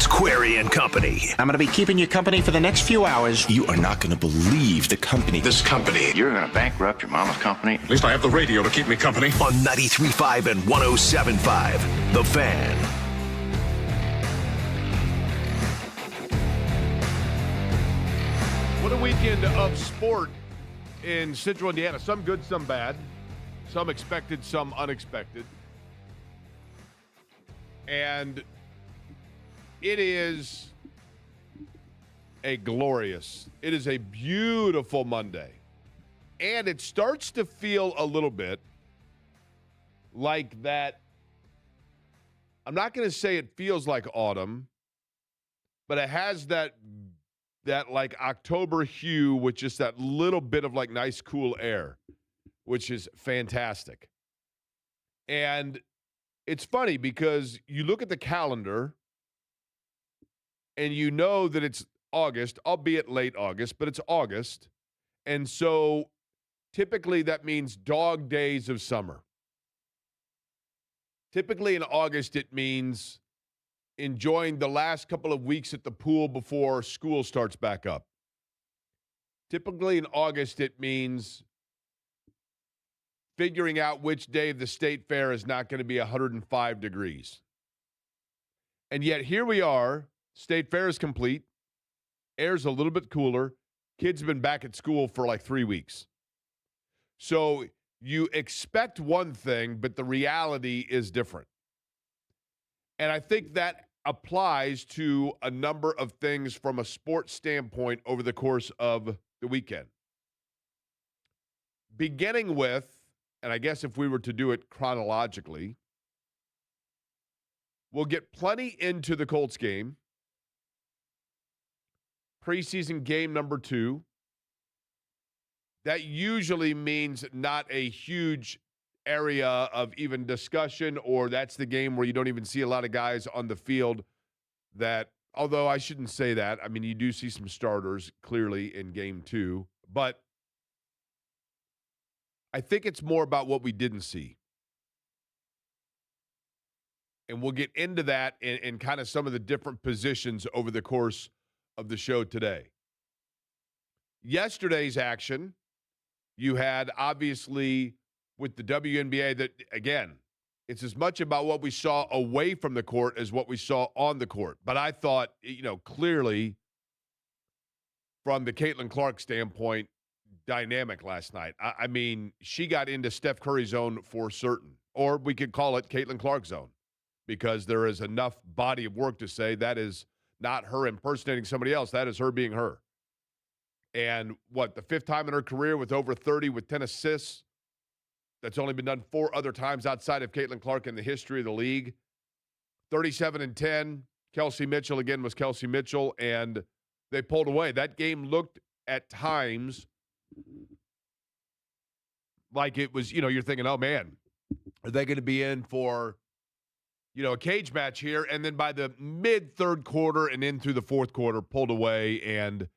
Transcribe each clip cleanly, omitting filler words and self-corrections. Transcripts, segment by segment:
It's Query and Company. I'm going to be keeping you company for the next few hours. You are not going to believe the company. This company. You're going to bankrupt your mama's company? At least I have the radio to keep me company. On 93.5 and 107.5. The Fan. What a weekend of sport in Central Indiana. Some good, some bad. Some expected, some unexpected. And it is a beautiful Monday. And it starts to feel a little bit like that. I'm not going to say it feels like autumn, but it has that like October hue with just that little bit of like nice cool air, which is fantastic. And it's funny because you look at the calendar and you know that it's August, albeit late August, but it's August. And so typically that means dog days of summer. Typically in August it means enjoying the last couple of weeks at the pool before school starts back up. Typically in August it means figuring out which day of the state fair is not going to be 105 degrees. And yet here we are, state fair is complete, air's a little bit cooler, kids have been back at school for like 3 weeks. So you expect one thing, but the reality is different. And I think that applies to a number of things from a sports standpoint over the course of the weekend. Beginning with, and I guess if we were to do it chronologically, we'll get plenty into the Colts game. Preseason game number 2. That usually means not a huge area of even discussion, or that's the game where you don't even see a lot of guys on the field that, although I shouldn't say that. I mean, you do see some starters clearly in game 2, but I think it's more about what we didn't see. And we'll get into that in kind of some of the different positions over the course of the show today. Yesterday's action, you had obviously with the WNBA that, again, it's as much about what we saw away from the court as what we saw on the court. But I thought, clearly from the Caitlin Clark standpoint, dynamic last night. I mean, she got into Steph Curry zone for certain, or we could call it Caitlin Clark zone, because there is enough body of work to say that is not her impersonating somebody else. That is her being her. And the 5th time in her career with over 30 with 10 assists. That's only been done 4 other times outside of Caitlin Clark in the history of the league. 37 and 10. Kelsey Mitchell again was Kelsey Mitchell, and they pulled away. That game looked at times like it was, you're thinking, oh man, are they going to be in for, a cage match here? And then by the mid-3rd quarter and in through the 4th quarter, pulled away and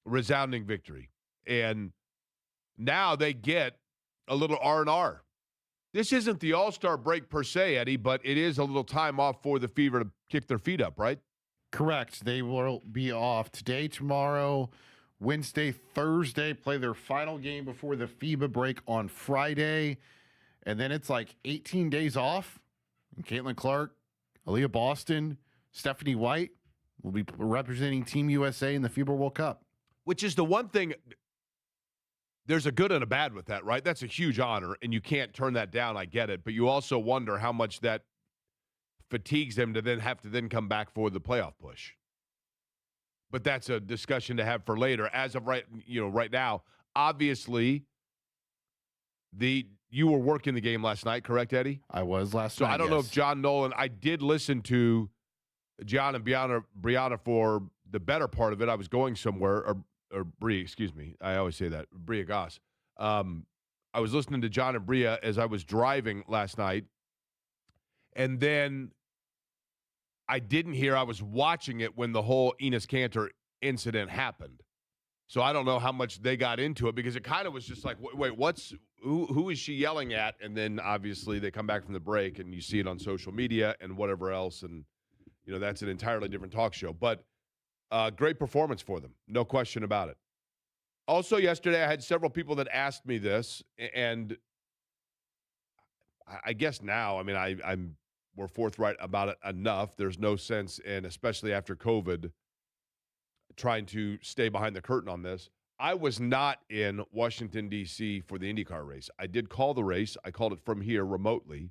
resounding victory. And now they get a little R&R. This isn't the All-Star break per se, Eddie, but it is a little time off for the Fever to kick their feet up, right? Correct. They will be off today, tomorrow, Wednesday, Thursday, play their final game before the FIBA break on Friday. And then it's like 18 days off. And Caitlin Clark, Aaliyah Boston, Stephanie White will be representing Team USA in the FIBA World Cup. Which is the one thing, there's a good and a bad with that, right? That's a huge honor, and you can't turn that down. I get it. But you also wonder how much that fatigues them to then have to come back for the playoff push. But that's a discussion to have for later. As of right now, obviously, you were working the game last night, correct, Eddie? I was last night. So I don't know if John Nolan. I did listen to John and Brianna for the better part of it. I was going somewhere, or Bria, excuse me. I always say that, Bria Goss. I was listening to John and Bria as I was driving last night, and then I didn't hear. I was watching it when the whole Enes Kanter incident happened. So I don't know how much they got into it, because it kind of was just like, wait, who is she yelling at? And then obviously they come back from the break and you see it on social media and whatever else. And, That's an entirely different talk show. But great performance for them. No question about it. Also, yesterday, I had several people that asked me this, and I guess now, we're forthright about it enough. There's no sense in, especially after COVID, trying to stay behind the curtain on this. I was not in Washington, D.C. for the IndyCar race. I did call the race. I called it from here remotely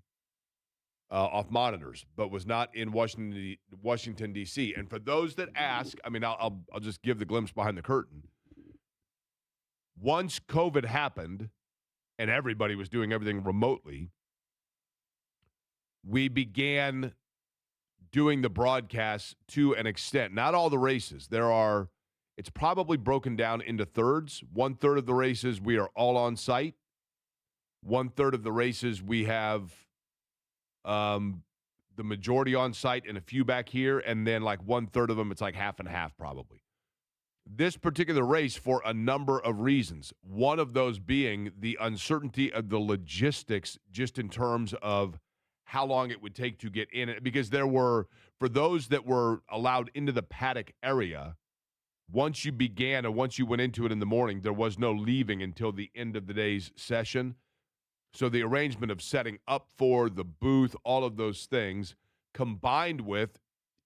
off monitors, but was not in Washington, D.C. And for those that ask, I'll just give the glimpse behind the curtain. Once COVID happened and everybody was doing everything remotely, we began doing the broadcasts to an extent. Not all the races. It's probably broken down into thirds. 1/3 of the races we are all on site. 1/3 of the races we have the majority on site and a few back here, and then like 1/3 of them, it's like half and half probably. This particular race, for a number of reasons, one of those being the uncertainty of the logistics just in terms of how long it would take to get in it, because for those that were allowed into the paddock area, once you went into it in the morning, there was no leaving until the end of the day's session. So the arrangement of setting up for the booth, all of those things, combined with,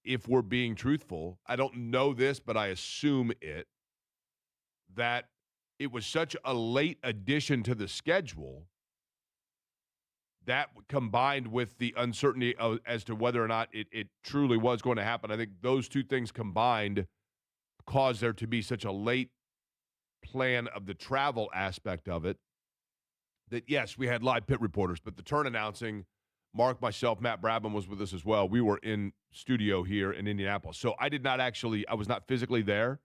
if we're being truthful, I don't know this, but I assume that it was such a late addition to the schedule that, combined with the uncertainty as to whether or not it truly was going to happen, I think those two things combined caused there to be such a late plan of the travel aspect of it, that, yes, we had live pit reporters, but the turn announcing, Mark, myself, Matt Brabham was with us as well. We were in studio here in Indianapolis. So I was not physically there,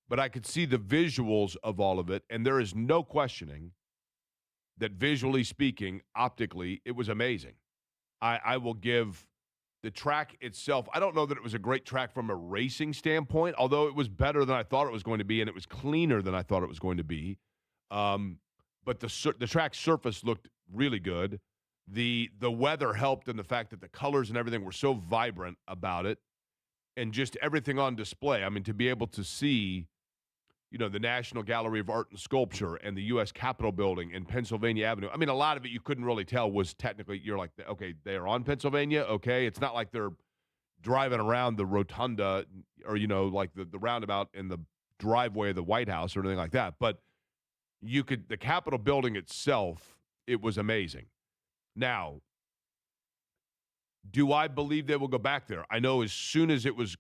but I could see the visuals of all of it, and there is no questioning that, visually speaking, optically, it was amazing. I will give the track itself, I don't know that it was a great track from a racing standpoint, although it was better than I thought it was going to be, and it was cleaner than I thought it was going to be. But the track surface looked really good. The weather helped in the fact that the colors and everything were so vibrant about it, and just everything on display. To be able to see, the National Gallery of Art and Sculpture and the U.S. Capitol Building and Pennsylvania Avenue. A lot of it you couldn't really tell was technically, you're like, okay, they're on Pennsylvania. Okay, it's not like they're driving around the rotunda or, like the roundabout in the driveway of the White House or anything like that. But the Capitol Building itself, it was amazing. Now, do I believe they will go back there? I know as soon as it was,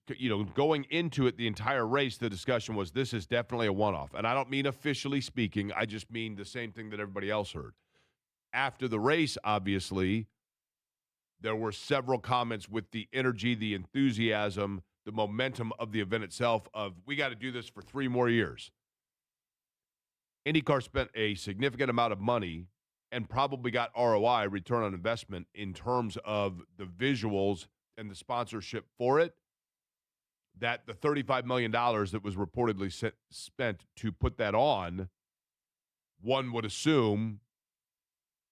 going into it, the entire race, the discussion was, this is definitely a one-off. And I don't mean officially speaking. I just mean the same thing that everybody else heard. After the race, obviously, there were several comments with the energy, the enthusiasm, the momentum of the event itself of, we got to do this for 3 more years. IndyCar spent a significant amount of money and probably got ROI, return on investment, in terms of the visuals and the sponsorship for it, that the $35 million that was reportedly spent to put that on, one would assume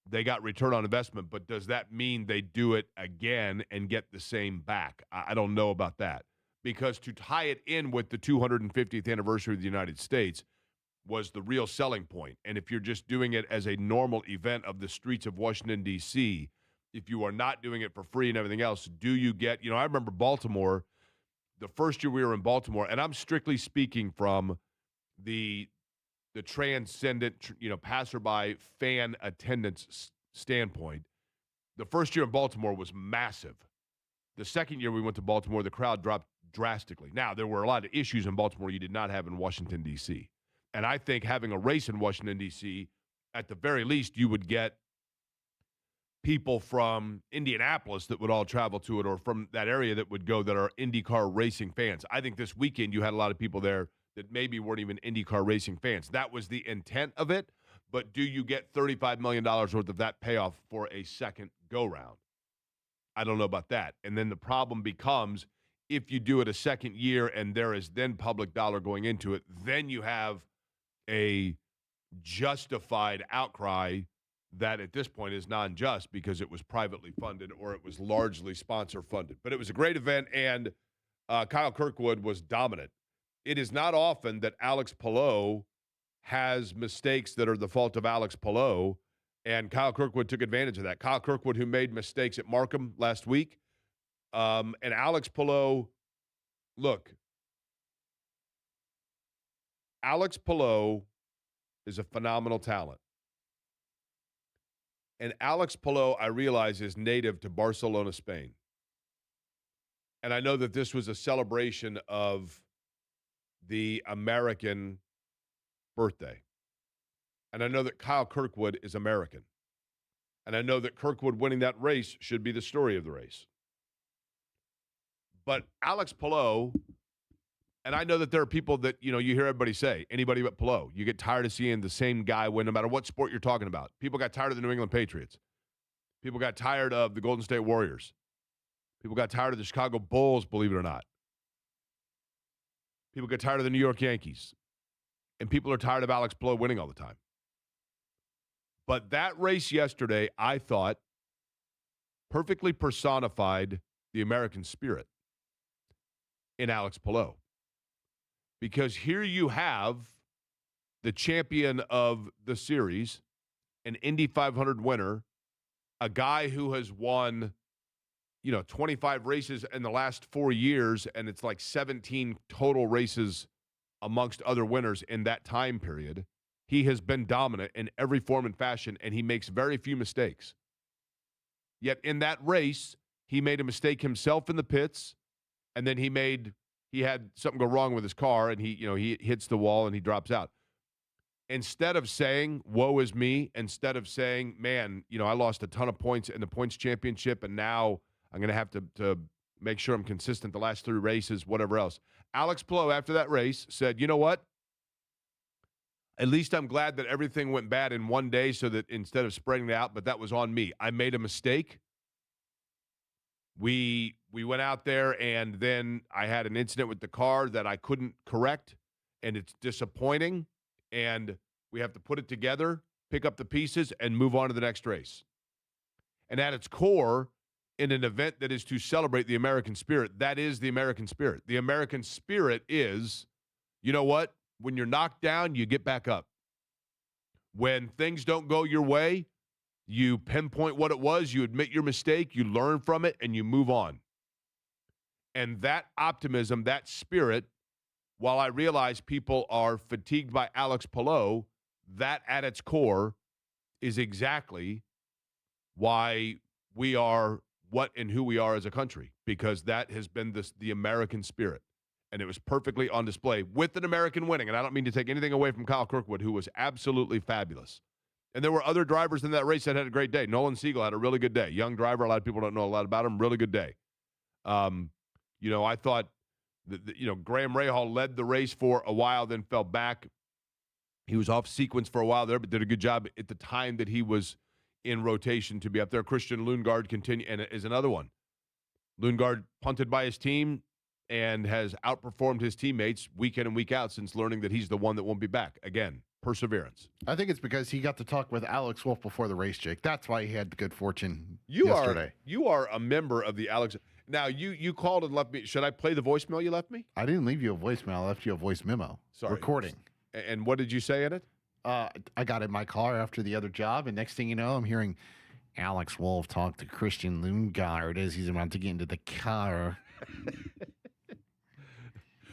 they got return on investment. But does that mean they do it again and get the same back? I don't know about that. Because to tie it in with the 250th anniversary of the United States was the real selling point. And if you're just doing it as a normal event of the streets of Washington, D.C., if you are not doing it for free and everything else, do you get, I remember Baltimore, the first year we were in Baltimore, and I'm strictly speaking from the transcendent, passerby fan attendance standpoint. The first year in Baltimore was massive. The second year we went to Baltimore, the crowd dropped drastically. Now, there were a lot of issues in Baltimore you did not have in Washington, D.C., and I think having a race in Washington, D.C., at the very least, you would get people from Indianapolis that would all travel to it, or from that area that would go, that are IndyCar racing fans. I think this weekend you had a lot of people there that maybe weren't even IndyCar racing fans. That was the intent of it, but do you get $35 million worth of that payoff for a second go-round? I don't know about that. And then the problem becomes, if you do it a second year and there is then public dollar going into it, then you have a justified outcry that at this point is non-just because it was privately funded or it was largely sponsor funded. But it was a great event, and Kyle Kirkwood was dominant. It is not often that Alex Palou has mistakes that are the fault of Alex Palou, and Kyle Kirkwood took advantage of that. Kyle Kirkwood, who made mistakes at Markham last week, and Alex Palou, look, Alex Palou is a phenomenal talent. And Alex Palou, I realize, is native to Barcelona, Spain. And I know that this was a celebration of the American birthday. And I know that Kyle Kirkwood is American. And I know that Kirkwood winning that race should be the story of the race. But Alex Palou, and I know that there are people that, you hear everybody say, anybody but Palou. You get tired of seeing the same guy win no matter what sport you're talking about. People got tired of the New England Patriots. People got tired of the Golden State Warriors. People got tired of the Chicago Bulls, believe it or not. People get tired of the New York Yankees. And people are tired of Alex Palou winning all the time. But that race yesterday, I thought, perfectly personified the American spirit in Alex Palou. Because here you have the champion of the series, an Indy 500 winner, a guy who has won, 25 races in the last 4 years, and it's like 17 total races amongst other winners in that time period. He has been dominant in every form and fashion, and he makes very few mistakes. Yet in that race, he made a mistake himself in the pits, and then he had something go wrong with his car, and he hits the wall and he drops out. Instead of saying, woe is me, instead of saying, man, I lost a ton of points in the points championship, and now I'm going to have to make sure I'm consistent the last 3 races, whatever else. Alex Palou, after that race, said, you know what? At least I'm glad that everything went bad in one day so that instead of spreading it out, but that was on me. I made a mistake. We went out there, and then I had an incident with the car that I couldn't correct, and it's disappointing, and we have to put it together, pick up the pieces, and move on to the next race. And at its core, in an event that is to celebrate the American spirit, that is the American spirit. The American spirit is, you know what? When you're knocked down, you get back up. When things don't go your way, you pinpoint what it was, you admit your mistake, you learn from it, and you move on. And that optimism, that spirit, while I realize people are fatigued by Alex Palou, that at its core is exactly why we are what and who we are as a country, because that has been the American spirit. And it was perfectly on display with an American winning. And I don't mean to take anything away from Kyle Kirkwood, who was absolutely fabulous. And there were other drivers in that race that had a great day. Nolan Siegel had a really good day. Young driver. A lot of people don't know a lot about him. Really good day. I thought, Graham Rahal led the race for a while, then fell back. He was off sequence for a while there, but did a good job at the time that he was in rotation to be up there. Christian Lundgaard is another one. Lundgaard punted by his team and has outperformed his teammates week in and week out since learning that he's the one that won't be back. Again, perseverance. I think it's because he got to talk with Alex Wolff before the race, Jake. That's why he had the good fortune yesterday. You are a member of the Alex. Now, you called and left me. Should I play the voicemail you left me? I didn't leave you a voicemail. I left you a voice memo. Sorry. Recording. And what did you say in it? I got in my car after the other job, and next thing you know, I'm hearing Alex Wolff talk to Christian Lundgaard as he's about to get into the car.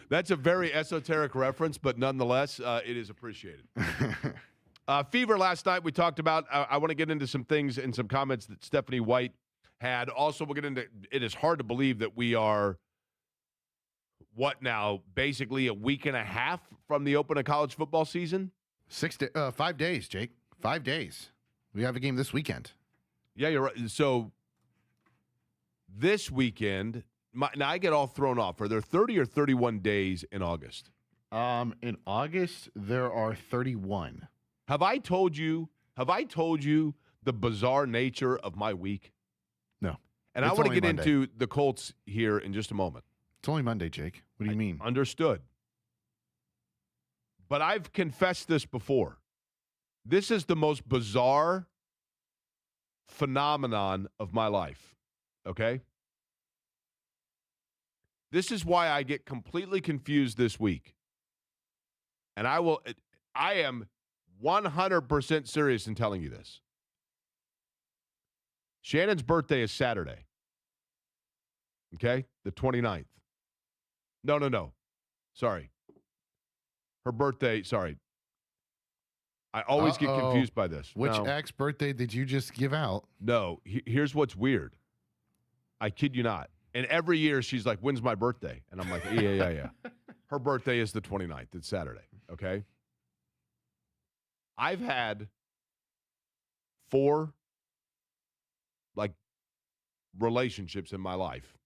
That's a very esoteric reference, but nonetheless, it is appreciated. Fever last night we talked about. I want to get into some things and some comments that Stephanie White had. Also, we'll get into it is hard to believe that we are, what now, basically a week and a half from the open of college football season? 5 days, Jake. 5 days. We have a game this weekend. Yeah, you're right. So this weekend, now I get all thrown off. Are there 30 or 31 days in August? In August, there are 31. Have I told you the bizarre nature of my week? No. And I want to get into the Colts here in just a moment. It's only Monday, Jake. What do you mean? Understood. But I've confessed this before. This is the most bizarre phenomenon of my life, okay? This is why I get completely confused this week. And I am 100% serious in telling you this. Shannon's birthday is Saturday. Okay? The 29th. No. Sorry. Her birthday, sorry. I always get confused by this. Which ex birthday did you just give out? No. Here's what's weird. I kid you not. And every year she's like, when's my birthday? And I'm like, yeah. Her birthday is the 29th. It's Saturday. Okay? I've had 4 relationships in my life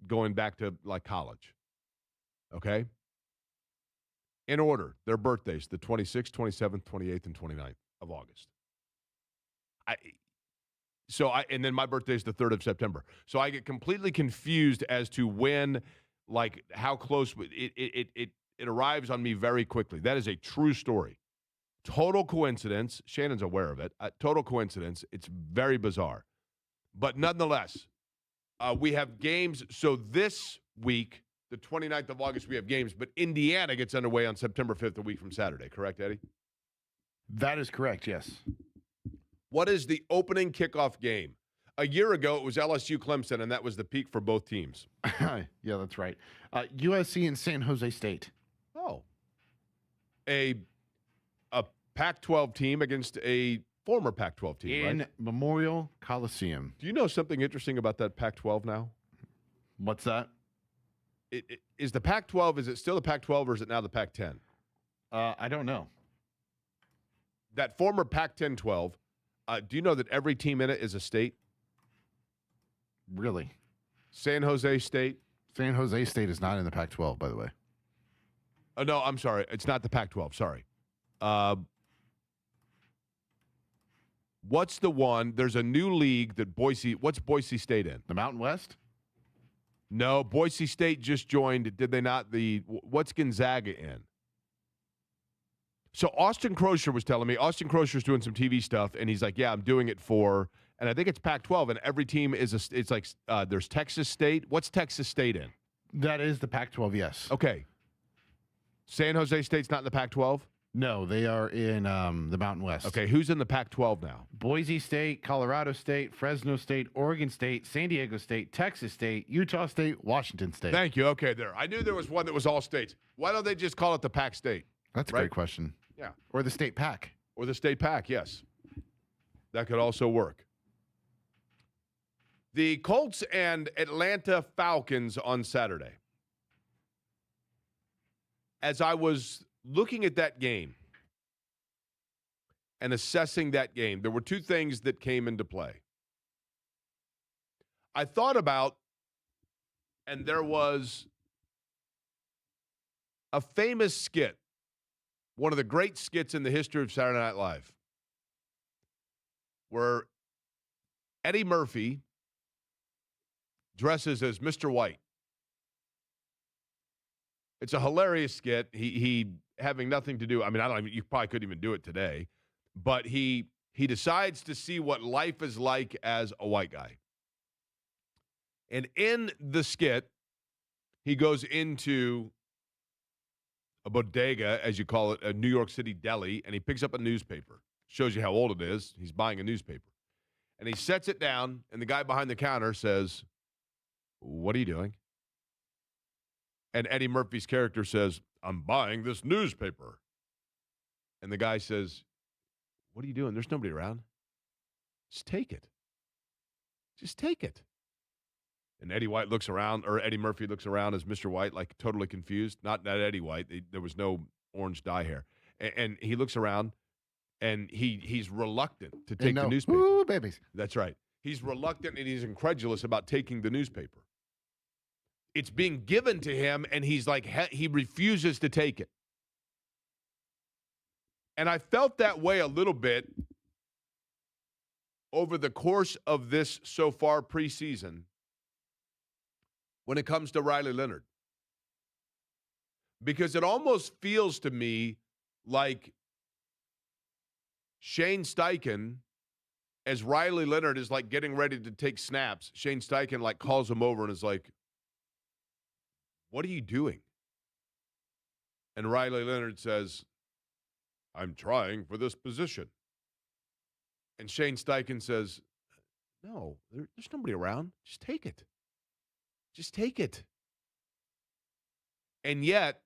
going back to college. Okay? In order, their birthdays, the 26th, 27th, 28th, and 29th of August. And then my birthday is the 3rd of September. So I get completely confused as to when, how close it arrives on me very quickly. That is a true story. Total coincidence. Shannon's aware of it. Total coincidence. It's very bizarre. But nonetheless, we have games. So this week, the 29th of August, we have games. But Indiana gets underway on September 5th, a week from Saturday. Correct, Eddie? That is correct, yes. What is the opening kickoff game? A year ago, it was LSU Clemson, and that was the peak for both teams. Yeah, that's right. USC and San Jose State. Oh. A Pac-12 team against a former Pac-12 team, In right? Memorial Coliseum. Do you know something interesting about that Pac-12 now? What's that? Is the Pac-12, is it still the Pac-12 or is it now the Pac-10? I don't know. That former Pac-10-12, do you know that every team in it is a state? Really? San Jose State? San Jose State is not in the Pac-12, by the way. Oh, no, I'm sorry. It's not the Pac-12. Sorry. What's the one? There's a new league that what's Boise State in? The Mountain West? No, Boise State just joined. Did they not? What's Gonzaga in? So Austin Crozier was telling me, Austin Crozier's doing some TV stuff, and he's like, yeah, I'm doing it for, and I think it's Pac-12, and every team is, it's like, there's Texas State. What's Texas State in? That is the Pac-12, yes. Okay. San Jose State's not in the Pac-12? No, they are in the Mountain West. Okay, who's in the Pac-12 now? Boise State, Colorado State, Fresno State, Oregon State, San Diego State, Texas State, Utah State, Washington State. Thank you. Okay, there. I knew there was one that was all states. Why don't they just call it the Pac State? That's a great question. Yeah. Or the State Pac. Or the State Pac, yes. That could also work. The Colts and Atlanta Falcons on Saturday. As I was looking at that game and assessing that game, there were 2 things that came into play. I thought about, and there was a famous skit, one of the great skits in the history of Saturday Night Live, where Eddie Murphy dresses as Mr. White. It's a hilarious skit. He having nothing to do. I mean, you probably couldn't even do it today, but he decides to see what life is like as a white guy. And in the skit, he goes into a bodega, as you call it, a New York City deli, and he picks up a newspaper. Shows you how old it is. He's buying a newspaper. And he sets it down, and the guy behind the counter says, "What are you doing?" And Eddie Murphy's character says, "I'm buying this newspaper." And the guy says, "What are you doing? There's nobody around. Just take it. Just take it." And Eddie Murphy looks around as Mr. White, like totally confused. Not Eddie White. There was no orange dye hair. And he looks around, and he's reluctant to take the newspaper. Ooh, babies. That's right. He's reluctant and he's incredulous about taking the newspaper. It's being given to him, and he's like, he refuses to take it. And I felt that way a little bit over the course of this so far preseason when it comes to Riley Leonard. Because it almost feels to me like Shane Steichen as Riley Leonard is like getting ready to take snaps, Shane Steichen like calls him over and is like, "What are you doing?" And Riley Leonard says, "I'm trying for this position." And Shane Steichen says, "No, there's nobody around. Just take it. Just take it." And yet,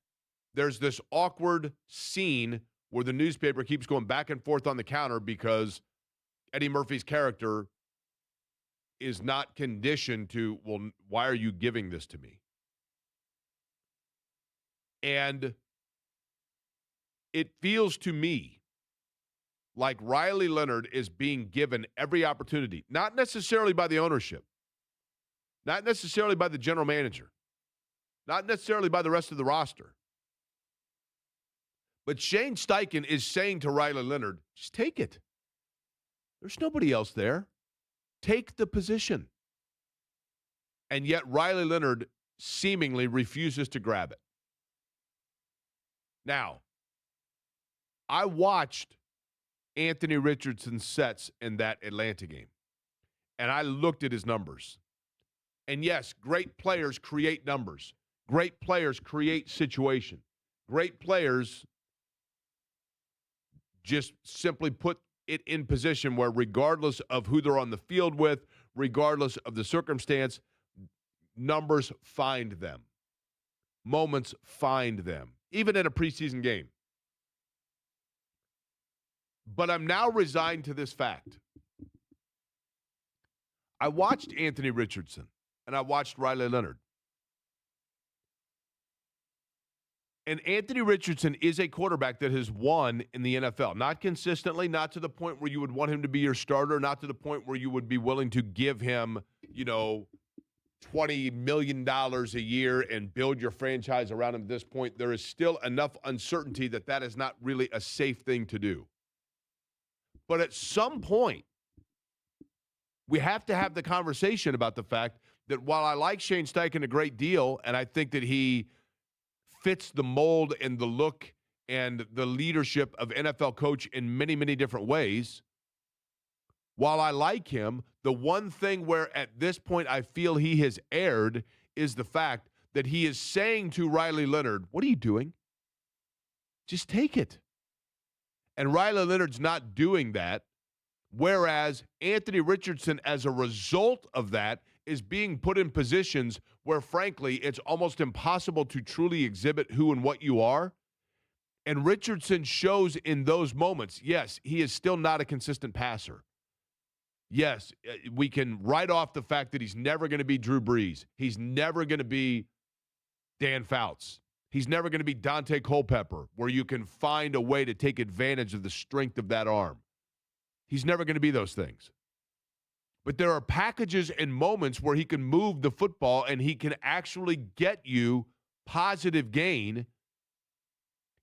there's this awkward scene where the newspaper keeps going back and forth on the counter because Eddie Murphy's character is not conditioned to, well, why are you giving this to me? And it feels to me like Riley Leonard is being given every opportunity, not necessarily by the ownership, not necessarily by the general manager, not necessarily by the rest of the roster. But Shane Steichen is saying to Riley Leonard, just take it. There's nobody else there. Take the position. And yet Riley Leonard seemingly refuses to grab it. Now, I watched Anthony Richardson's sets in that Atlanta game, and I looked at his numbers. And yes, great players create numbers. Great players create situation. Great players just simply put it in position where regardless of who they're on the field with, regardless of the circumstance, numbers find them. Moments find them, even in a preseason game. But I'm now resigned to this fact. I watched Anthony Richardson, and I watched Riley Leonard. And Anthony Richardson is a quarterback that has won in the NFL. Not consistently, not to the point where you would want him to be your starter, not to the point where you would be willing to give him, $20 million a year and build your franchise around him at this point. There is still enough uncertainty that is not really a safe thing to do. But at some point, we have to have the conversation about the fact that while I like Shane Steichen a great deal, and I think that he fits the mold and the look and the leadership of NFL coach in many, many different ways. While I like him, the one thing where at this point I feel he has erred is the fact that he is saying to Riley Leonard, what are you doing? Just take it. And Riley Leonard's not doing that, whereas Anthony Richardson, as a result of that, is being put in positions where, frankly, it's almost impossible to truly exhibit who and what you are. And Richardson shows in those moments, yes, he is still not a consistent passer. Yes, we can write off the fact that he's never going to be Drew Brees. He's never going to be Dan Fouts. He's never going to be Dante Culpepper, where you can find a way to take advantage of the strength of that arm. He's never going to be those things. But there are packages and moments where he can move the football and he can actually get you positive gain.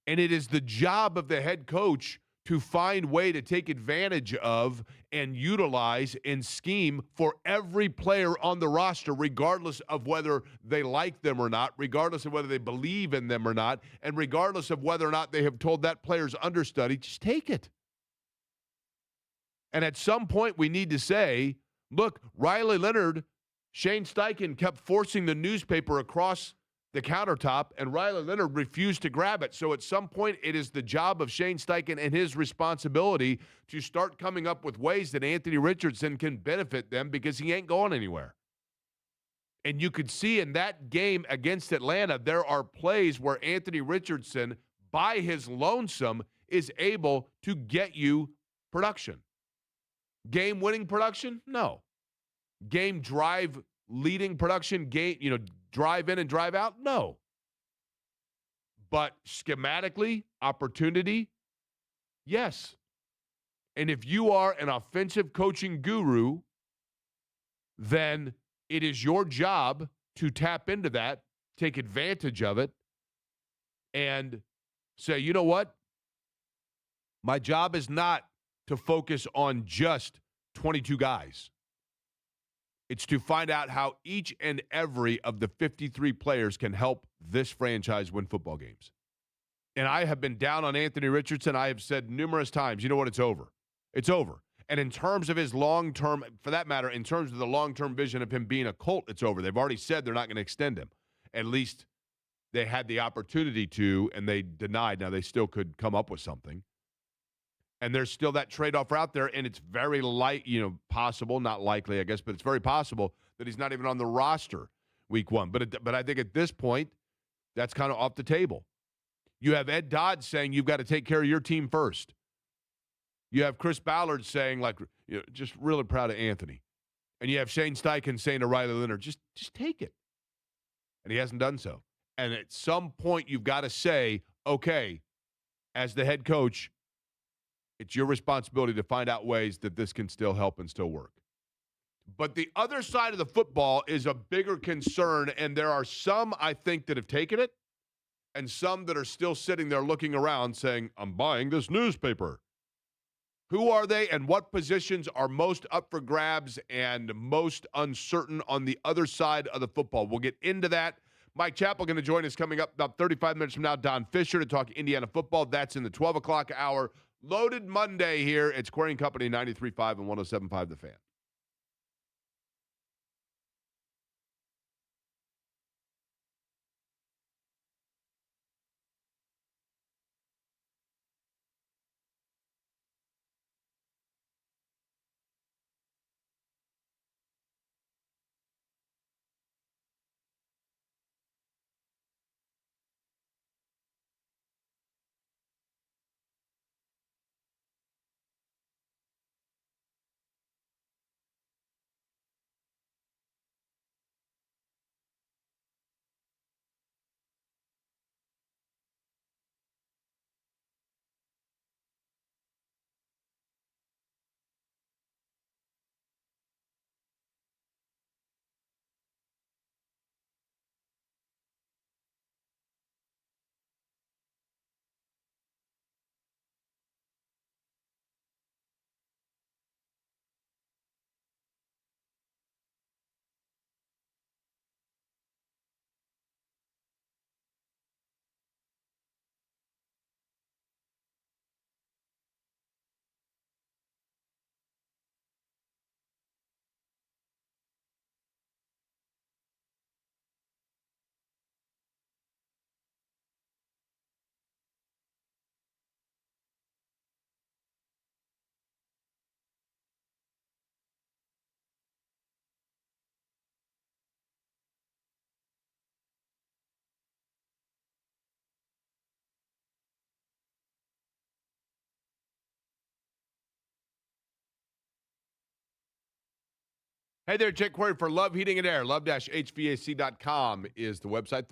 And it is the job of the head coach to find a way to take advantage of and utilize and scheme for every player on the roster, regardless of whether they like them or not, regardless of whether they believe in them or not, and regardless of whether or not they have told that player's understudy, just take it. And at some point we need to say, look, Riley Leonard, Shane Steichen kept forcing the newspaper across the countertop, and Riley Leonard refused to grab it. So at some point, it is the job of Shane Steichen and his responsibility to start coming up with ways that Anthony Richardson can benefit them because he ain't going anywhere. And you could see in that game against Atlanta, there are plays where Anthony Richardson, by his lonesome, is able to get you production. Game-winning production? No. Game drive leading production, drive in and drive out? No. But schematically, opportunity? Yes. And if you are an offensive coaching guru, then it is your job to tap into that, take advantage of it, and say, you know what? My job is not to focus on just 22 guys. It's to find out how each and every of the 53 players can help this franchise win football games. And I have been down on Anthony Richardson. I have said numerous times, you know what, it's over. It's over. And in terms of his long-term, for that matter, in terms of the long-term vision of him being a Colt, it's over. They've already said they're not going to extend him. At least they had the opportunity to, and they denied. Now, they still could come up with something. And there's still that trade-off out there, and it's very possible, not likely, I guess, but it's very possible that he's not even on the roster week one. But I think at this point, that's kind of off the table. You have Ed Dodd saying you've got to take care of your team first. You have Chris Ballard saying, just really proud of Anthony. And you have Shane Steichen saying to Riley Leonard, just take it. And he hasn't done so. And at some point, you've got to say, okay, as the head coach, it's your responsibility to find out ways that this can still help and still work. But the other side of the football is a bigger concern, and there are some, I think, that have taken it, and some that are still sitting there looking around saying, I'm buying this newspaper. Who are they, and what positions are most up for grabs and most uncertain on the other side of the football? We'll get into that. Mike Chappell going to join us coming up about 35 minutes from now. Don Fisher to talk Indiana football. That's in the 12 o'clock hour. Loaded Monday here. It's Query & Company, 93.5 and 107.5 The Fan. Hey there, Jake Query for Love Heating and Air. Love-HVAC.com is the website.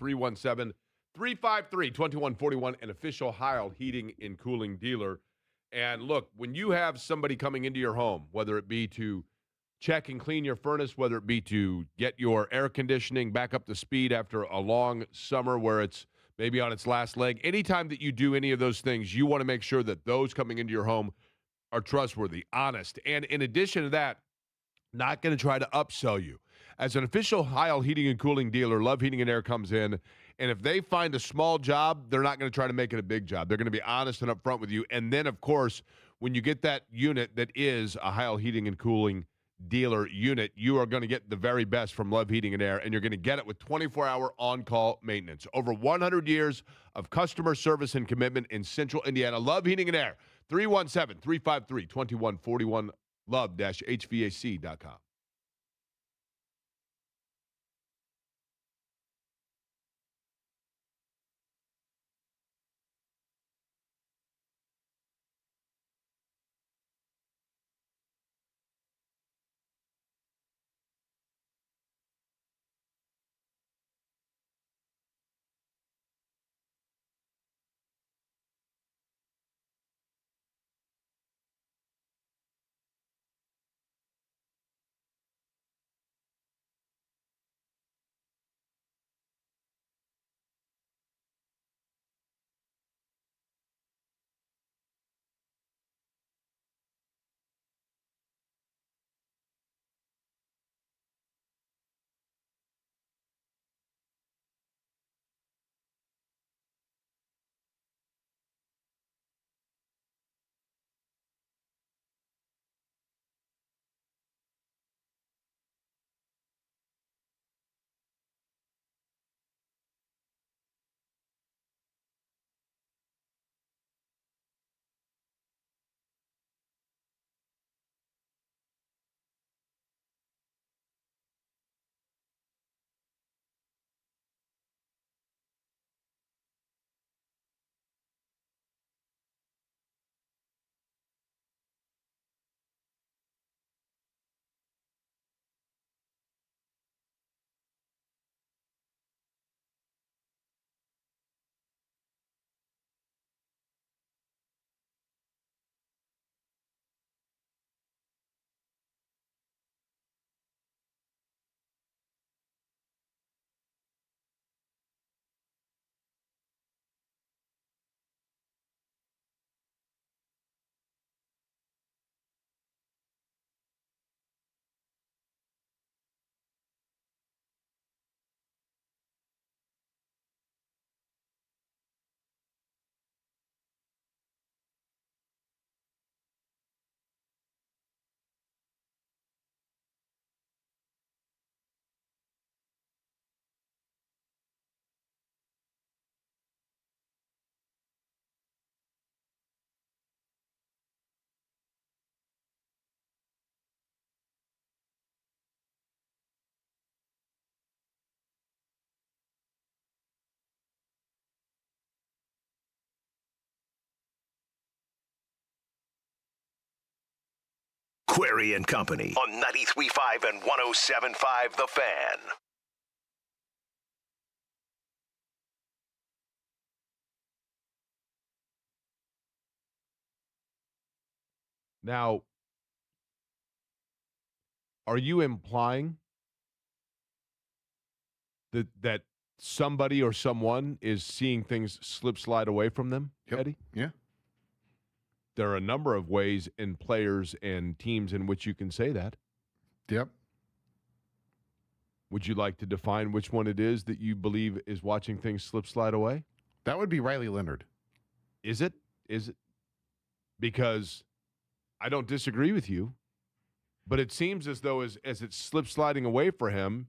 317-353-2141, an official Heil Heating and Cooling dealer. And look, when you have somebody coming into your home, whether it be to check and clean your furnace, whether it be to get your air conditioning back up to speed after a long summer where it's maybe on its last leg, anytime that you do any of those things, you want to make sure that those coming into your home are trustworthy, honest. And in addition to that, not going to try to upsell you. As an official Heil Heating and Cooling dealer, Love Heating and Air comes in, and if they find a small job, they're not going to try to make it a big job. They're going to be honest and upfront with you. And then, of course, when you get that unit that is a Heil Heating and Cooling dealer unit, you are going to get the very best from Love Heating and Air, and you're going to get it with 24-hour on-call maintenance. Over 100 years of customer service and commitment in Central Indiana. Love Heating and Air, 317-353-2141. Love-HVAC.com. Query and Company on 93.5 and 107.5 The Fan. Now, are you implying that somebody or someone is seeing things slide away from them, Eddie? Yeah. There are a number of ways in players and teams in which you can say that. Yep. Would you like to define which one it is that you believe is watching things slide away? That would be Riley Leonard. Is it? Is it? Because I don't disagree with you, but it seems as though as it sliding away for him,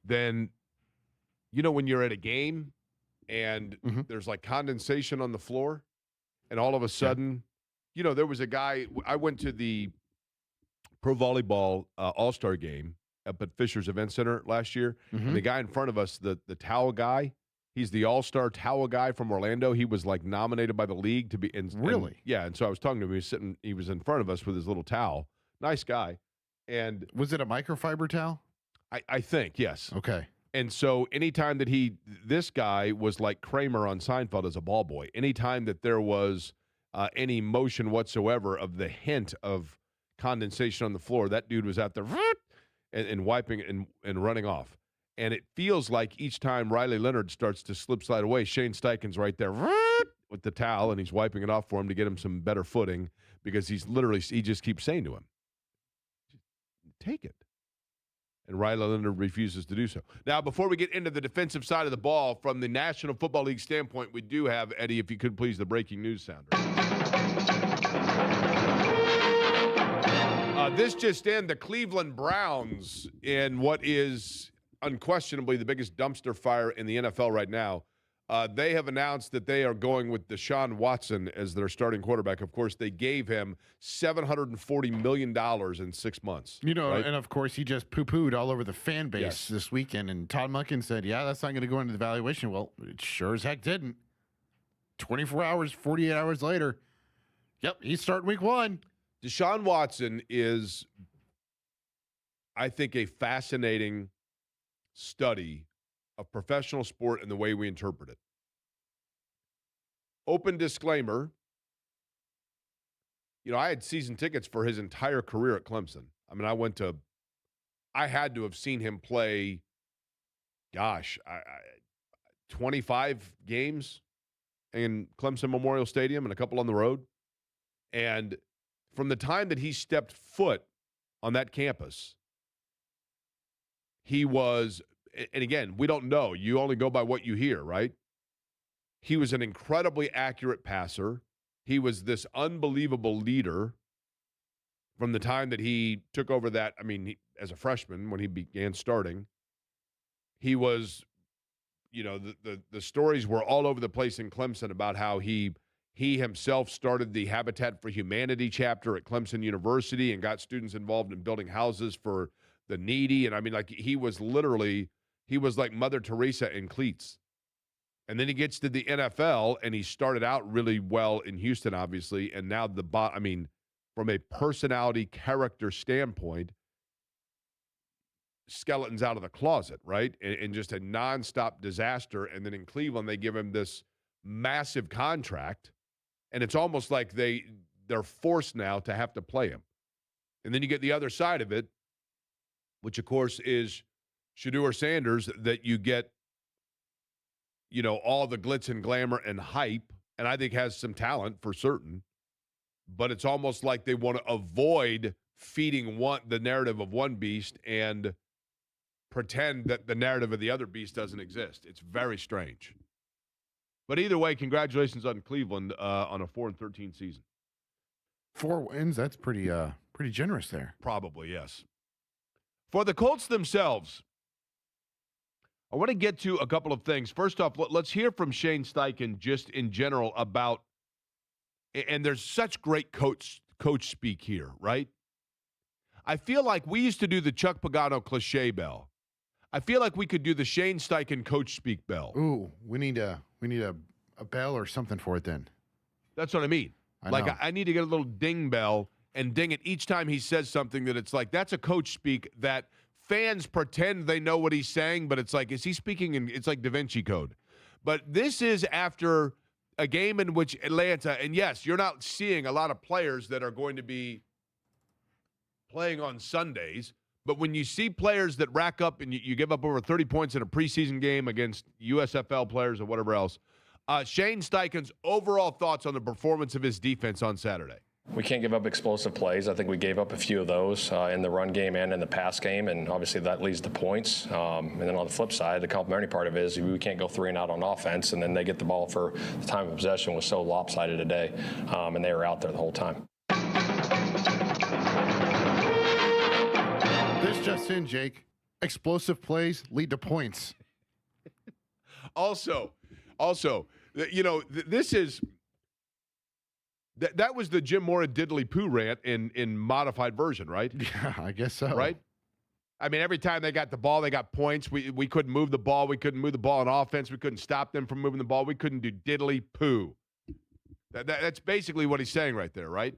then, when you're at a game and there's like condensation on the floor, and all of a sudden, there was a guy, I went to the Pro Volleyball All-Star game up at Fisher's Event Center last year, and the guy in front of us, the towel guy, he's the All-Star towel guy from Orlando. He was like nominated by the league to be in. Really? And so I was talking to him. He was in front of us with his little towel. Nice guy. And was it a microfiber towel? I think, yes. Okay. And so anytime that this guy was like Kramer on Seinfeld as a ball boy, anytime that there was any motion whatsoever of the hint of condensation on the floor, that dude was out there and wiping and running off. And it feels like each time Riley Leonard starts to slide away, Shane Steichen's right there with the towel, and he's wiping it off for him to get him some better footing, because he just keeps saying to him, take it. And Riley Leonard refuses to do so. Now, before we get into the defensive side of the ball, from the National Football League standpoint, we do have, Eddie, if you could please, the breaking news sounder. This just in, the Cleveland Browns, in what is unquestionably the biggest dumpster fire in the NFL right now, they have announced that they are going with Deshaun Watson as their starting quarterback. Of course, they gave him $740 million in 6 months. Right? And of course, he just poo-pooed all over the fan base this weekend. And Todd Monken said, yeah, that's not going to go into the valuation. Well, it sure as heck didn't. 24 hours, 48 hours later, yep, he's starting week 1. Deshaun Watson is, I think, a fascinating study of professional sport and the way we interpret it. Open disclaimer, I had season tickets for his entire career at Clemson. I mean, I had to have seen him play, 25 games in Clemson Memorial Stadium and a couple on the road. And from the time that he stepped foot on that campus, he was, and again, we don't know. You only go by what you hear, right? He was an incredibly accurate passer. He was this unbelievable leader from the time that he took over that. I mean, as a freshman, when he began starting, he was, the stories were all over the place in Clemson about how he himself started the Habitat for Humanity chapter at Clemson University and got students involved in building houses for the needy. And I mean, like, he was like Mother Teresa in cleats. And then he gets to the NFL, and he started out really well in Houston, obviously. And now from a personality character standpoint, skeletons out of the closet, right? And just a nonstop disaster. And then in Cleveland, they give him this massive contract. And it's almost like they're forced now to have to play him. And then you get the other side of it, which, of course, is Shedeur Sanders, that you get, all the glitz and glamour and hype, and I think has some talent for certain. But it's almost like they want to avoid feeding the narrative of one beast and pretend that the narrative of the other beast doesn't exist. It's very strange. But either way, congratulations on Cleveland on a 4-13 season. 4 wins, that's pretty generous there. Probably, yes. For the Colts themselves, I want to get to a couple of things. First off, let's hear from Shane Steichen just in general about, and there's such great coach speak here, right? I feel like we used to do the Chuck Pagano cliche bell. I feel like we could do the Shane Steichen coach speak bell. Ooh, we need a bell or something for it then. That's what I mean. I need to get a little ding bell and ding it each time he says something that it's like, that's a coach speak that fans pretend they know what he's saying, but it's like, is he speaking in, it's like Da Vinci Code. But this is after a game in which Atlanta, and yes, you're not seeing a lot of players that are going to be playing on Sundays, but when you see players that rack up and you give up over 30 points in a preseason game against USFL players or whatever else, Shane Steichen's overall thoughts on the performance of his defense on Saturday. We can't give up explosive plays. I think we gave up a few of those in the run game and in the pass game, and obviously that leads to points. And then on the flip side, the complimentary part of it is we can't go 3 and out on offense, and then they get the ball for the time of possession was so lopsided today, and they were out there the whole time. This just in, Jake. Explosive plays lead to points. Also, this is that was the Jim Mora diddly poo rant in modified version, right? Yeah, I guess so. Right? I mean, every time they got the ball, they got points. We couldn't move the ball. We couldn't move the ball on offense. We couldn't stop them from moving the ball. We couldn't do diddly poo. That's basically what he's saying right there, right?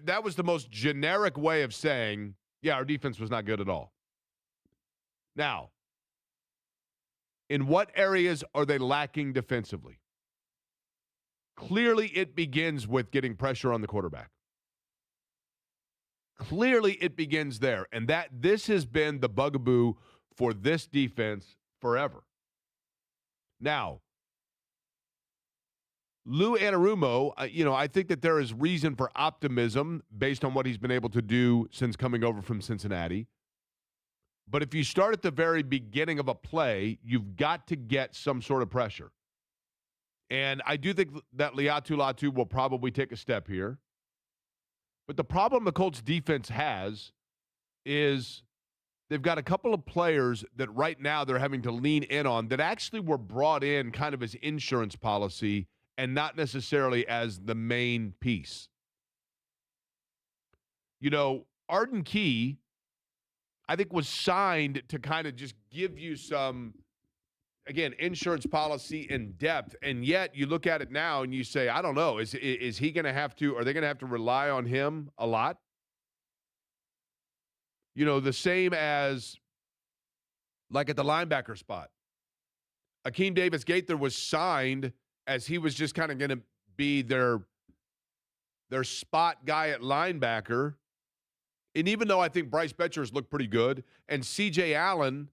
That was the most generic way of saying, yeah, our defense was not good at all. Now, in what areas are they lacking defensively? Clearly, it begins with getting pressure on the quarterback. Clearly, it begins there. And this has been the bugaboo for this defense forever. Now, Lou Anarumo, I think that there is reason for optimism based on what he's been able to do since coming over from Cincinnati. But if you start at the very beginning of a play, you've got to get some sort of pressure. And I do think that Liatu Latu will probably take a step here. But the problem the Colts defense has is they've got a couple of players that right now they're having to lean in on that actually were brought in kind of as insurance policy and not necessarily as the main piece. Arden Key, I think, was signed to kind of just give you some, again, insurance policy and depth. And yet you look at it now and you say, I don't know, is he going to have to, are they going to have to rely on him a lot? The same as like at the linebacker spot. Akeem Davis-Gaither was signed as he was just kind of going to be their spot guy at linebacker. And even though I think Bryce Betcher's looked pretty good, and C.J. Allen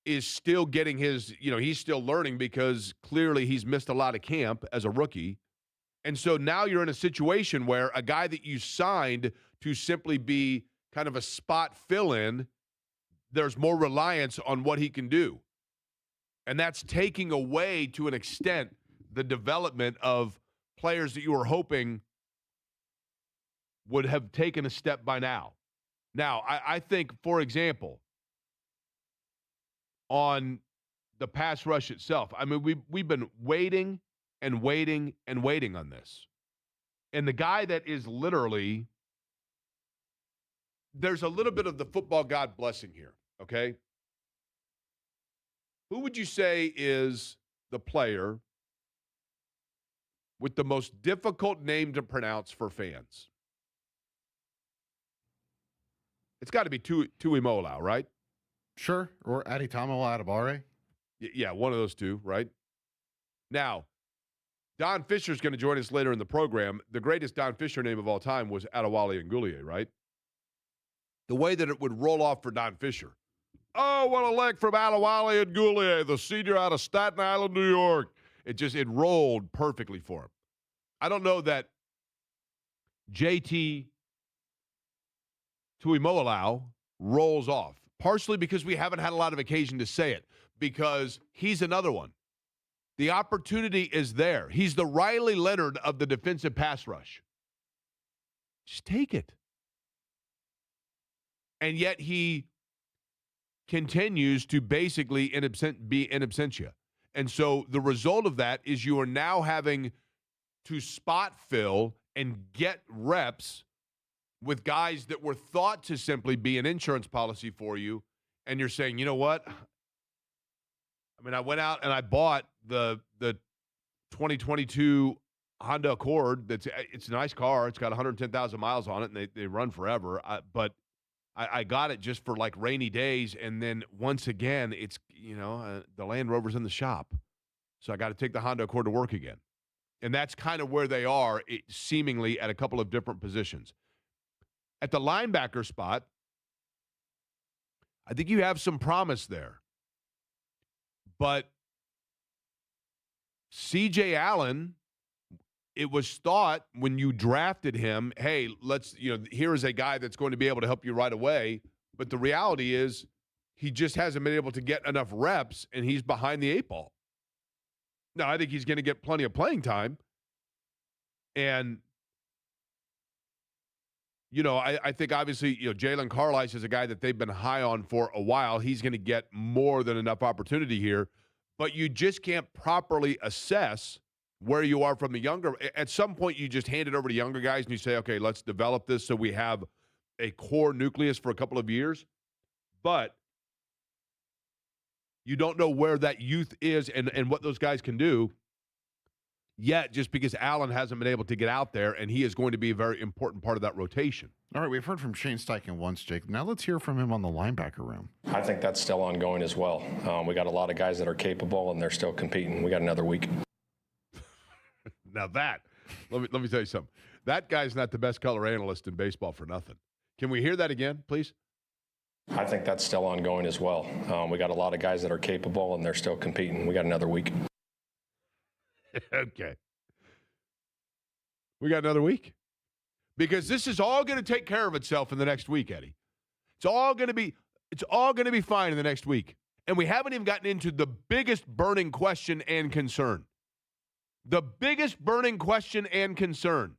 is still getting his, he's still learning because clearly he's missed a lot of camp as a rookie. And so now you're in a situation where a guy that you signed to simply be kind of a spot fill-in, there's more reliance on what he can do. And that's taking away, to an extent, the development of players that you were hoping would have taken a step by now. Now, I think, for example, on the pass rush itself, I mean, we've been waiting and waiting and waiting on this. And the guy that is literally, there's a little bit of the football God blessing here, okay? Who would you say is the player with the most difficult name to pronounce for fans? It's got to be Tuimoloau, right? Sure. Or Adetomo Adebawore. Yeah, one of those two, right? Now, Don Fisher's going to join us later in the program. The greatest Don Fisher name of all time was Adewale Ngoulie, right? The way that it would roll off for Don Fisher. Oh, what a leg from Adewale Ngoulie, the senior out of Staten Island, New York. It rolled perfectly for him. I don't know that JT Tuimoloau rolls off, partially because we haven't had a lot of occasion to say it, because he's another one. The opportunity is there. He's the Riley Leonard of the defensive pass rush. Just take it. And yet he continues to basically be in absentia. And so the result of that is you are now having to spot fill and get reps with guys that were thought to simply be an insurance policy for you. And you're saying, you know what? I mean, I went out and I bought the 2022 Honda Accord. It's a nice car. It's got 110,000 miles on it, and they run forever. But I got it just for like rainy days, and then once again, it's the Land Rover's in the shop, so I got to take the Honda Accord to work again, and that's kind of where they are, seemingly at a couple of different positions. At the linebacker spot, I think you have some promise there, but C.J. Allen. It was thought when you drafted him, hey, here is a guy that's going to be able to help you right away. But the reality is he just hasn't been able to get enough reps, and he's behind the 8 ball. Now, I think he's going to get plenty of playing time. And, I think obviously, Jalen Carlisle is a guy that they've been high on for a while. He's going to get more than enough opportunity here. But you just can't properly assess where you are from the younger. At some point, you just hand it over to younger guys and you say, okay, let's develop this so we have a core nucleus for a couple of years. But you don't know where that youth is and what those guys can do yet, just because Allen hasn't been able to get out there, and he is going to be a very important part of that rotation. All right, we've heard from Shane Steichen once, Jake. Now let's hear from him on the linebacker room. I think that's still ongoing as well. We got a lot of guys that are capable, and they're still competing. We got another week. Now let me tell you something. That guy's not the best color analyst in baseball for nothing. Can we hear that again, please? I think that's still ongoing as well. We got a lot of guys that are capable, and they're still competing. We got another week. Okay. We got another week. Because this is all going to take care of itself in the next week, Eddie. It's all going to be fine in the next week. And we haven't even gotten into the biggest burning question and concern. The biggest burning question and concern.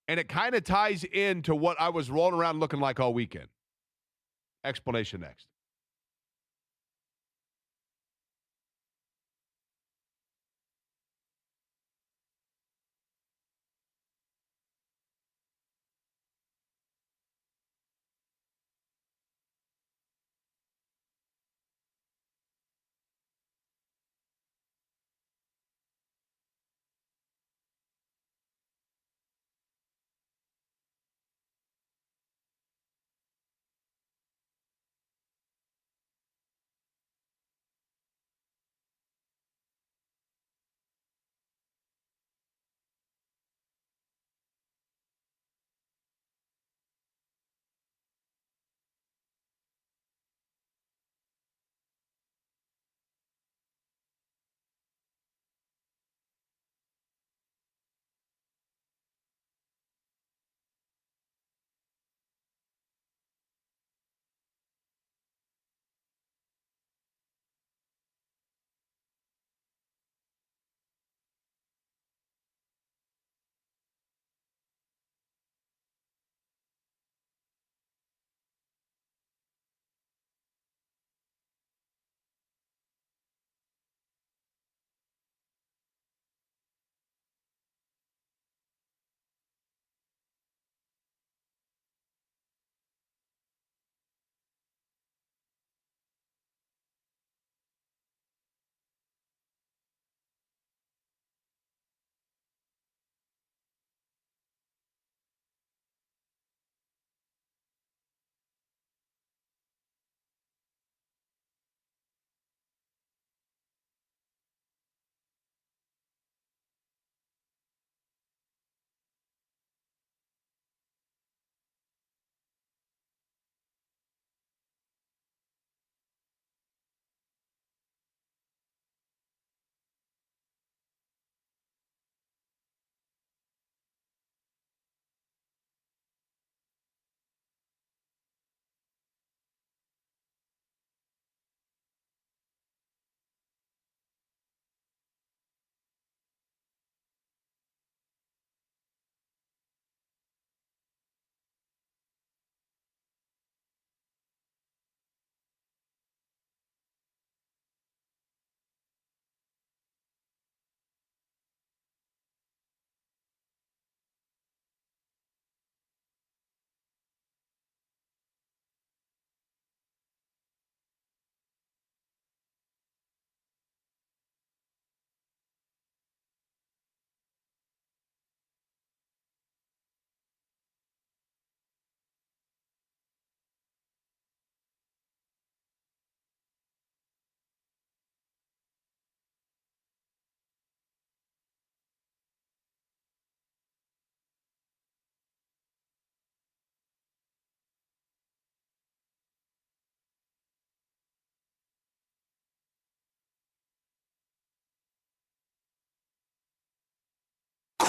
And it kind of ties into what I was rolling around looking like all weekend. Explanation next.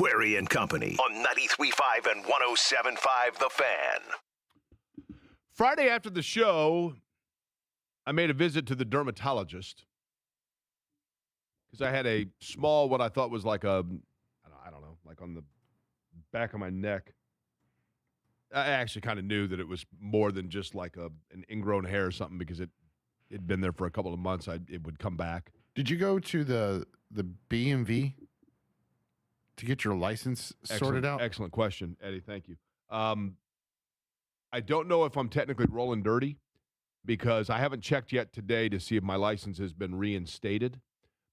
Query and Company on 93.5 and 107.5 The Fan. Friday after the show, I made a visit to the dermatologist because I had a small, what I thought was like a, I don't know, like on the back of my neck. I actually kind of knew that it was more than just like an ingrown hair or something because it'd been there for a couple of months. It would come back. Did you go to the BMV to get your license sorted out? Excellent question, Eddie. Thank you. I don't know if I'm technically rolling dirty because I haven't checked yet today to see if my license has been reinstated.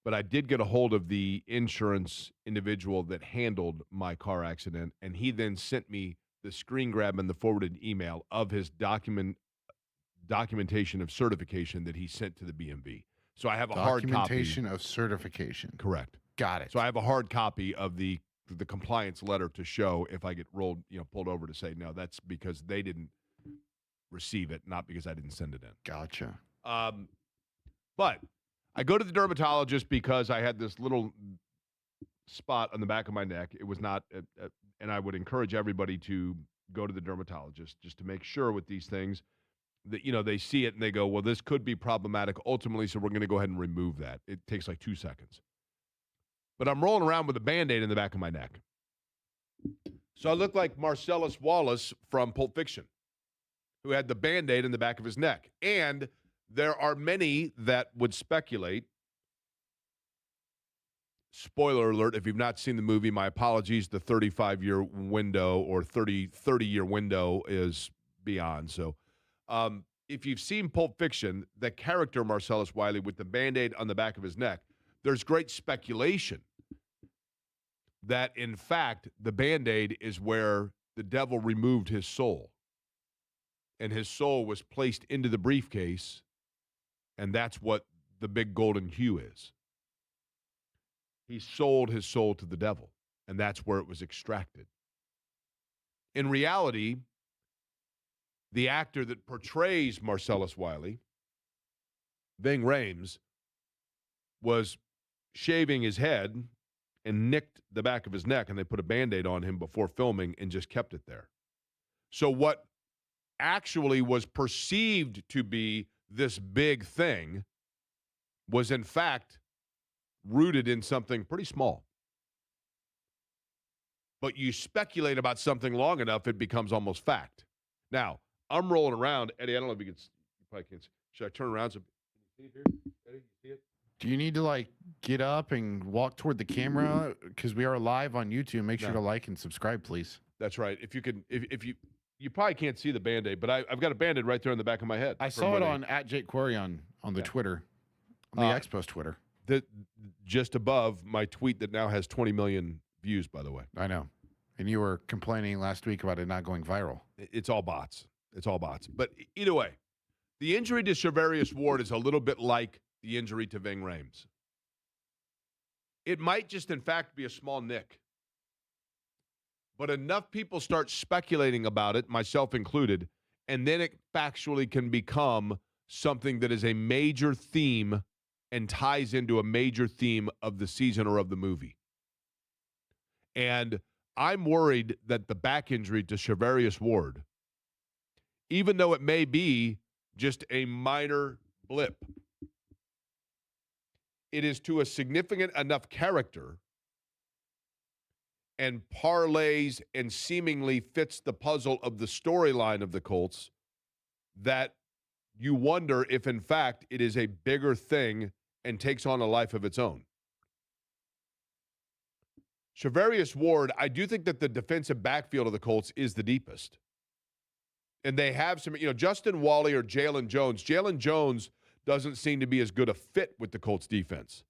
But I did get a hold of the insurance individual that handled my car accident, and he then sent me the screen grab and the forwarded email of his documentation of certification that he sent to the BMV. So I have a hard copy. Documentation of certification. Correct. Got it. So I have a hard copy of the compliance letter to show if I get pulled over to say, no, that's because they didn't receive it, not because I didn't send it in. Gotcha. But I go to the dermatologist because I had this little spot on the back of my neck. It was not, and I would encourage everybody to go to the dermatologist just to make sure with these things that, they see it and they go, well, this could be problematic ultimately, so we're going to go ahead and remove that. It takes like 2 seconds. But I'm rolling around with a Band-Aid in the back of my neck. So I look like Marcellus Wallace from Pulp Fiction, who had the Band-Aid in the back of his neck. And there are many that would speculate, spoiler alert, if you've not seen the movie, my apologies, the 35-year window or 30-year window is beyond. So if you've seen Pulp Fiction, the character Marcellus Wiley with the Band-Aid on the back of his neck, there's great speculation that, in fact, the Band-Aid is where the devil removed his soul. And his soul was placed into the briefcase, and that's what the big golden hue is. He sold his soul to the devil, and that's where it was extracted. In reality, the actor that portrays Marcellus Wiley, Ving Rhames, was shaving his head and nicked the back of his neck, and they put a Band-Aid on him before filming and just kept it there. So what actually was perceived to be this big thing was, in fact, rooted in something pretty small. But you speculate about something long enough, it becomes almost fact. Now, I'm rolling around. Eddie, I don't know if you probably can't see. Should I turn around? Can you see it here? Eddie, you see it? Do you need to get up and walk toward the camera? Because we are live on YouTube. Make sure to like and subscribe, please. That's right. If you could, if you probably can't see the Band-Aid, but I've got a Band-Aid right there on the back of my head. I saw it on @JakeQuery on the Twitter, on the Expos Twitter. Just above my tweet that now has 20 million views, by the way. I know. And you were complaining last week about it not going viral. It's all bots. It's all bots. But either way, the injury to Charvarius Ward is a little bit like the injury to Ving Rhames. It might just, in fact, be a small nick. But enough people start speculating about it, myself included, and then it factually can become something that is a major theme and ties into a major theme of the season or of the movie. And I'm worried that the back injury to Charvarius Ward, even though it may be just a minor blip, it is to a significant enough character and parlays and seemingly fits the puzzle of the storyline of the Colts that you wonder if, in fact, it is a bigger thing and takes on a life of its own. Charvarius Ward, I do think that the defensive backfield of the Colts is the deepest. And they have some, Justin Wally or Jalen Jones. Jalen Jones doesn't seem to be as good a fit with the Colts defense.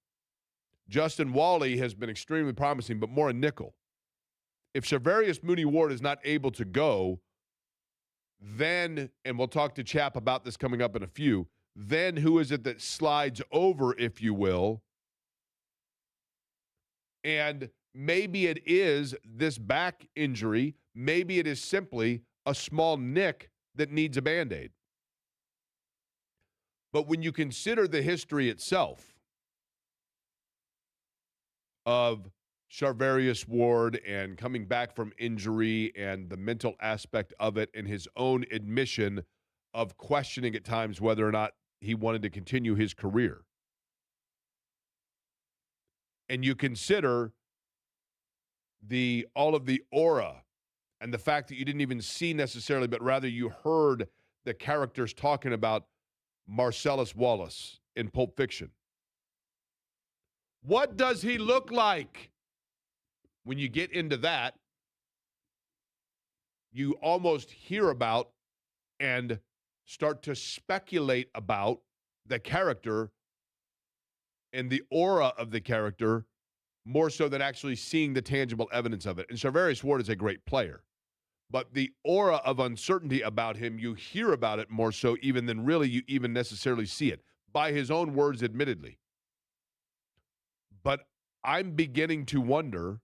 Justin Wally has been extremely promising, but more a nickel. If Charvarius Mooney Ward is not able to go, then, and we'll talk to Chap about this coming up in a few, then who is it that slides over, if you will? And maybe it is this back injury. Maybe it is simply a small nick that needs a Band-Aid. But when you consider the history itself of Charvarius Ward and coming back from injury and the mental aspect of it and his own admission of questioning at times whether or not he wanted to continue his career. And you consider all of the aura and the fact that you didn't even see necessarily, but rather you heard the characters talking about Marcellus Wallace in Pulp Fiction. What does he look like? When you get into that, you almost hear about and start to speculate about the character and the aura of the character more so than actually seeing the tangible evidence of it. And Charvarius Ward is a great player. But the aura of uncertainty about him, you hear about it more so even than really you even necessarily see it. By his own words, admittedly. But I'm beginning to wonder,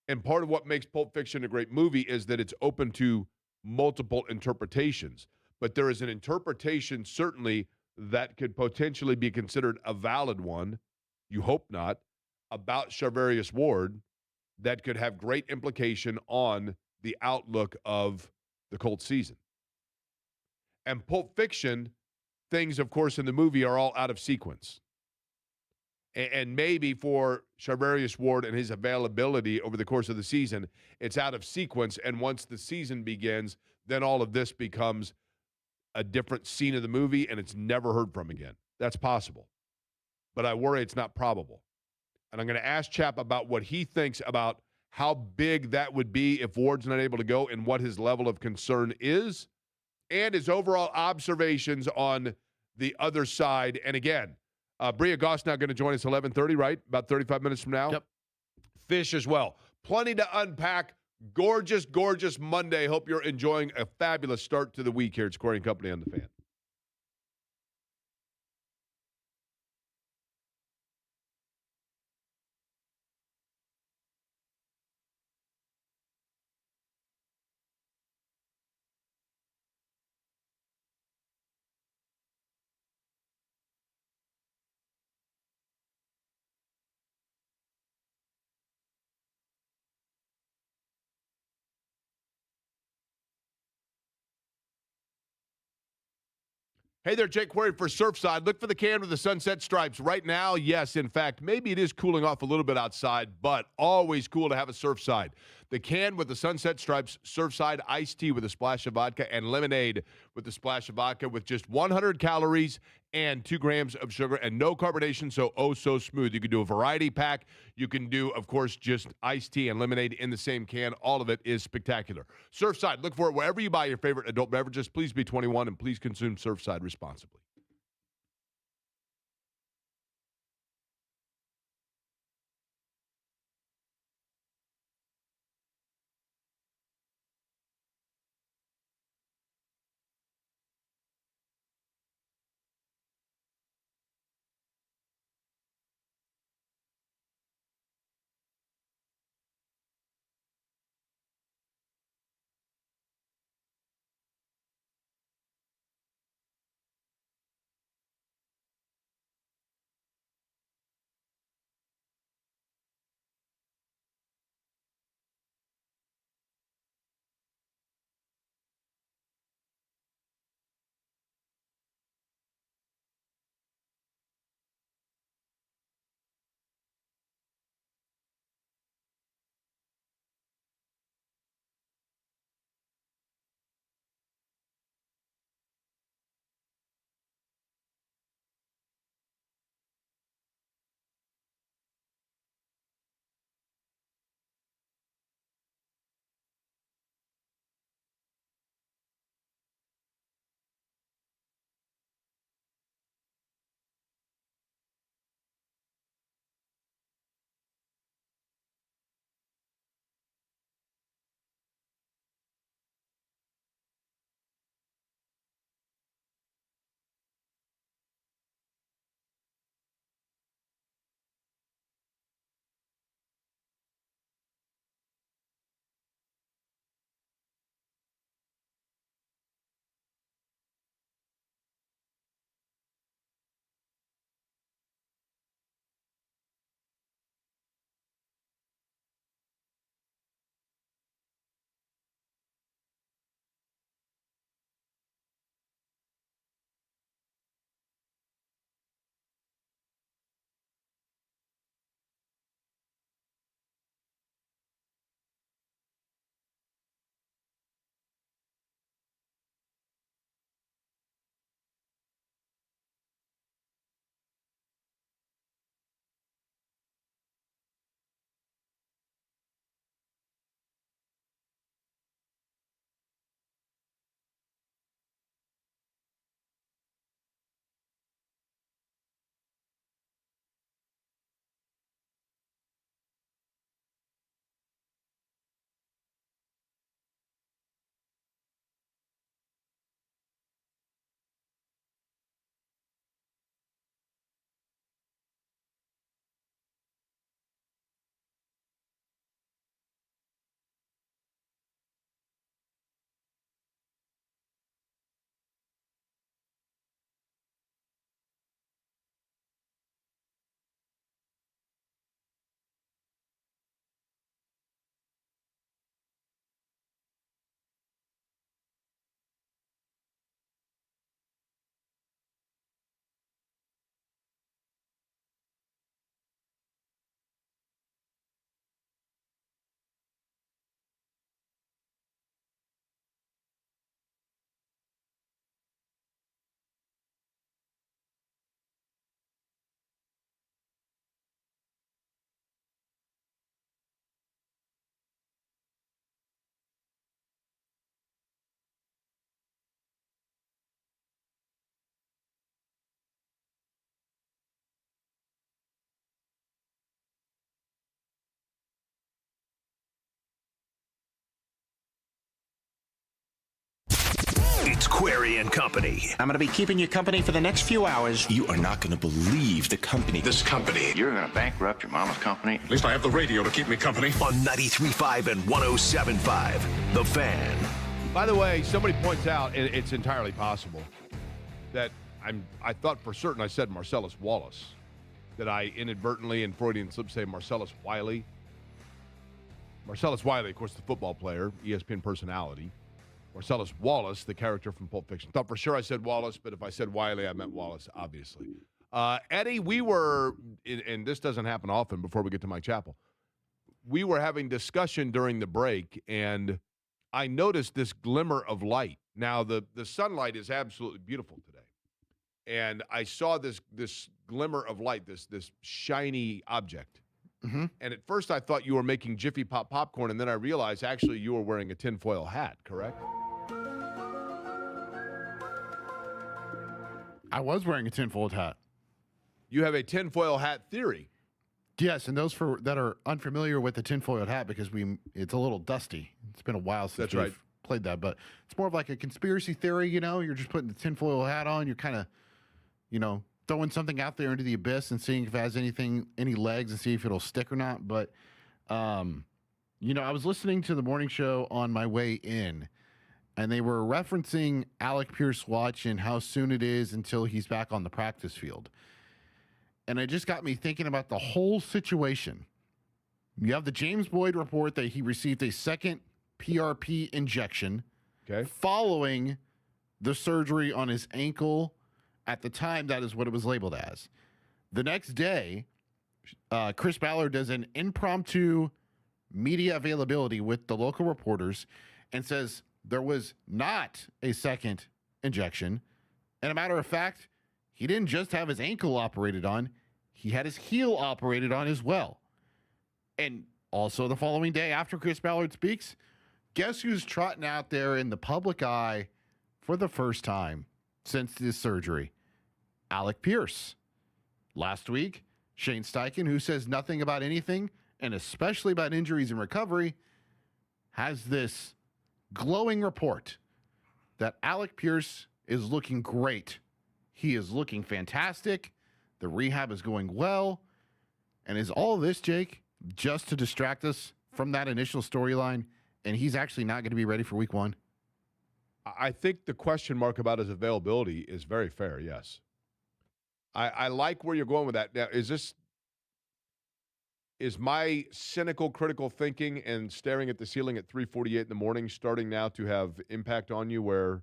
and part of what makes Pulp Fiction a great movie is that it's open to multiple interpretations. But there is an interpretation, certainly, that could potentially be considered a valid one, you hope not, about Charvarius Ward that could have great implication on the outlook of the Colts season. And Pulp Fiction, things, of course, in the movie are all out of sequence. And maybe for Charvarius Ward and his availability over the course of the season, it's out of sequence. And once the season begins, then all of this becomes a different scene of the movie and it's never heard from again. That's possible. But I worry it's not probable. And I'm going to ask Chap about what he thinks about how big that would be if Ward's not able to go and what his level of concern is and his overall observations on the other side. And again, Bria Goss now going to join us 11:30, right? About 35 minutes from now. Yep. Fish as well. Plenty to unpack. Gorgeous, gorgeous Monday. Hope you're enjoying a fabulous start to the week here at Square and Company on the Fan. Hey there, Jake Query for Surfside. Look for the can with the sunset stripes. Right now, yes, in fact, maybe it is cooling off a little bit outside, but always cool to have a Surfside. The can with the sunset stripes, Surfside iced tea with a splash of vodka, and lemonade with a splash of vodka with just 100 calories and 2 grams of sugar and no carbonation, so oh so smooth. You can do a variety pack. You can do, of course, just iced tea and lemonade in the same can. All of it is spectacular. Surfside, look for it wherever you buy your favorite adult beverages. Please be 21 and please consume Surfside responsibly. Query and Company. I'm going to be keeping you company for the next few hours. You are not going to believe the company. This company. You're going to bankrupt your mama's company. At least I have the radio to keep me company. On 93.5 and 107.5, The Fan. By the way, somebody points out, and it's entirely possible, that I thought for certain I said Marcellus Wallace, that I inadvertently and Freudian slip say Marcellus Wiley. Marcellus Wiley, of course, the football player, ESPN personality. Marcellus Wallace, the character from Pulp Fiction. Thought for sure I said Wallace, but if I said Wiley, I meant Wallace, obviously. Eddie, we were, and this doesn't happen often before we get to Mike Chappell, we were having discussion during the break, and I noticed this glimmer of light. Now, the sunlight is absolutely beautiful today. And I saw this glimmer of light, this shiny object. Mm-hmm. And at first I thought you were making Jiffy Pop popcorn, and then I realized actually you were wearing a tinfoil hat, correct? I was wearing a tinfoil hat. You have a tinfoil hat theory. Yes, and those that are unfamiliar with the tinfoil hat, because it's a little dusty. It's been a while since we've played that, but it's more of like a conspiracy theory, You're just putting the tinfoil hat on. You're kind of, throwing something out there into the abyss and seeing if it has any legs and see if it'll stick or not. But, I was listening to the morning show on my way in, and they were referencing Alec Pierce watch and how soon it is until he's back on the practice field. And it just got me thinking about the whole situation. You have the James Boyd report that he received a second PRP injection following the surgery on his ankle. At the time, that is what it was labeled as. The next day, Chris Ballard does an impromptu media availability with the local reporters and says there was not a second injection. And a matter of fact, he didn't just have his ankle operated on, he had his heel operated on as well. And also the following day after Chris Ballard speaks, guess who's trotting out there in the public eye for the first time since this surgery? Alec Pierce. Last week, Shane Steichen, who says nothing about anything, and especially about injuries and recovery, has this glowing report that Alec Pierce is looking great. He is looking fantastic. The rehab is going well. And is all this, Jake, just to distract us from that initial storyline, and he's actually not going to be ready for week one? I think the question mark about his availability is very fair, yes. I like where you're going with that. Now, is my cynical, critical thinking and staring at the ceiling at 3:48 in the morning starting now to have impact on you where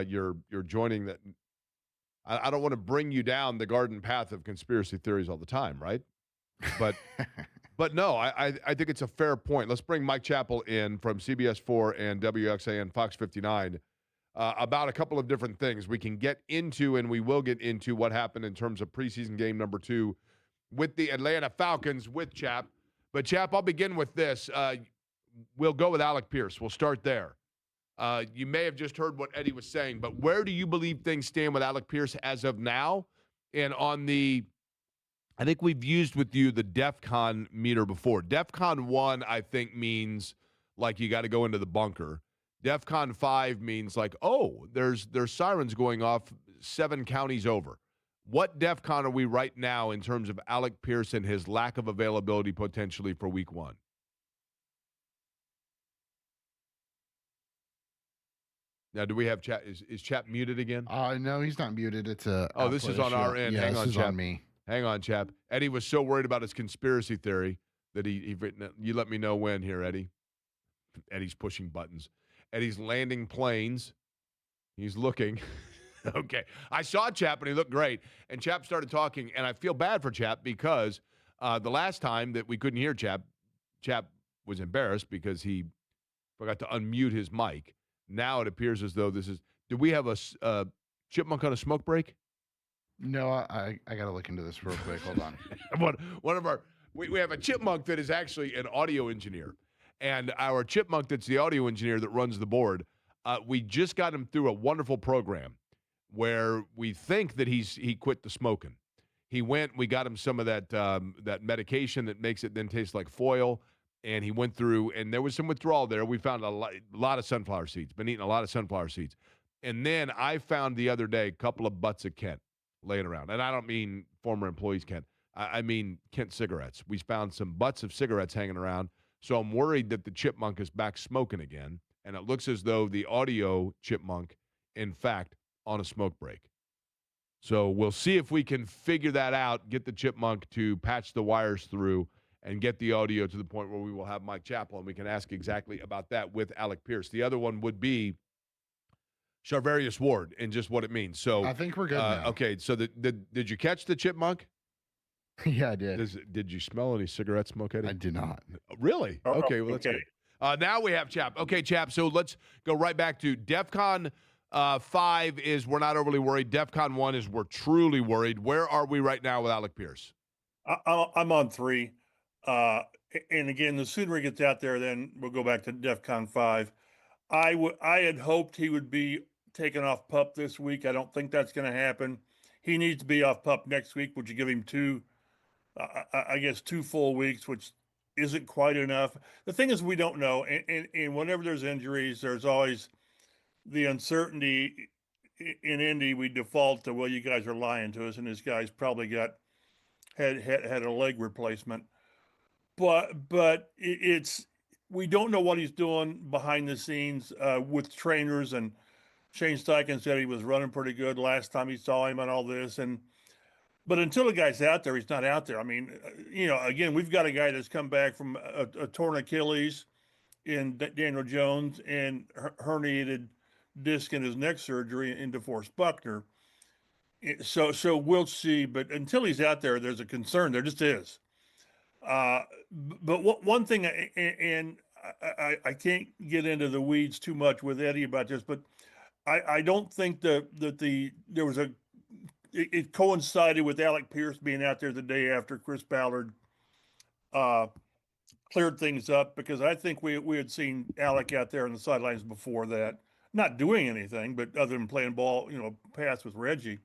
you're joining that? I don't want to bring you down the garden path of conspiracy theories all the time, right? But but no, I think it's a fair point. Let's bring Mike Chappell in from CBS 4 and WXAN Fox 59 about a couple of different things we can get into, and we will get into what happened in terms of preseason game number 2 with the Atlanta Falcons with Chap. But, Chap, I'll begin with this. We'll go with Alec Pierce. We'll start there. You may have just heard what Eddie was saying, but where do you believe things stand with Alec Pierce as of now? And on the I think we've used with you the DEFCON meter before. DEFCON 1, I think, means like you got to go into the bunker. DEFCON 5 means like, oh, there's sirens going off 7 counties over. What DEFCON are we right now in terms of Alec Pierce and his lack of availability potentially for week 1? Now, do we have Chap? Is Chap muted again? No, he's not muted. It's this is on our end. Yeah, Hang on, this is Chap. on me. Hang on, Chap. Eddie was so worried about his conspiracy theory that he written it. You let me know when here, Eddie. Eddie's pushing buttons. Eddie's landing planes. He's looking. Okay. I saw Chap, and he looked great. And Chap started talking, and I feel bad for Chap because the last time that we couldn't hear Chap was embarrassed because he forgot to unmute his mic. Now it appears as though this is – do we have a chipmunk on a smoke break? No, I got to look into this real quick. Hold on. One of our – we have a chipmunk that is actually an audio engineer. And our chipmunk that's the audio engineer that runs the board, we just got him through a wonderful program where we think that he quit the smoking. He went, we got him some of that medication that makes it then taste like foil, and he went through, and there was some withdrawal there. We found a lot of sunflower seeds, been eating a lot of sunflower seeds. And then I found the other day a couple of butts of Kent laying around. And I don't mean former employees Kent. I mean Kent cigarettes. We found some butts of cigarettes hanging around. So I'm worried that the chipmunk is back smoking again. And it looks as though the audio chipmunk, in fact, on a smoke break. So we'll see if we can figure that out, get the chipmunk to patch the wires through and get the audio to the point where we will have Mike Chappell, and we can ask exactly about that with Alec Pierce. The other one would be Charvarius Ward and just what it means. So I think we're good now. Okay, so did you catch the chipmunk? Yeah, I did. Did you smell any cigarette smoke, Eddie? I did not. Really? Oh, Okay, well, that's okay. good. Now we have Chap. Okay, Chap, so let's go right back to DEFCON 5 is we're not overly worried. DEFCON 1 is we're truly worried. Where are we right now with Alec Pierce? I'm on 3. And again, the sooner he gets out there, then we'll go back to DEFCON 5. I had hoped he would be taken off PUP this week. I don't think that's going to happen. He needs to be off PUP next week, which would give him 2 full weeks, which isn't quite enough. The thing is, we don't know. And whenever there's injuries, there's always the uncertainty. In Indy, we default to, well, you guys are lying to us, and this guy's probably had a leg replacement. But it's we don't know what he's doing behind the scenes with trainers. And Shane Steichen said he was running pretty good last time he saw him and all this. But until the guy's out there, he's not out there. I mean, again, we've got a guy that's come back from a torn Achilles in Daniel Jones and herniated disc in his neck surgery in DeForest Buckner. So we'll see. But until he's out there, there's a concern. There just is. But one thing, and I can't get into the weeds too much with Eddie about this, but I don't think there was it coincided with Alec Pierce being out there the day after Chris Ballard cleared things up, because I think we had seen Alec out there on the sidelines before that, not doing anything, but other than playing ball, pass with Reggie.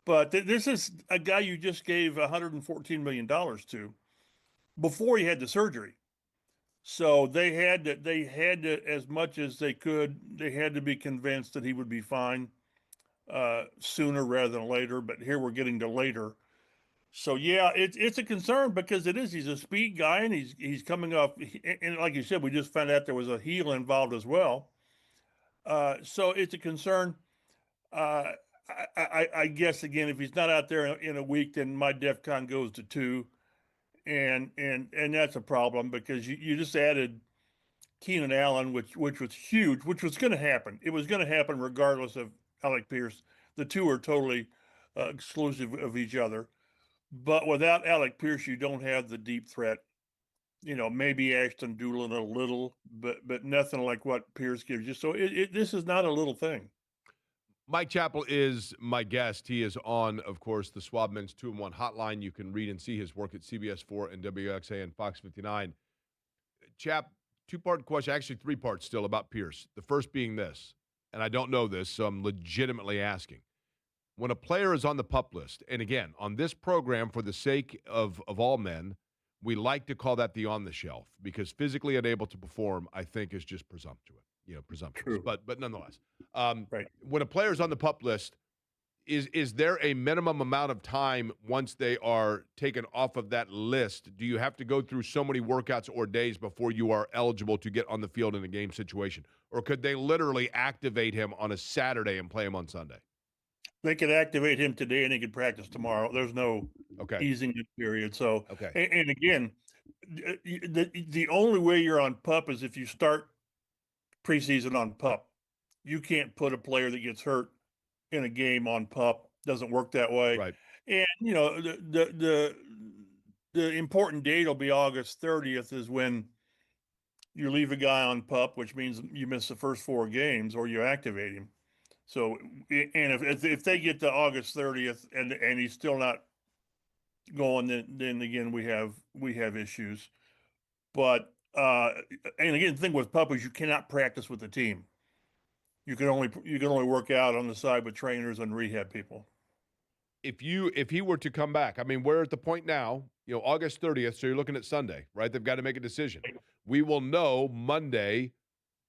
But this is a guy you just gave $114 million to before he had the surgery. So they had to, as much as they could, they had to be convinced that he would be fine sooner rather than later. But here we're getting to later. So yeah, it's a concern, because he's a speed guy, and he's coming off, and like you said, we just found out there was a heel involved as well. So it's a concern. I guess again, if he's not out there in a week, then my DEFCON goes to 2. And that's a problem, because you just added Keenan Allen, which was huge, which was going to happen. It was going to happen regardless of Alec Pierce. The two are totally exclusive of each other. But without Alec Pierce, you don't have the deep threat. Maybe Ashton Doolin a little, but nothing like what Pierce gives you. So this is not a little thing. Mike Chappell is my guest. He is on, of course, the Swabman's 2-in-1 hotline. You can read and see his work at CBS4 and WXA and Fox 59. Chap, 2-part question, actually 3 parts still about Pierce. The first being this, and I don't know this, so I'm legitimately asking. When a player is on the PUP list, and again, on this program, for the sake of all men, we like to call that the on the shelf, because physically unable to perform, I think, is just presumptuous. Presumptuous. True. But nonetheless, Right. When a player's on the PUP list, is there a minimum amount of time once they are taken off of that list? Do you have to go through so many workouts or days before you are eligible to get on the field in a game situation? Or could they literally activate him on a Saturday and play him on Sunday? They could activate him today, and he could practice tomorrow. There's no easing period. So, and again, the only way you're on PUP is if you start preseason on PUP. You can't put a player that gets hurt in a game on PUP. Doesn't work that way. Right. And the important date will be August 30th, is when you leave a guy on PUP, which means you miss the first 4 games, or you activate him. So, and if they get to August 30th and he's still not going, then again we have issues. But and again, the thing with PUP is you cannot practice with the team. You can only work out on the side with trainers and rehab people. If he were to come back, I mean, we're at the point now, August 30th, so you're looking at Sunday, right? They've got to make a decision. We will know Monday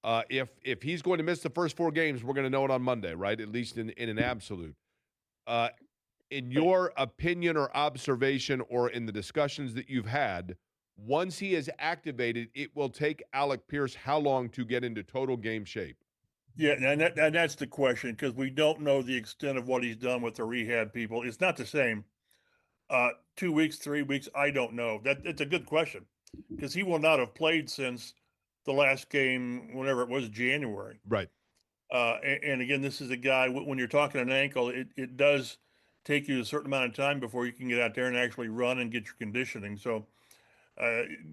If he's going to miss the first 4 games, we're going to know it on Monday, right? At least in an absolute. In your opinion or observation or in the discussions that you've had, once he is activated, it will take Alec Pierce how long to get into total game shape? Yeah, and that's the question, because we don't know the extent of what he's done with the rehab people. It's not the same. 2 weeks, 3 weeks, I don't know. It's a good question, because he will not have played since the last game, whenever it was, January. Right. And again, this is a guy, when you're talking an ankle, it does take you a certain amount of time before you can get out there and actually run and get your conditioning. So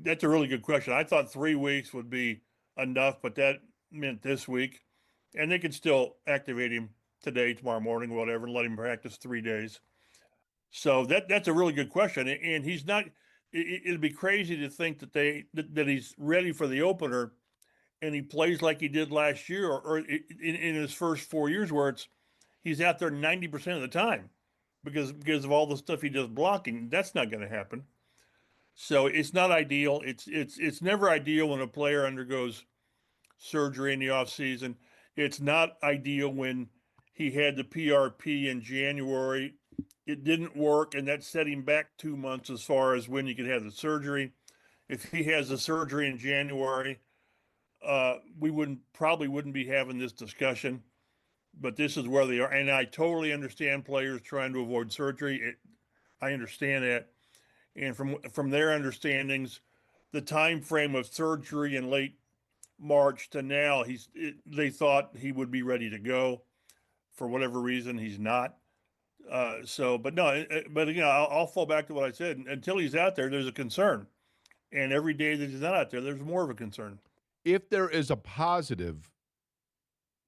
that's a really good question. I thought 3 weeks would be enough, but that meant this week. And they could still activate him today, tomorrow morning, whatever, and let him practice 3 days. So that's a really good question. And he's not. It'd be crazy to think that he's ready for the opener, and he plays like he did last year, or in his first 4 years, where he's out there 90% of the time because of all the stuff he does blocking. That's not going to happen. So it's not ideal. It's never ideal when a player undergoes surgery in the off season. It's not ideal when he had the PRP in January. It didn't work, and that set him back 2 months as far as when you could have the surgery. If he has the surgery in January, we probably wouldn't be having this discussion. But this is where they are, and I totally understand players trying to avoid surgery. I understand that, and from their understandings, the time frame of surgery in late March to now, they thought he would be ready to go. For whatever reason, he's not. But again, I'll fall back to what I said. Until he's out there, there's a concern, and every day that he's not out there, there's more of a concern. If there is a positive,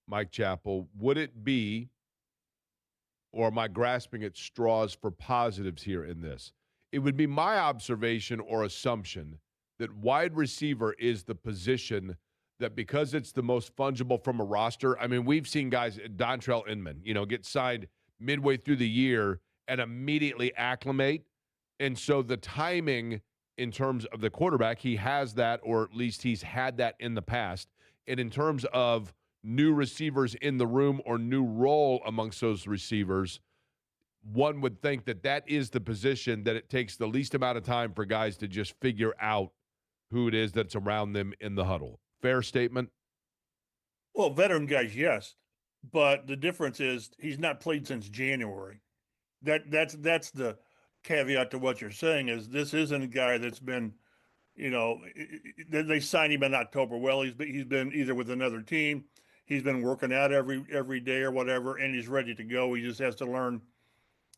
Mike Chappell, would it be, or am I grasping at straws for positives here in this? It would be my observation or assumption that wide receiver is the position that, because it's the most fungible from a roster. I mean, we've seen guys, Dontrell Inman, get signed midway through the year and immediately acclimate. And so the timing in terms of the quarterback, he has that, or at least he's had that in the past. And in terms of new receivers in the room or new role amongst those receivers, one would think that is the position that it takes the least amount of time for guys to just figure out who it is that's around them in the huddle. Fair statement? Well, veteran guys, yes. But the difference is he's not played since January. That's the caveat to what you're saying, is this isn't a guy that's been, they signed him in October. Well, he's been either with another team, he's been working out every day or whatever, and he's ready to go. He just has to learn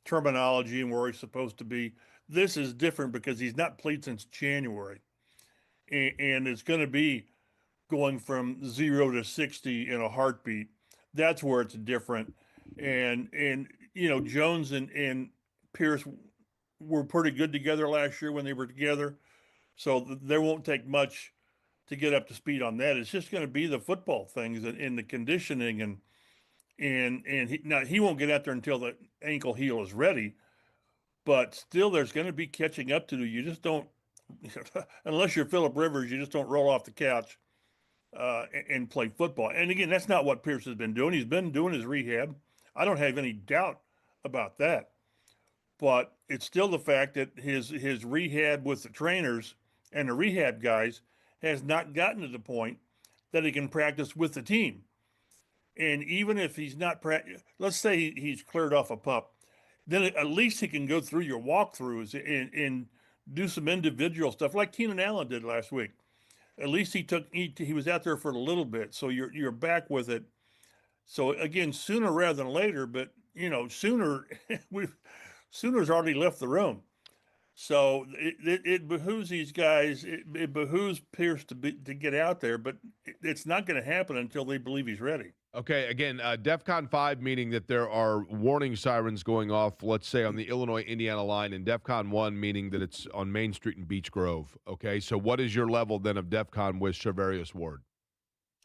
terminology and where he's supposed to be. This is different because he's not played since January, and it's going to be going from 0 to 60 in a heartbeat. That's where it's different. And Jones and Pierce were pretty good together last year when they were together. So there won't take much to get up to speed on that. It's just going to be the football things and the conditioning and he won't get out there until the ankle heel is ready. But still, there's going to be catching up to do. You just don't, unless you're Phillip Rivers, you just don't roll off the couch and play football. And again, that's not what Pierce has been doing. He's been doing his rehab. I don't have any doubt about that. But it's still the fact that his rehab with the trainers and the rehab guys has not gotten to the point that he can practice with the team. And even if he's not let's say he's cleared off a pup, then at least he can go through your walkthroughs and do some individual stuff like Keenan Allen did last week. At least he was out there for a little bit, so you're back with it. So again, sooner rather than later, but sooner Sooners already left the room. So it behooves these guys. It behooves Pierce to get out there, but it's not going to happen until they believe he's ready. Okay, again, DEFCON 5, meaning that there are warning sirens going off, let's say, on the Illinois-Indiana line, and DEFCON 1, meaning that it's on Main Street in Beech Grove. Okay, so what is your level then of DEFCON with Charvarius Ward?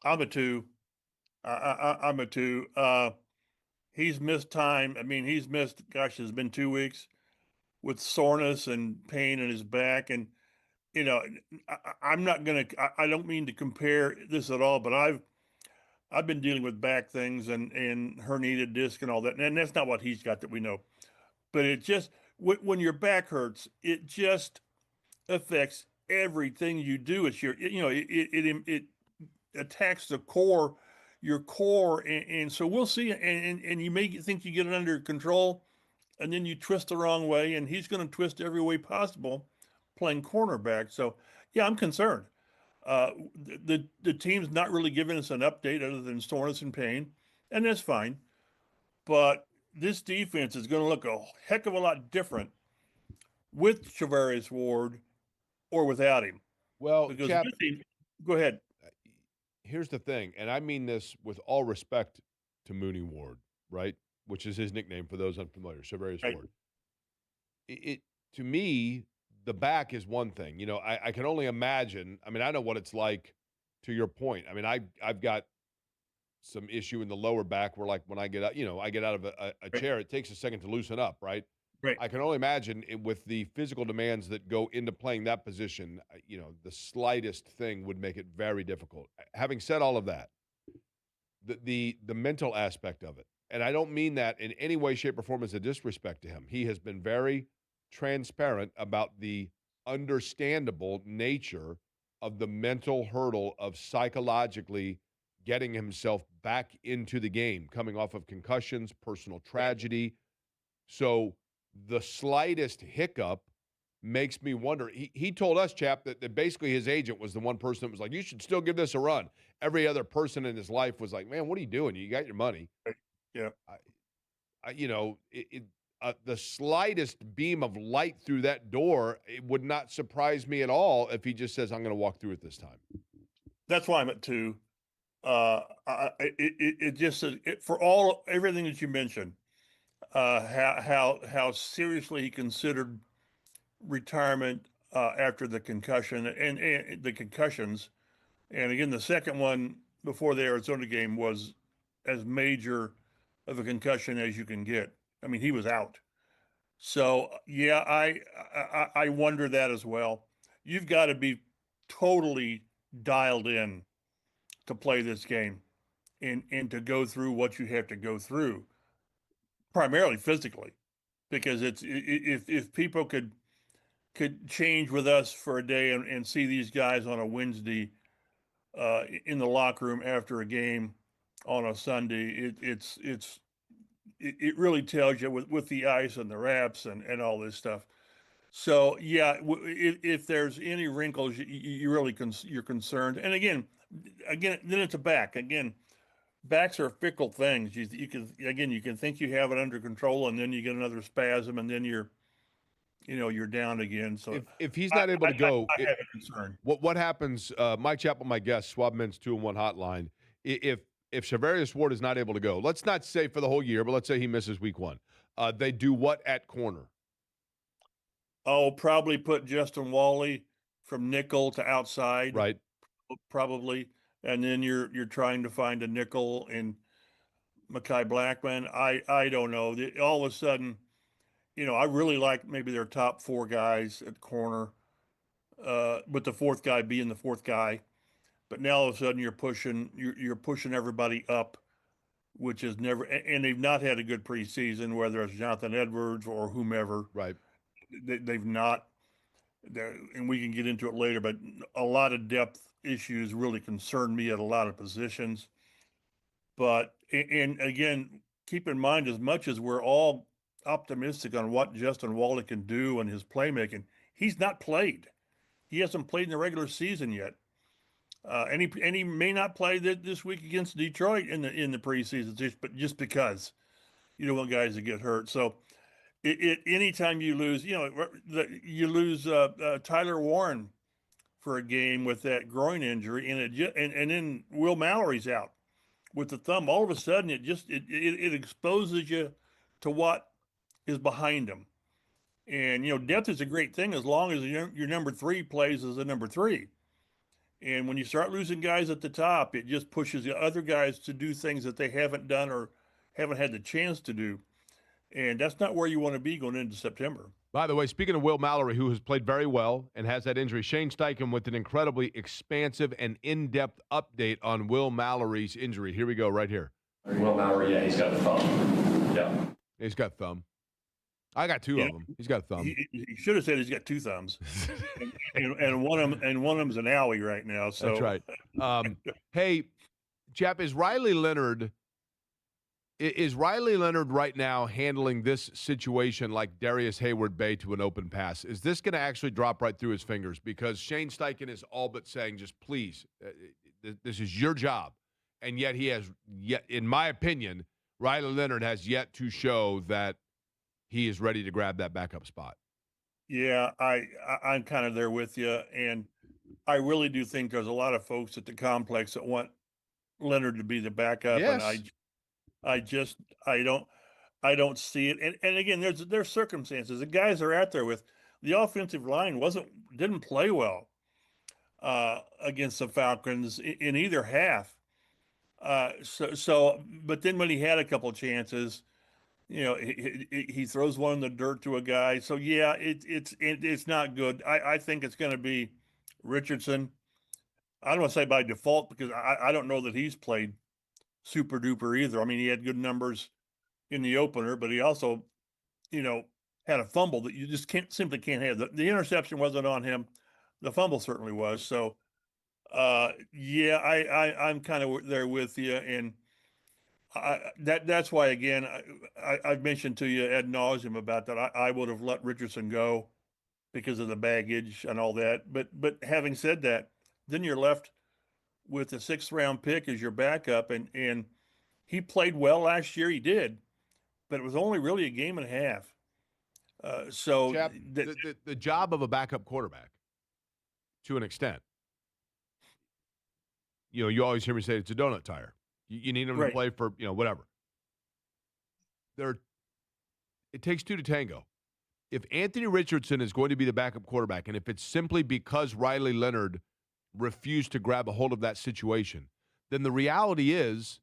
I'm a 2. I'm a 2. He's missed time. I mean, it's been 2 weeks with soreness and pain in his back, and you know, I'm not going to, I don't mean to compare this at all, but I've been dealing with back things and herniated disc and all that. And that's not what he's got that we know, but it just, when your back hurts, it just affects everything you do. It's it attacks the core, your core. And so we'll see. And you may think you get it under control, and then you twist the wrong way, and he's going to twist every way possible playing cornerback. So yeah, I'm concerned. The team's not really giving us an update other than soreness and pain, and that's fine. But this defense is going to look a heck of a lot different with Charvarius Ward or without him. Well, Because Chap, with him, go ahead. here's the thing, and I mean this with all respect to Mooney Ward, right? Which is his nickname for those unfamiliar, Charvarius Right. Ward. It to me, the back is one thing. You know, I can only imagine. I mean, I know what it's like. To your point, I mean, I've got some issue in the lower back where, like, when I get out, I get out of a Right. chair, it takes a second to loosen up, right? Right. I can only imagine with the physical demands that go into playing that position, the slightest thing would make it very difficult. Having said all of that, the mental aspect of it, and I don't mean that in any way, shape, or form as a disrespect to him. He has been very transparent about the understandable nature of the mental hurdle of psychologically getting himself back into the game, coming off of concussions, personal tragedy. So the slightest hiccup makes me wonder. He told us, Chap, that basically his agent was the one person that was like, you should still give this a run. Every other person in his life was like, man, what are you doing? You got your money. Yeah. The slightest beam of light through that door, it would not surprise me at all if he just says, I'm going to walk through it this time. That's why I'm at 2. It just for everything that you mentioned, how seriously he considered retirement after the concussion and the concussions, and again the second one before the Arizona game was as major of a concussion as you can get. I mean, he was out. So yeah, I wonder that as well. You've got to be totally dialed in to play this game and to go through what you have to go through, primarily physically, because if people could change with us for a day and see these guys on a Wednesday in the locker room after a game on a Sunday, it really tells you with the ice and the wraps and all this stuff. So yeah, if there's any wrinkles, you really you're concerned. And again, then it's a back. Again, backs are fickle things. You can think you have it under control, and then you get another spasm, and then you're down again. So if he's not able to go, I have a concern. What happens? Mike Chappell, my guest, Swab Men's 2-1 hotline. If Charvarius Ward is not able to go, let's not say for the whole year, but let's say he misses week 1. They do what at corner? Oh, probably put Justin Wally from nickel to outside. Right. Probably. And then you're trying to find a nickel in Mekhi Blackman. I don't know. All of a sudden, I really like maybe their top 4 guys at corner, with the fourth guy being the fourth guy. But now all of a sudden you're pushing everybody up, which is never, and they've not had a good preseason, whether it's Jonathan Edwards or whomever. Right. They've not, and we can get into it later, but a lot of depth issues really concern me at a lot of positions. But, and again, keep in mind, as much as we're all optimistic on what Justin Wally can do and his playmaking, he's not played. He hasn't played in the regular season yet. And he may not play this week against Detroit in the preseason, just because you don't want guys to get hurt. So anytime you lose, you lose Tyler Warren for a game with that groin injury, and then Will Mallory's out with the thumb. All of a sudden, it exposes you to what is behind him. And depth is a great thing as long as your number 3 plays as a number 3. And when you start losing guys at the top, it just pushes the other guys to do things that they haven't done or haven't had the chance to do. And that's not where you want to be going into September. By the way, speaking of Will Mallory, who has played very well and has that injury, Shane Steichen with an incredibly expansive and in-depth update on Will Mallory's injury. Here we go, right here. Will Mallory, yeah, he's got a thumb. Yeah. He's got thumb. I got two of them. He's got a thumb. He should have said he's got two thumbs, and one of them's an owie right now. So that's right. Hey, Chap, is Riley Leonard right now handling this situation like Darius Hayward-Bay to an open pass? Is this going to actually drop right through his fingers? Because Shane Steichen is all but saying, just please, this is your job. And yet he has, in my opinion, Riley Leonard has yet to show that he is ready to grab that backup spot. Yeah, I'm kind of there with you, and I really do think there's a lot of folks at the complex that want Leonard to be the backup, Yes. and I don't see it. And again, there's circumstances. The guys are out there with the offensive line didn't play well against the Falcons in either half. But then when he had a couple of chances, he throws one in the dirt to a guy. So yeah, it's not good. I think it's going to be Richardson. I don't want to say by default because I don't know that he's played super duper either. I mean, he had good numbers in the opener, but he also, had a fumble that you just simply can't have. The interception wasn't on him. The fumble certainly was. So, yeah, I'm kind of there with you, and that's why again I've mentioned to you ad nauseum about that. I would have let Richardson go because of the baggage and all that. But having said that, then you're left with the 6th round pick as your backup, and he played well last year. He did, but it was only really a game and a half. So Chap, the job of a backup quarterback, to an extent, you always hear me say it's a donut tire. You need him to play for, whatever. It takes two to tango. If Anthony Richardson is going to be the backup quarterback, and if it's simply because Riley Leonard refused to grab a hold of that situation, then the reality is,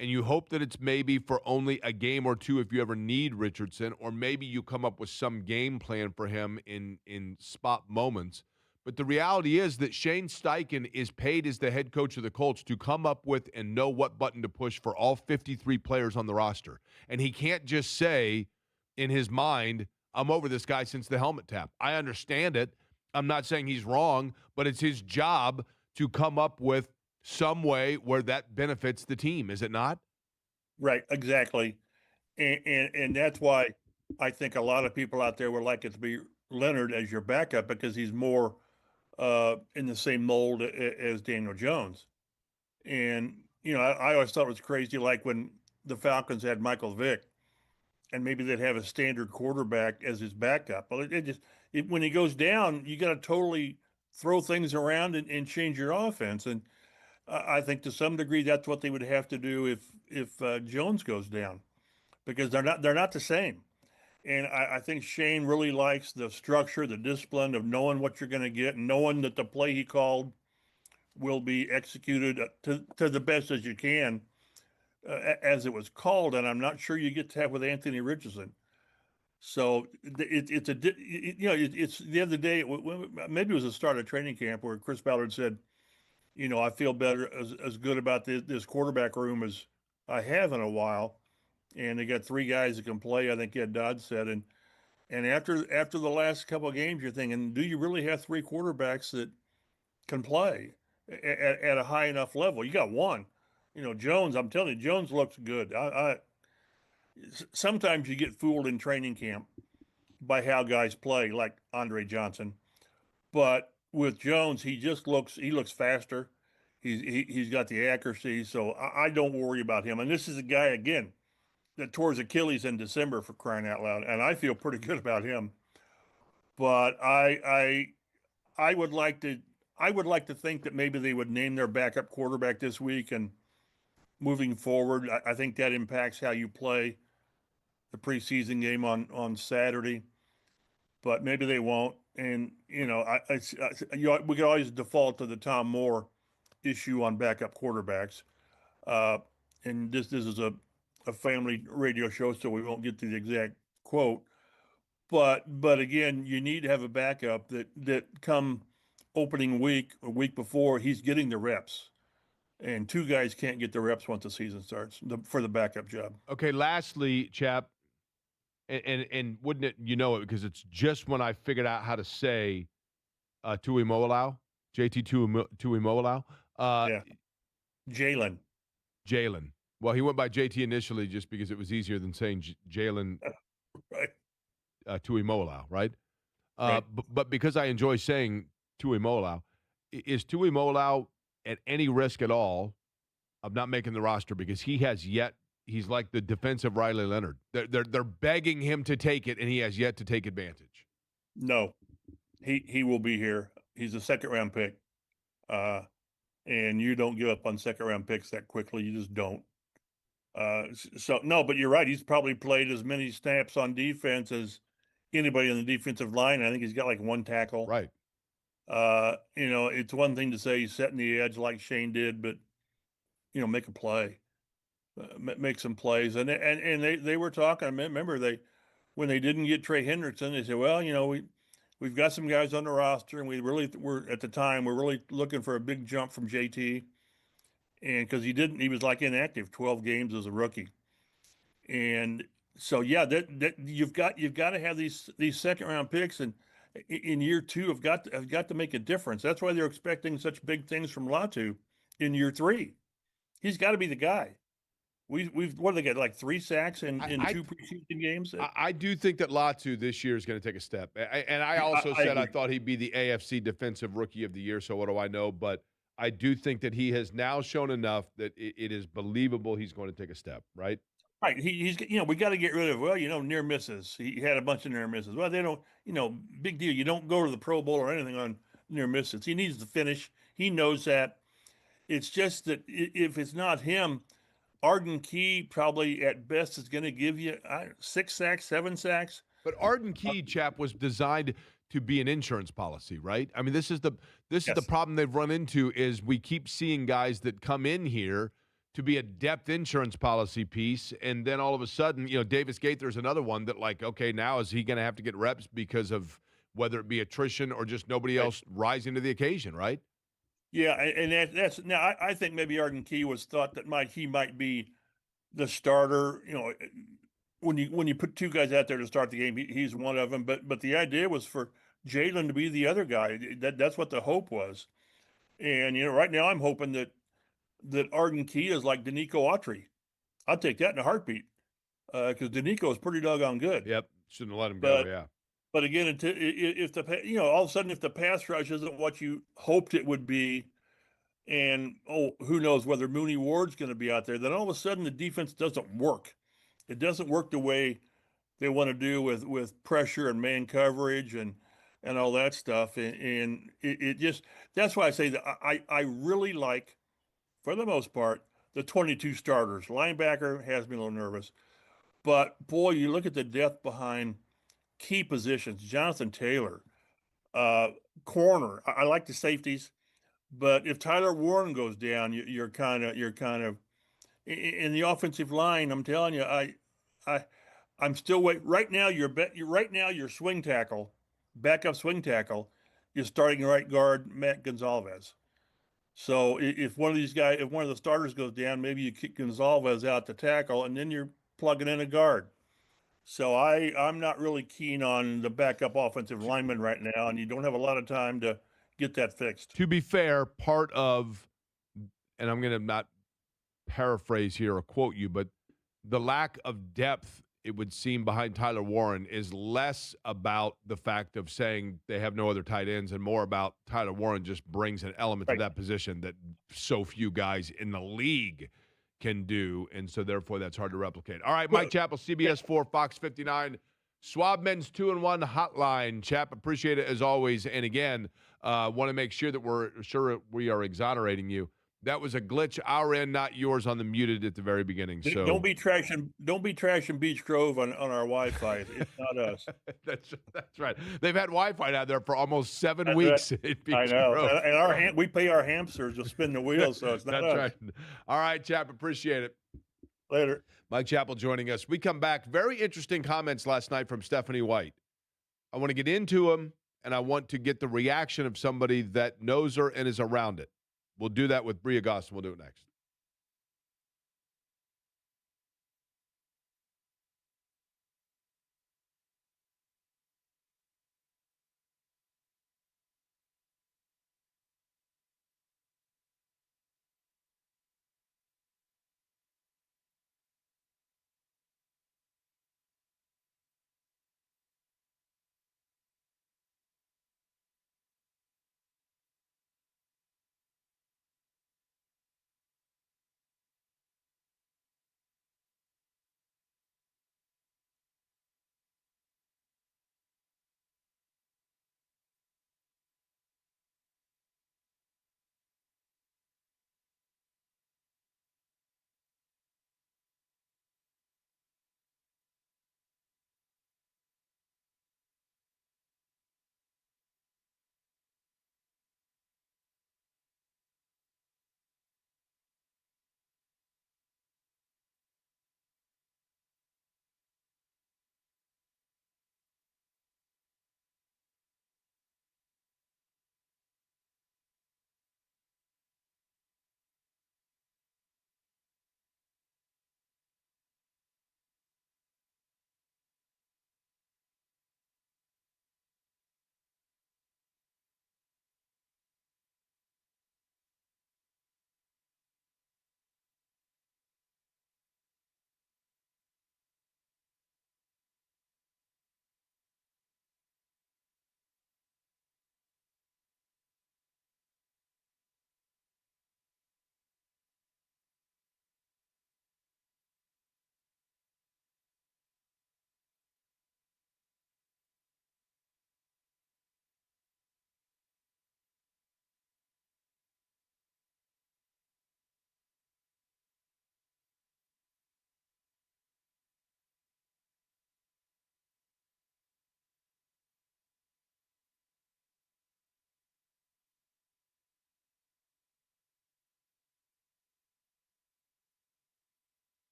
and you hope that it's maybe for only a game or two if you ever need Richardson, or maybe you come up with some game plan for him in spot moments. But the reality is that Shane Steichen is paid as the head coach of the Colts to come up with and know what button to push for all 53 players on the roster. And he can't just say in his mind, I'm over this guy since the helmet tap. I understand it. I'm not saying he's wrong, but it's his job to come up with some way where that benefits the team, is it not? Right, exactly. And that's why I think a lot of people out there would like it to be Leonard as your backup because he's more in the same mold as Daniel Jones. And, I always thought it was crazy, like when the Falcons had Michael Vick, and maybe they'd have a standard quarterback as his backup. Well, when he goes down, you got to totally throw things around and change your offense. And I think to some degree that's what they would have to do if Jones goes down, because they're not the same. And I think Shane really likes the structure, the discipline of knowing what you're going to get, and knowing that the play he called will be executed to the best as you can, as it was called. And I'm not sure you get to have with Anthony Richardson. So it's the other day, maybe it was the start of training camp where Chris Ballard said, I feel better as good about this quarterback room as I have in a while. And they got 3 guys that can play, I think Ed Dodd said. And after the last couple of games, you're thinking, do you really have 3 quarterbacks that can play at a high enough level? You got one. Jones, I'm telling you, Jones looks good. Sometimes you get fooled in training camp by how guys play, like Andre Johnson. But with Jones, he looks faster. He's got the accuracy, so I don't worry about him. And this is a guy, again, that tore his Achilles in December, for crying out loud, and I feel pretty good about him. But I would like to think that maybe they would name their backup quarterback this week, and moving forward, I think that impacts how you play the preseason game on Saturday. But maybe they won't, and we could always default to the Tom Moore issue on backup quarterbacks. And this is a family radio show, so we won't get to the exact quote. But again, you need to have a backup that come opening week or week before, he's getting the reps. And two guys can't get the reps once the season starts for the backup job. Okay, lastly, Chap, and wouldn't it, you know it, because it's just when I figured out how to say Tuimoloau, JT Tuimoloau. Yeah. Jalen. Jalen. Well, he went by JT initially just because it was easier than saying Jalen Right. Tuimoloau, right? Right. But because I enjoy saying Tuimoloau, is Tuimoloau at any risk at all of not making the roster? Because he's like the defensive Riley Leonard. They're begging him to take it, and he has yet to take advantage. No, he will be here. He's a second-round pick. And you don't give up on second-round picks that quickly. You just don't. So no, but you're right. He's probably played as many snaps on defense as anybody on the defensive line. I think he's got like one tackle. Right. It's one thing to say he's setting the edge like Shane did, but make a play, make some plays. And they were talking. I remember when they didn't get Trey Hendrickson, they said, well, we've got some guys on the roster, and we're really looking for a big jump from JT. And because he was like inactive 12 games as a rookie. And so, yeah, that you've got to have these second round picks, and in year two have got to make a difference. That's why they're expecting such big things from Latu in year three. He's got to be the guy. What do they get, like 3 sacks in 2 preseason games? I do think that Latu this year is going to take a step. I also said I thought he'd be the AFC Defensive Rookie of the Year, so what do I know? But I do think that he has now shown enough that it is believable he's going to take a step, right? Right. He's we got to get rid of, near misses. He had a bunch of near misses. Well, they don't, big deal. You don't go to the Pro Bowl or anything on near misses. He needs to finish. He knows that. It's just that if it's not him, Arden Key probably at best is going to give you 6 sacks, 7 sacks. But Arden Key, Chap, was designed to be an insurance policy, right? I mean, this is the problem they've run into is we keep seeing guys that come in here to be a depth insurance policy piece, and then all of a sudden, Davis Gaither's another one that okay, now is he going to have to get reps because of whether it be attrition or just nobody else rising to the occasion, right? Yeah, and that's now I think maybe Arden Key was thought that he might be the starter. When you put 2 guys out there to start the game, he's one of them. But the idea was for Jalen to be the other guy. That's what the hope was. And right now I'm hoping that Arden Key is like Danico Autry. I'll take that in a heartbeat because Danico is pretty doggone good. Yep, shouldn't have let him go. Yeah. But again, if all of a sudden if the pass rush isn't what you hoped it would be, and who knows whether Mooney Ward's going to be out there, then all of a sudden the defense doesn't work. It doesn't work the way they want to do with pressure and man coverage and all that stuff. And it just, that's why I say that I really like, for the most part, the 22 starters. Linebacker has me a little nervous, but boy, you look at the depth behind key positions. Jonathan Taylor, corner. I like the safeties, but if Tyler Warren goes down, you're kind of in the offensive line. I'm telling you, I'm still waiting. Right now, your swing tackle, backup swing tackle, is starting right guard Matt Gonzalez. So if one of the starters goes down, maybe you kick Gonzalez out to tackle, and then you're plugging in a guard. So I'm not really keen on the backup offensive lineman right now, and you don't have a lot of time to get that fixed. To be fair, part of, and I'm going to not paraphrase here or quote you, but the lack of depth, it would seem, behind Tyler Warren is less about the fact of saying they have no other tight ends and more about Tyler Warren just brings an element to that position that so few guys in the league can do, and so therefore that's hard to replicate. All right, Mike Chappell, CBS 4, Fox 59, Swabmen's 2-1 hotline. Chap, appreciate it as always. And again, want to make sure that we are exonerating you. That was a glitch, our end, not yours, on the muted at the very beginning. So don't be trashing Beach Grove on our Wi-Fi. It's not us. That's right. They've had Wi-Fi out there for almost 7 weeks. At Beach I know, Grove. and we pay our hamsters to spin the wheels, so it's not That's us. right. All right, Chap, appreciate it. Later. Mike Chappell joining us. We come back. Very interesting comments last night from Stephanie White. I want to get into them, and I want to get the reaction of somebody that knows her and is around it. We'll do that with Bria Goss, and we'll do it next.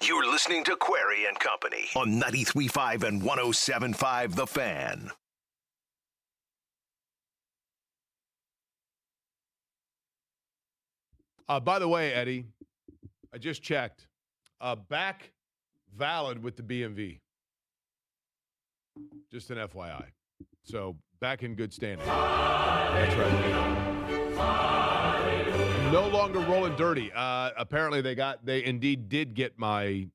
You're listening to Query and Company on 93.5 and 107.5 The Fan. By the way, Eddie, I just checked. Back valid with the BMV. Just an FYI. So back in good standing. That's right. No longer rolling dirty. Apparently they indeed did get my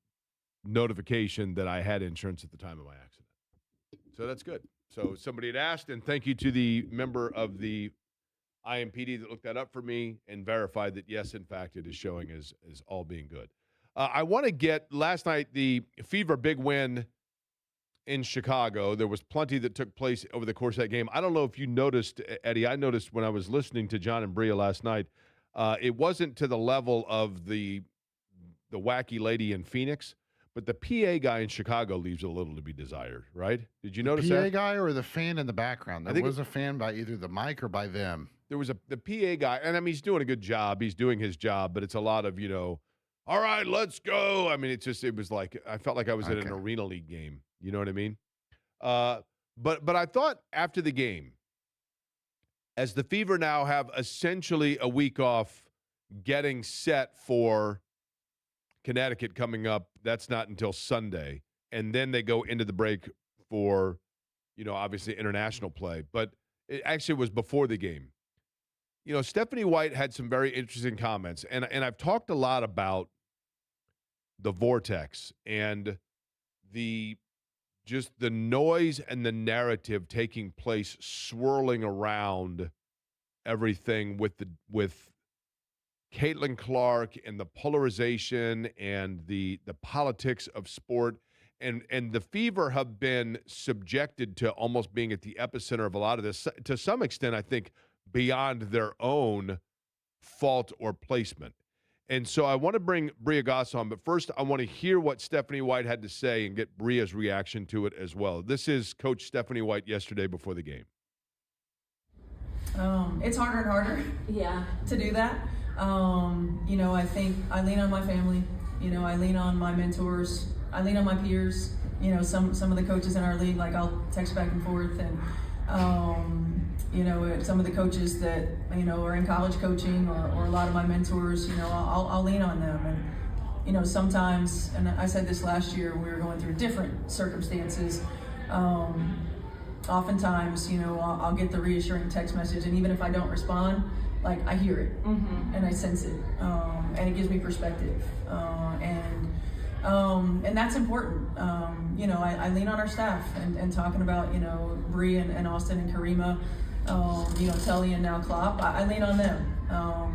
notification that I had insurance at the time of my accident. So that's good. So somebody had asked, and thank you to the member of the IMPD that looked that up for me and verified that, yes, in fact, it is showing as all being good. I want to get, last night, the Fever big win in Chicago. There was plenty that took place over the course of that game. I don't know if you noticed, Eddie, I noticed when I was listening to John and Bria last night, it wasn't to the level of the wacky lady in Phoenix, but the PA guy in Chicago leaves a little to be desired, right? Did you notice that? PA guy or the fan in the background? There was a fan by either the mic or by them. There was the PA guy, and I mean, he's doing a good job. He's doing his job, but it's a lot of, all right, let's go. I mean, it was like, I felt like I was at an Arena League game. You know what I mean? But I thought after the game, as the Fever now have essentially a week off getting set for Connecticut coming up, that's not until Sunday. And then they go into the break for, obviously international play. But it actually was before the game. Stephanie White had some very interesting comments. And I've talked a lot about the vortex and the noise and the narrative taking place, swirling around everything with Caitlin Clark and the polarization and the politics of sport. And the Fever have been subjected to almost being at the epicenter of a lot of this, to some extent, I think, beyond their own fault or placement. And so I want to bring Bria Goss on, but first I want to hear what Stephanie White had to say and get Bria's reaction to it as well. This is Coach Stephanie White yesterday before the game. It's harder and harder to do that. I think I lean on my family. I lean on my mentors. I lean on my peers. Some of the coaches in our league, like I'll text back and forth, and some of the coaches that are in college coaching, or a lot of my mentors. I'll lean on them, and sometimes, and I said this last year, we were going through different circumstances. Oftentimes, I'll get the reassuring text message, and even if I don't respond, like I hear it and I sense it, and it gives me perspective, and that's important. I lean on our staff and talking about Bree and Austin and Karima, Telly and now Klopp. I lean on them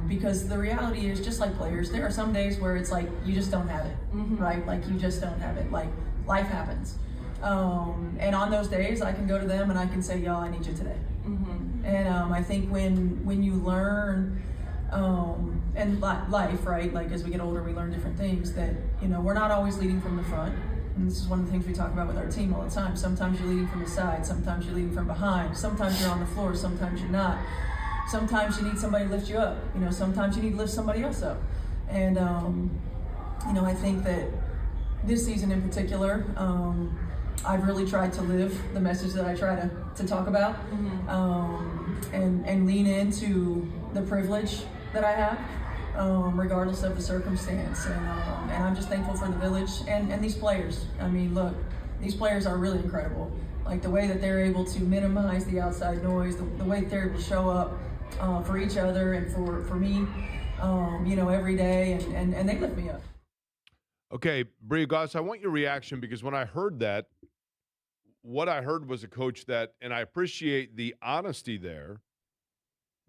because the reality is, just like players, there are some days where it's like you just don't have it, right? Like you just don't have it. Like life happens. And on those days, I can go to them and I can say, y'all, I need you today. And I think when you learn, and life, right? Like as we get older, we learn different things that, we're not always leading from the front. And this is one of the things we talk about with our team all the time. Sometimes you're leading from the side. Sometimes you're leading from behind. Sometimes you're on the floor. Sometimes you're not. Sometimes you need somebody to lift you up. Sometimes you need to lift somebody else up. And, I think that this season in particular, I've really tried to live the message that I try to talk about, and lean into the privilege that I have, regardless of the circumstance. And I'm just thankful for the village and these players. I mean, look, these players are really incredible. Like the way that they're able to minimize the outside noise, the way that they're able to show up for each other and for me, every day, and they lift me up. Okay, Bria Goss, I want your reaction, because when I heard that, what I heard was a coach that, and I appreciate the honesty there,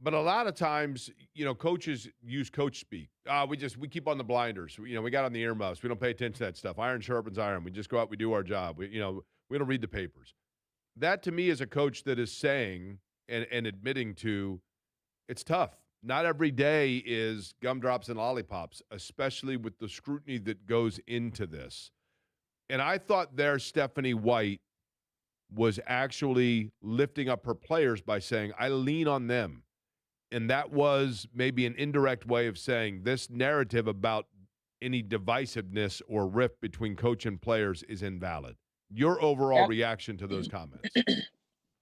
but a lot of times, coaches use coach speak. We keep on the blinders. We got on the earmuffs. We don't pay attention to that stuff. Iron sharpens iron. We just go out, we do our job. We don't read the papers. That to me is a coach that is saying and admitting to, it's tough. Not every day is gumdrops and lollipops, especially with the scrutiny that goes into this. And I thought there Stephanie White was actually lifting up her players by saying, I lean on them. And that was maybe an indirect way of saying this narrative about any divisiveness or rift between coach and players is invalid. Your overall reaction to those comments?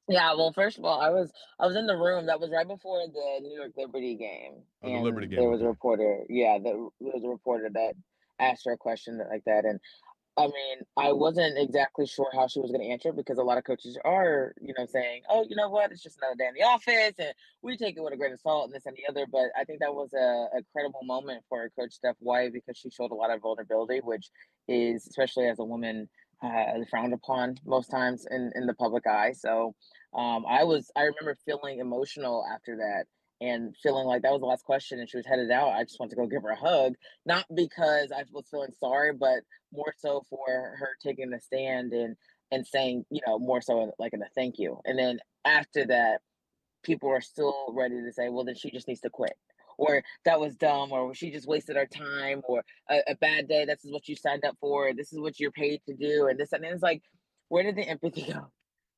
Yeah, well, first of all, I was in the room. That was right before the New York Liberty game, Oh, the Liberty and game, there was a okay. reporter. Yeah, there was a reporter that asked her a question like that, and I mean, I wasn't exactly sure how she was going to answer it because a lot of coaches are, saying, "Oh, you know what? It's just another day in the office, and we take it with a grain of salt and this and the other." But I think that was a credible moment for Coach Steph White because she showed a lot of vulnerability, which is, especially as a woman, frowned upon most times in the public eye. So I remember feeling emotional after that and feeling like that was the last question and she was headed out. I just wanted to go give her a hug, not because I was feeling sorry, but more so for her taking the stand and saying, more so like in a thank you. And then after that, people are still ready to say, well, then she just needs to quit. Or that was dumb, or she just wasted our time, or a bad day. This is what you signed up for. This is what you're paid to do, and this and then it's like, where did the empathy go?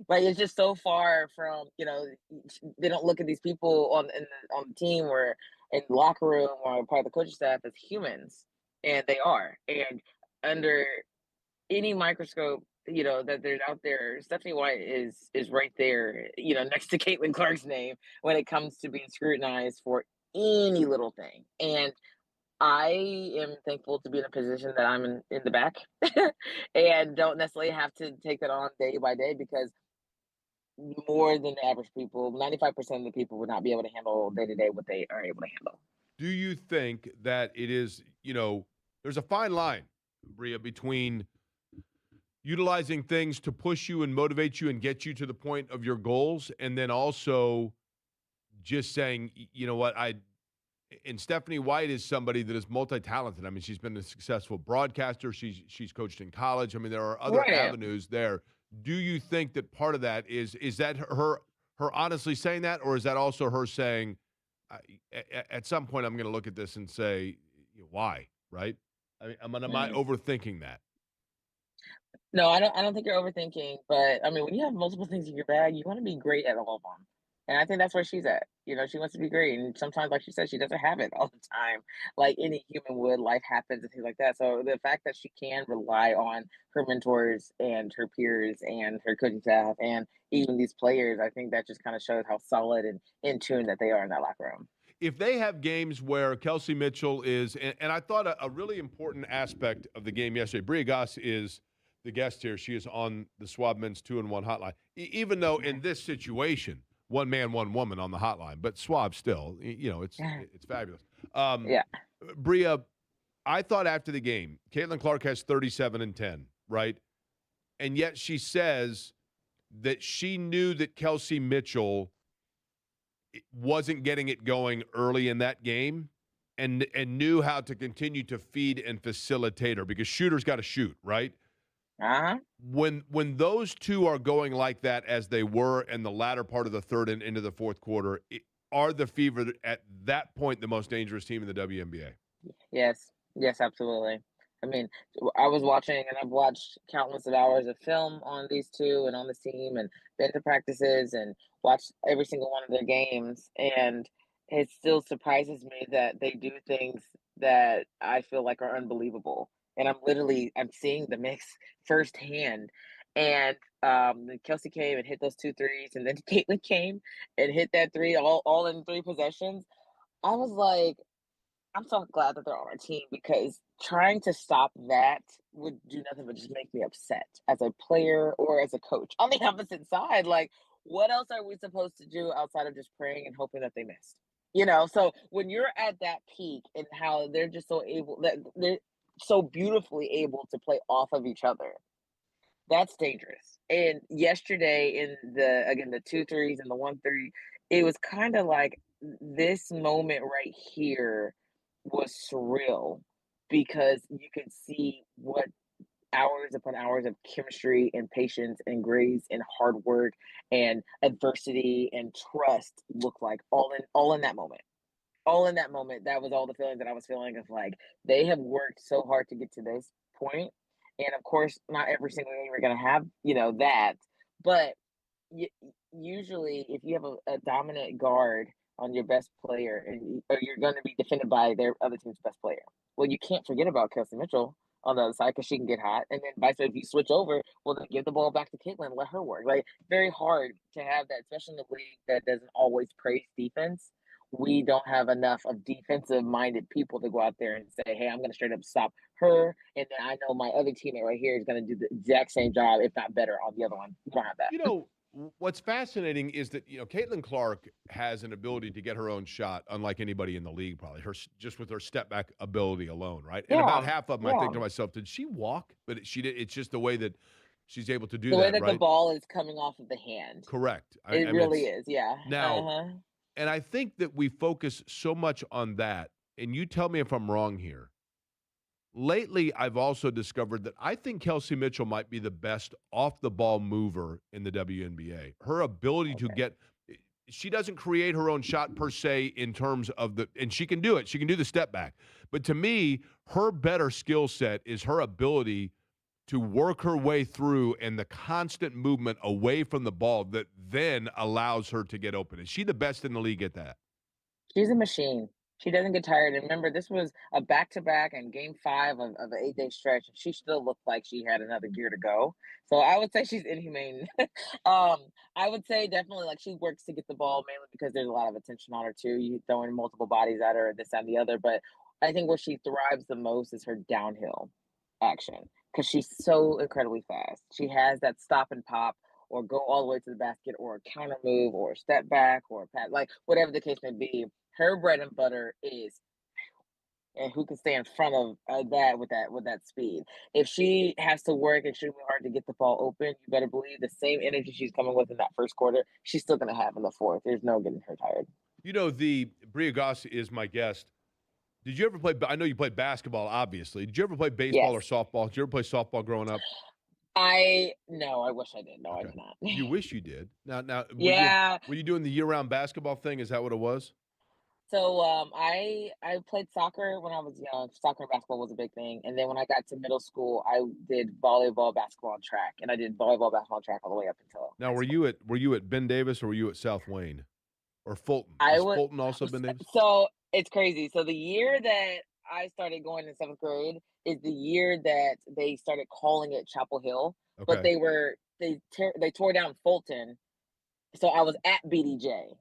Like it's just so far from they don't look at these people on the team or in the locker room or part of the coaching staff as humans, and they are. And under any microscope, that there's out there, Stephanie White is right there, next to Caitlin Clark's name when it comes to being scrutinized for any little thing. And I am thankful to be in a position that I'm in the back and don't necessarily have to take that on day by day because more than the average people, 95% of the people would not be able to handle day to day what they are able to handle. Do you think that it is, there's a fine line, Bria, between utilizing things to push you and motivate you and get you to the point of your goals, and then also just saying, you know what, and Stephanie White is somebody that is multi-talented. I mean, she's been a successful broadcaster. She's coached in college. I mean, there are other avenues there. Do you think that part of that is that her honestly saying that, or is that also her saying, at some point I'm going to look at this and say, why, right? I mean, am I overthinking that? No, I don't think you're overthinking, but I mean, when you have multiple things in your bag, you want to be great at all of them. And I think that's where she's at. She wants to be great. And sometimes, like she said, she doesn't have it all the time. Like any human would, life happens and things like that. So the fact that she can rely on her mentors and her peers and her coaching staff and even these players, I think that just kind of shows how solid and in tune that they are in that locker room. If they have games where Kelsey Mitchell is, and I thought a really important aspect of the game yesterday, Bria Goss is the guest here. She is on the Schwab Men's 2-in-1 hotline. Even though in this situation, one man, one woman on the hotline, but Schwab still, it's fabulous. Yeah. Bria, I thought after the game, Caitlin Clark has 37 and 10, right? And yet she says that she knew that Kelsey Mitchell wasn't getting it going early in that game and knew how to continue to feed and facilitate her because shooters got to shoot, right? Uh-huh. When those two are going like that as they were in the latter part of the third and into the fourth quarter, are the Fever at that point the most dangerous team in the WNBA? Yes, absolutely. I mean, I was watching and I've watched countless of hours of film on these two and on this team and been to practices and watched every single one of their games. And it still surprises me that they do things that I feel like are unbelievable. And I'm seeing the mix firsthand. And Kelsey came and hit those 2 threes, and then Caitlin came and hit that three all in 3 possessions. I was like, I'm so glad that they're on our team because trying to stop that would do nothing but just make me upset as a player or as a coach. On the opposite side, like, what else are we supposed to do outside of just praying and hoping that they missed? So when you're at that peak and how they're just so able that they're so beautifully able to play off of each other, that's dangerous. And yesterday in the 2 threes and the 1 3, it was kind of like this moment right here was surreal because you could see what hours upon hours of chemistry and patience and grace and hard work and adversity and trust look like all in that moment. All in that moment, that was all the feelings that I was feeling of like they have worked so hard to get to this point. And of course, not every single game we're gonna have, that. But usually, if you have a dominant guard on your best player, or you're going to be defended by their other team's best player. Well, you can't forget about Kelsey Mitchell on the other side because she can get hot, and then vice versa. If you switch over, well, then give the ball back to Caitlin, let her work. Like, very hard to have that, especially in a league that doesn't always praise defense. We don't have enough of defensive-minded people to go out there and say, "Hey, I'm going to straight up stop her," and then I know my other teammate right here is going to do the exact same job, if not better, on the other one. You don't have that. You know, what's fascinating is that, Caitlin Clark has an ability to get her own shot, unlike anybody in the league, probably. Just with her step back ability alone, right? And about half of them, I think to myself, did she walk? But she did. It's just the way that she's able to do that. The way that right? the ball is coming off of the hand. Correct. It really is. Yeah. Now, and I think that we focus so much on that. And you tell me if I'm wrong here. Lately, I've also discovered that I think Kelsey Mitchell might be the best off-the-ball mover in the WNBA. Her ability to she doesn't create her own shot per se in terms of and she can do it. She can do the step back. But to me, her better skill set is her ability to work her way through and the constant movement away from the ball that then allows her to get open. Is she the best in the league at that? She's a machine. She doesn't get tired. And remember, this was a back-to-back and game 5 of an 8-day stretch, and she still looked like she had another gear to go. So I would say she's inhumane. I would say definitely, like, she works to get the ball mainly because there's a lot of attention on her too. You throwing multiple bodies at her, this and the other. But I think where she thrives the most is her downhill action because she's so incredibly fast. She has that stop and pop, or go all the way to the basket, or a counter move, or a step back, or a pat, like whatever the case may be. Her bread and butter is, and who can stay in front of that with that speed. If she has to work extremely hard to get the ball open, you better believe the same energy she's coming with in that first quarter, she's still going to have in the fourth. There's no getting her tired. The Bria Goss is my guest. Did you ever play? I know you played basketball, obviously. Did you ever play baseball or softball? Did you ever play softball growing up? No, I wish I did. No, I did not. You wish you did. Now, were you doing the year-round basketball thing? Is that what it was? So I played soccer when I was young. Soccer and basketball was a big thing. And then when I got to middle school, I did volleyball, basketball, and track. And I did volleyball, basketball, and track all the way up until. Now, were you at Ben Davis or were you at South Wayne or Fulton? Fulton also Ben Davis? So it's crazy. So the year that I started going in 7th grade is the year that they started calling it Chapel Hill. Okay. But they tore down Fulton. So I was at BDJ.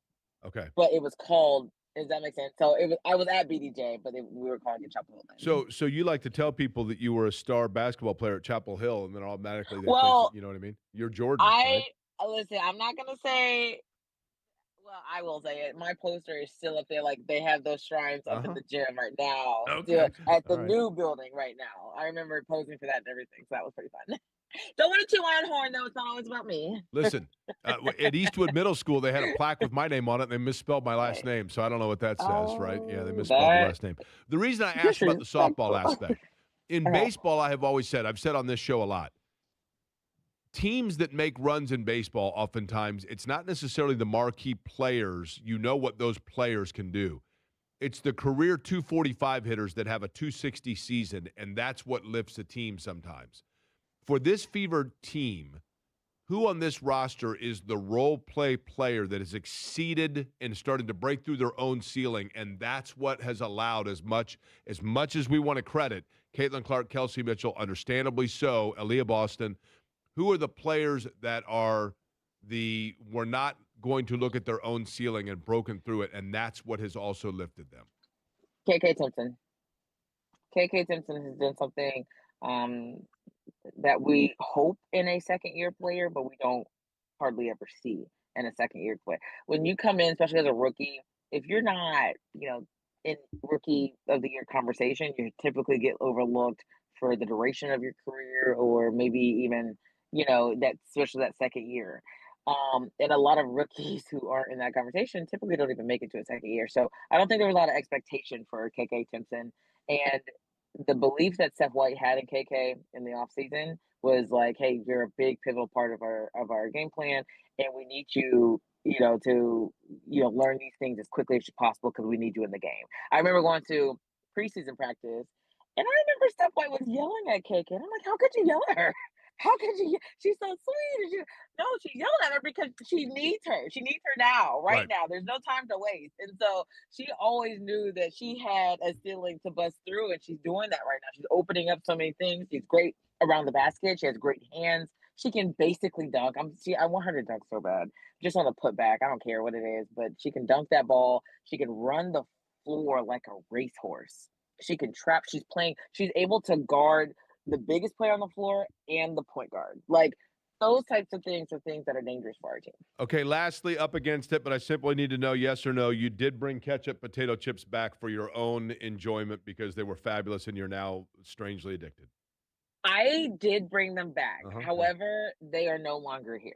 Okay. But it was called. Does that make sense? So I was at BDJ, but we were calling it Chapel Hill. So you like to tell people that you were a star basketball player at Chapel Hill, and then automatically they think, you know what I mean? You're Jordan. Right? Listen. I'm not gonna say. Well, I will say it. My poster is still up there. Like, they have those shrines up in the gym right now. Okay. At the new building right now. I remember posing for that and everything, so that was pretty fun. Don't want to toot my own horn, though. It's not always about me. Listen, at Eastwood Middle School, they had a plaque with my name on it, and they misspelled my last name, so I don't know what that says, right? Yeah, they misspelled the last name. The reason I asked about the softball aspect, in baseball, I've said on this show a lot, teams that make runs in baseball, oftentimes, it's not necessarily the marquee players. You know what those players can do. It's the career 245 hitters that have a 260 season, and that's what lifts a team sometimes. For this Fever team, who on this roster is the role play player that has exceeded and started to break through their own ceiling, and that's what has allowed, as much as we want to credit, Caitlin Clark, Kelsey Mitchell, understandably so, Aaliyah Boston, who are the players that were not going to look at their own ceiling and broken through it, and that's what has also lifted them? KK Timpson. KK Timpson has done something that we hope in a second-year player, but we don't hardly ever see in a second-year player. When you come in, especially as a rookie, if you're not, in rookie of the year conversation, you typically get overlooked for the duration of your career, or maybe even, especially that second year. And a lot of rookies who aren't in that conversation typically don't even make it to a second year. So I don't think there was a lot of expectation for KK Timpson. And the belief that Seth White had in KK in the offseason was like, hey, you're a big pivotal part of our game plan, and we need you, to learn these things as quickly as possible because we need you in the game. I remember going to preseason practice, and I remember Seth White was yelling at KK, and I'm like, how could you yell at her? How could you? She's so sweet. And no, she yelled at her because she needs her. She needs her now, right now. There's no time to waste. And so she always knew that she had a ceiling to bust through, and she's doing that right now. She's opening up so many things. She's great around the basket. She has great hands. She can basically dunk. I want her to dunk so bad. Just on the putback. I don't care what it is, but she can dunk that ball. She can run the floor like a racehorse. She can trap. She's able to guard the biggest player on the floor and the point guard. Like those types of things are things that are dangerous for our team. Okay, lastly, up against it, but I simply need to know yes or no. You did bring ketchup potato chips back for your own enjoyment because they were fabulous and you're now strangely addicted. I did bring them back. However, they are no longer here.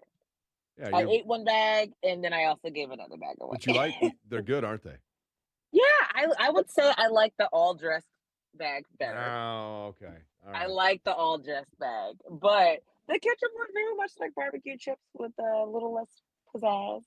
Yeah, I ate one bag and then I also gave another bag away. But you like, they're good, aren't they? Yeah, I would say I like the all dressed bag better. Oh, okay. All right. I like the all dressed bag, but the ketchup was very much like barbecue chips with a little less pizzazz.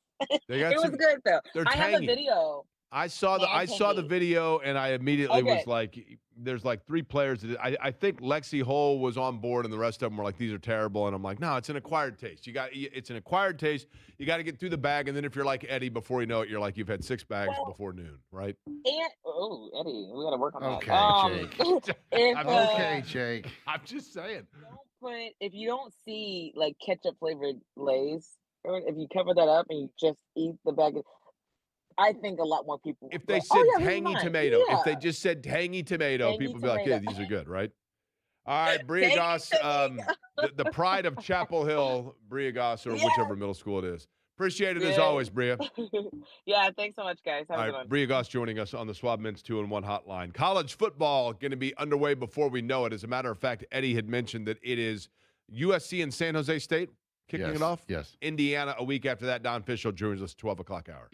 It was good though. I have a video. I saw the video and I immediately was like, there's like 3 players. I think Lexi Hole was on board and the rest of them were like, these are terrible. And I'm like, no, it's an acquired taste. It's an acquired taste. You got to get through the bag. And then if you're like Eddie, before you know it, you're like, you've had 6 bags before noon, right? Eddie, we got to work on that. Jake. Okay, Jake. I'm just saying. If you don't see like ketchup flavored Lay's, or if you cover that up and you just eat the bag, I think a lot more people. If they said tangy tomato, if they just said tangy tomato, people would be like, yeah, these are good, right? All right, Bria Goss, the pride of Chapel Hill, Bria Goss, or whichever middle school it is. Appreciate it as always, Bria. Yeah, thanks so much, guys. Have a good one. Bria Goss joining us on the Swab Men's 2-1 hotline. College football going to be underway before we know it. As a matter of fact, Eddie had mentioned that it is USC and San Jose State kicking it off. Yes. Indiana a week after that. Don Fishel joins us 12 o'clock hour.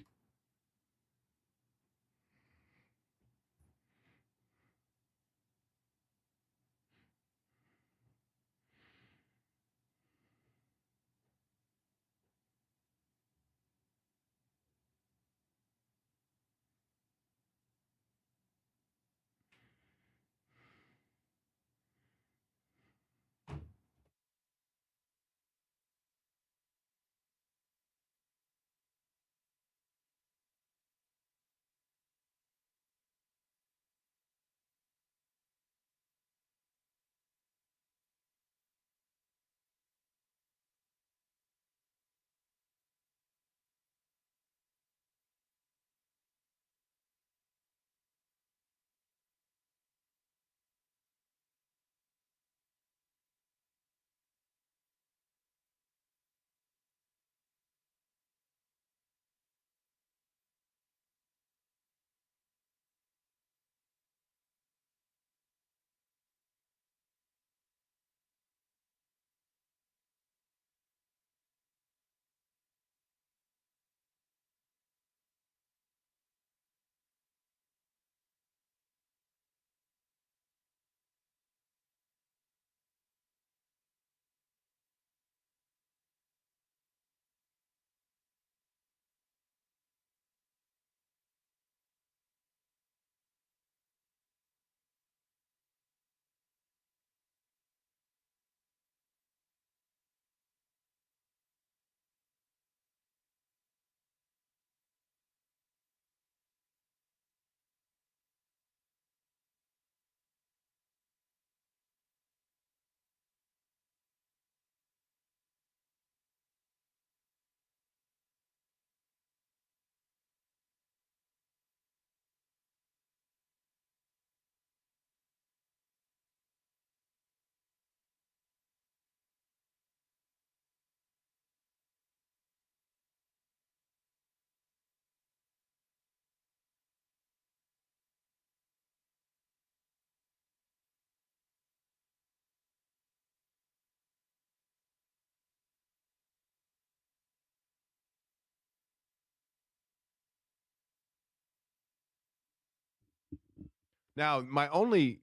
Now, my only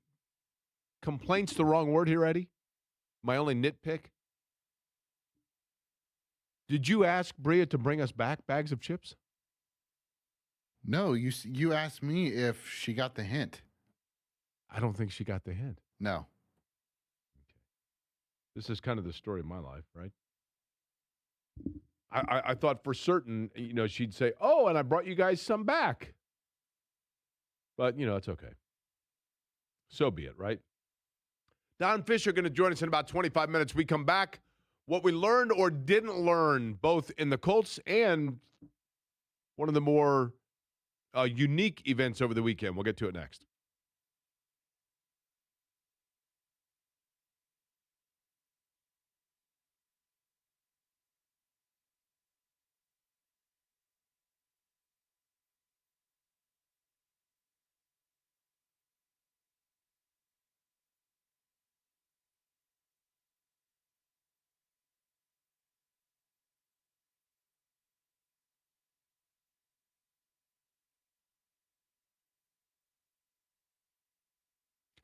complaint's the wrong word here, Eddie. My only nitpick. Did you ask Bria to bring us back bags of chips? No, you asked me if she got the hint. I don't think she got the hint. No. This is kind of the story of my life, right? I thought for certain, she'd say, "Oh, and I brought you guys some back." But, it's okay. So be it, right? Don Fisher going to join us in about 25 minutes. We come back. What we learned or didn't learn, both in the Colts and one of the more unique events over the weekend. We'll get to it next.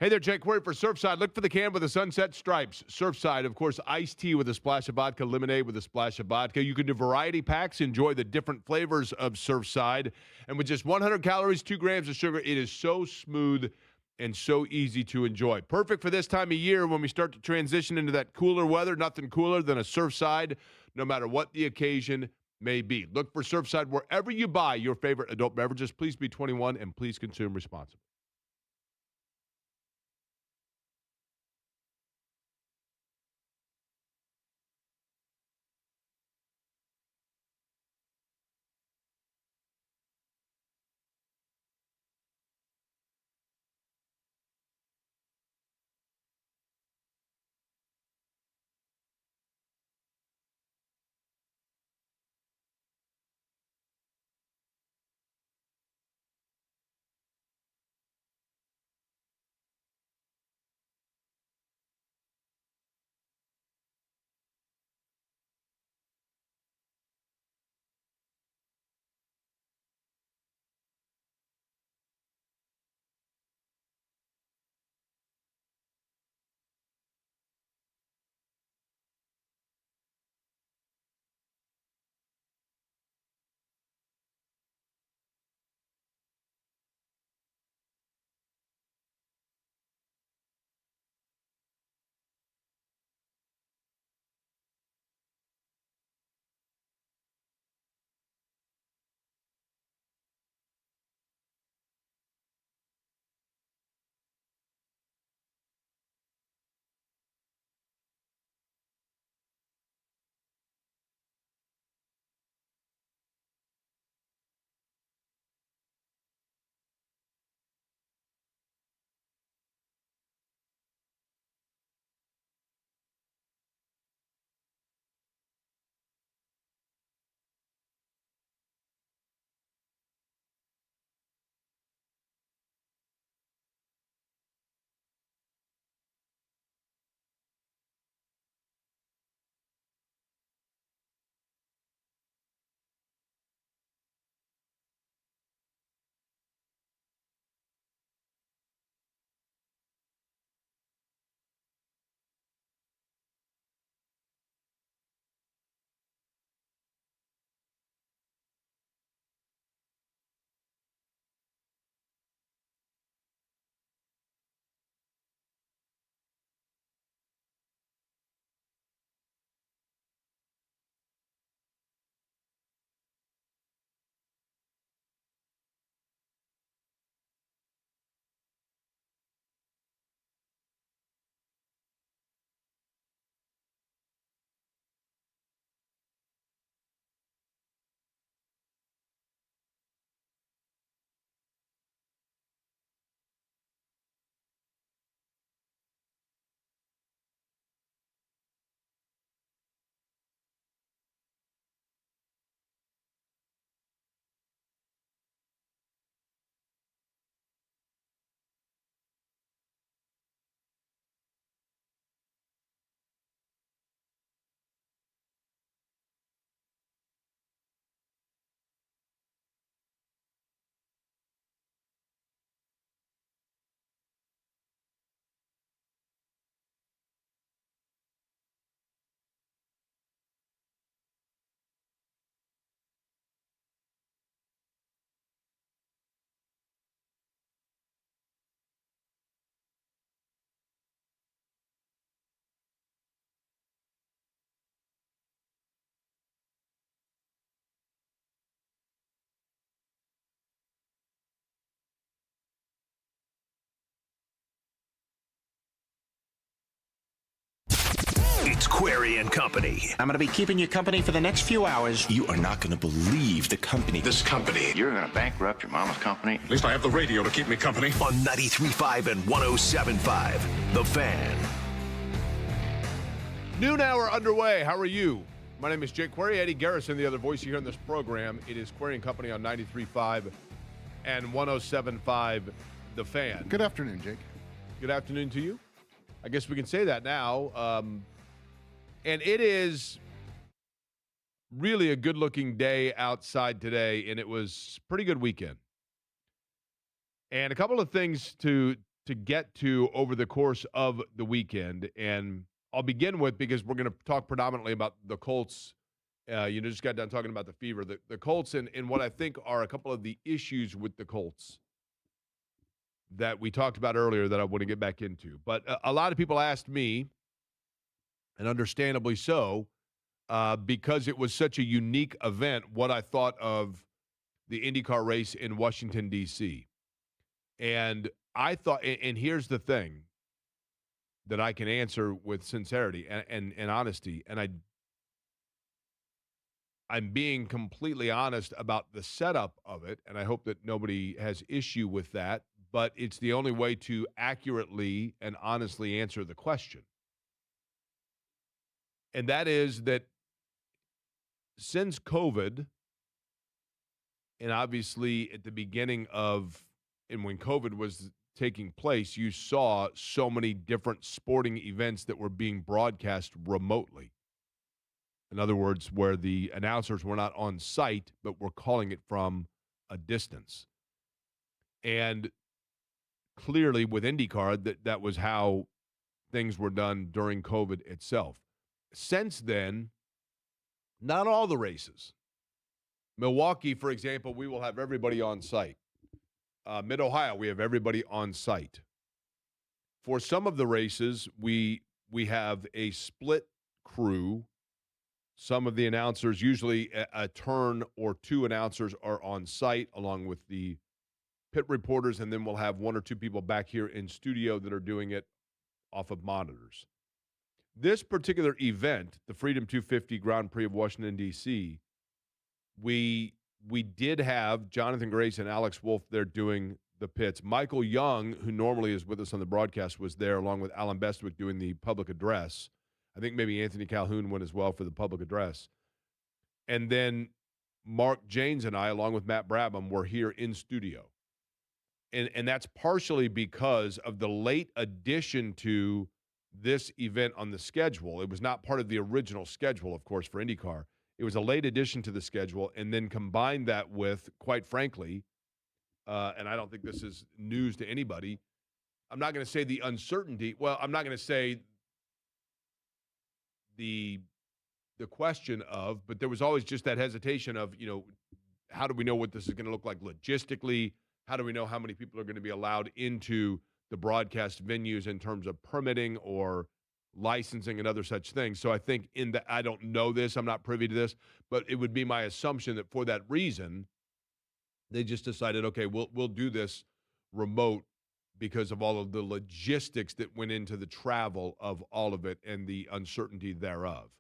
Hey there, Jake Query for Surfside. Look for the can with the sunset stripes. Surfside, of course, iced tea with a splash of vodka, lemonade with a splash of vodka. You can do variety packs, enjoy the different flavors of Surfside. And with just 100 calories, 2 grams of sugar, it is so smooth and so easy to enjoy. Perfect for this time of year when we start to transition into that cooler weather. Nothing cooler than a Surfside, no matter what the occasion may be. Look for Surfside wherever you buy your favorite adult beverages. Please be 21 and please consume responsibly. It's Query and Company. I'm going to be keeping you company for the next few hours. You are not going to believe the company. This company. You're going to bankrupt your mama's company. At least I have the radio to keep me company. On 93.5 and 107.5, The Fan. Noon hour underway. How are you? My name is Jake Query. Eddie Garrison, the other voice you hear in this program. It is Query and Company on 93.5 and 107.5, The Fan. Good afternoon, Jake. Good afternoon to you. I guess we can say that now. And it is really a good-looking day outside today, and it was a pretty good weekend. And a couple of things to get to over the course of the weekend, and I'll begin with, because we're going to talk predominantly about the Colts. Just got done talking about the Fever. The Colts and what I think are a couple of the issues with the Colts that we talked about earlier that I want to get back into. But a lot of people asked me, and understandably so, because it was such a unique event, what I thought of the IndyCar race in Washington, D.C. And I thought, and here's the thing that I can answer with sincerity and honesty, and I'm being completely honest about the setup of it, and I hope that nobody has issue with that, but it's the only way to accurately and honestly answer the question. And that is that since COVID, and obviously at the beginning of, and when COVID was taking place, you saw so many different sporting events that were being broadcast remotely. In other words, where the announcers were not on site, but were calling it from a distance. And clearly with IndyCar, that was how things were done during COVID itself. Since then, not all the races. Milwaukee, for example, we will have everybody on site. Mid-Ohio, we have everybody on site. For some of the races, we have a split crew. Some of the announcers, usually a turn or two announcers, are on site along with the pit reporters, and then we'll have one or two people back here in studio that are doing it off of monitors. This particular event, the Freedom 250 Grand Prix of Washington, D.C., we did have Jonathan Grace and Alex Wolf there doing the pits. Michael Young, who normally is with us on the broadcast, was there along with Alan Bestwick doing the public address. I think maybe Anthony Calhoun went as well for the public address. And then Mark Janes and I, along with Matt Brabham, were here in studio. And that's partially because of the late addition to this event on the schedule. It was not part of the original schedule, of course, for IndyCar. It was a late addition to the schedule, and then combine that with, quite frankly, and I don't think this is news to anybody, I'm not going to say the uncertainty. Well, I'm not going to say the question of, but there was always just that hesitation of, how do we know what this is going to look like logistically? How do we know how many people are going to be allowed into the broadcast venues in terms of permitting or licensing and other such things? So I think I don't know this, I'm not privy to this, but it would be my assumption that for that reason, they just decided, okay, we'll do this remote because of all of the logistics that went into the travel of all of it and the uncertainty thereof.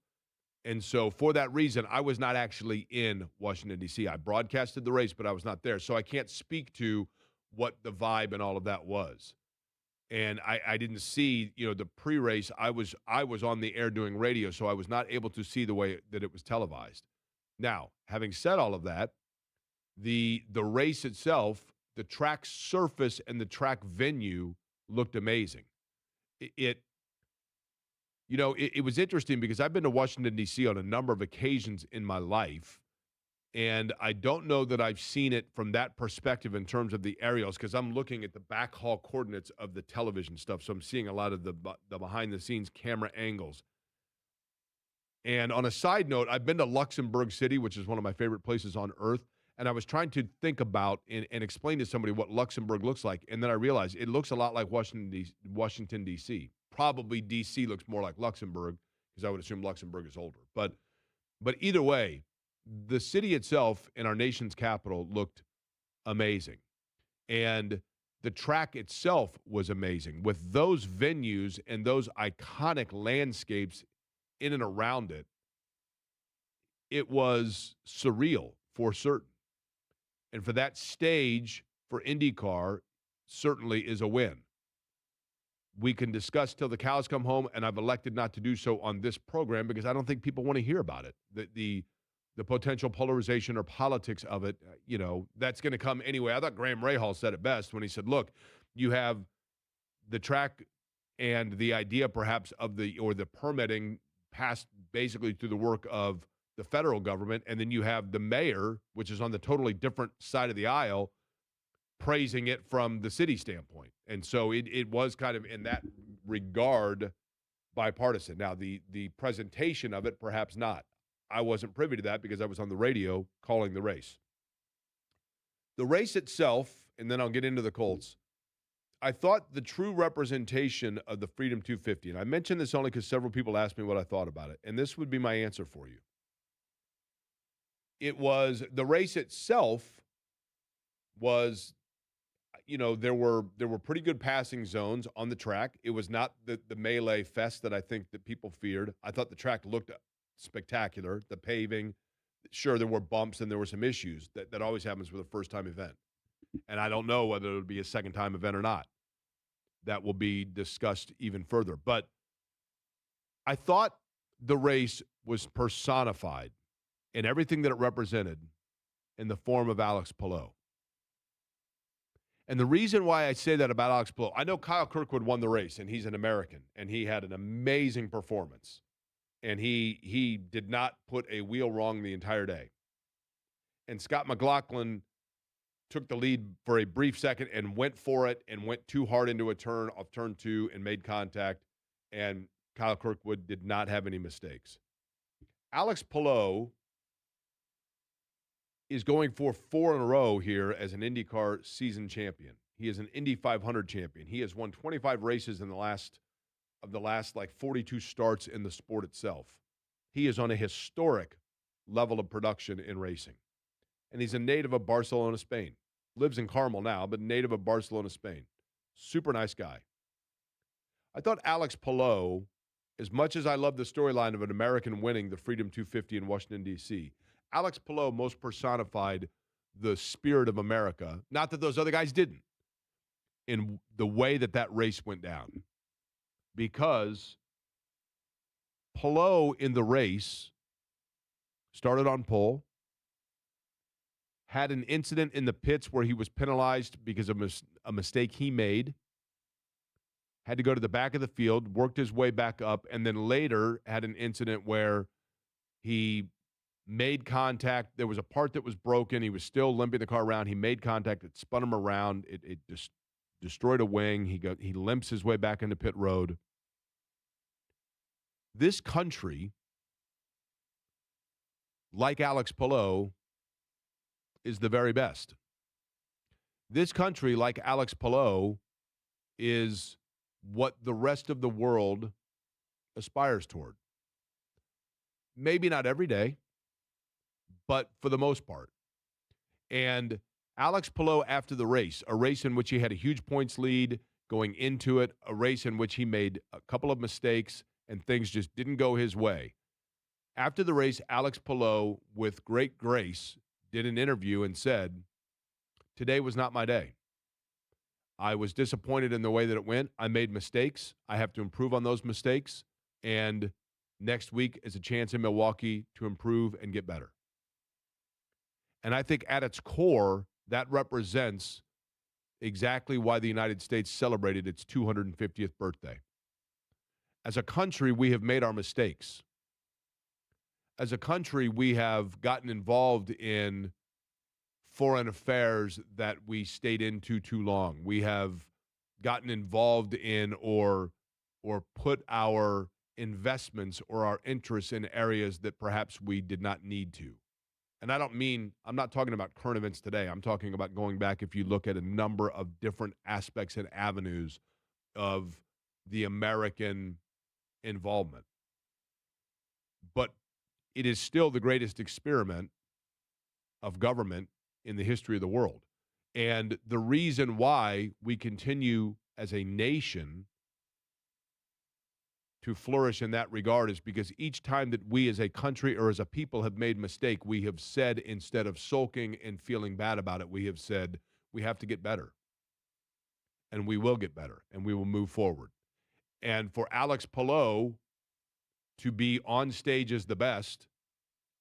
And so for that reason, I was not actually in Washington, D.C. I broadcasted the race, but I was not there. So I can't speak to what the vibe and all of that was. And I didn't see, the pre-race. I was on the air doing radio, so I was not able to see the way that it was televised. Now, having said all of that, the race itself, the track surface and the track venue looked amazing. It was interesting because I've been to Washington, D.C. on a number of occasions in my life, and I don't know that I've seen it from that perspective in terms of the aerials, because I'm looking at the backhaul coordinates of the television stuff, so I'm seeing a lot of the behind-the-scenes camera angles. And on a side note, I've been to Luxembourg City, which is one of my favorite places on earth, and I was trying to think about and explain to somebody what Luxembourg looks like, and then I realized it looks a lot like Washington, D.C. Probably D.C. looks more like Luxembourg, because I would assume Luxembourg is older. But either way, the city itself in our nation's capital looked amazing. And the track itself was amazing. With those venues and those iconic landscapes in and around it, it was surreal for certain. And for that stage for IndyCar certainly is a win. We can discuss till the cows come home, and I've elected not to do so on this program because I don't think people want to hear about it. The potential polarization or politics of it, that's going to come anyway. I thought Graham Rahal said it best when he said, look, you have the track and the idea perhaps of the permitting passed basically through the work of the federal government, and then you have the mayor, which is on the totally different side of the aisle, praising it from the city standpoint. And so it was kind of in that regard bipartisan. Now, the presentation of it, perhaps not. I wasn't privy to that because I was on the radio calling the race. The race itself, and then I'll get into the Colts, I thought the true representation of the Freedom 250, and I mention this only because several people asked me what I thought about it, and this would be my answer for you. It was, the race itself was, there were pretty good passing zones on the track. It was not the melee fest that I think that people feared. I thought the track looked spectacular. The paving, sure, there were bumps and there were some issues. That always happens with a first-time event. And I don't know whether it would be a second-time event or not. That will be discussed even further. But I thought the race was personified in everything that it represented in the form of Alex Palou. And the reason why I say that about Alex Palou, I know Kyle Kirkwood won the race, and he's an American, and he had an amazing performance. And he did not put a wheel wrong the entire day. And Scott McLaughlin took the lead for a brief second and went for it and went too hard into a turn off turn 2 and made contact. And Kyle Kirkwood did not have any mistakes. Alex Palou is going for 4 in a row here as an IndyCar season champion. He is an Indy 500 champion. He has won 25 races in the last 42 starts in the sport itself. He is on a historic level of production in racing. And he's a native of Barcelona, Spain. Lives in Carmel now, but native of Barcelona, Spain. Super nice guy. I thought Alex Palou, as much as I love the storyline of an American winning the Freedom 250 in Washington, D.C., Alex Palou most personified the spirit of America. Not that those other guys didn't, in the way that race went down. Because Palou in the race started on pole, had an incident in the pits where he was penalized because of a mistake he made, had to go to the back of the field, worked his way back up, and then later had an incident where he made contact. There was a part that was broken. He was still limping the car around. He made contact. It spun him around. It just destroyed a wing. He limps his way back into pit road. This country, like Alex Palou, is the very best. This country, like Alex Palou, is what the rest of the world aspires toward. Maybe not every day, but for the most part. And Alex Palou, after the race, a race in which he had a huge points lead going into it, a race in which he made a couple of mistakes and things just didn't go his way. After the race, Alex Palou, with great grace, did an interview and said, "Today was not my day. I was disappointed in the way that it went. I made mistakes. I have to improve on those mistakes. And next week is a chance in Milwaukee to improve and get better." And I think at its core, that represents exactly why the United States celebrated its 250th birthday. As a country, we have made our mistakes. As a country, we have gotten involved in foreign affairs that we stayed into too long. We have gotten involved in or put our investments or our interests in areas that perhaps we did not need to. And I'm not talking about current events today. I'm talking about going back, if you look at a number of different aspects and avenues of the American involvement. But it is still the greatest experiment of government in the history of the world. And the reason why we continue as a nation to flourish in that regard is because each time that we as a country or as a people have made mistake, we have said, instead of sulking and feeling bad about it, we have said, we have to get better. And we will get better, and we will move forward. And for Alex Palou to be on stage as the best,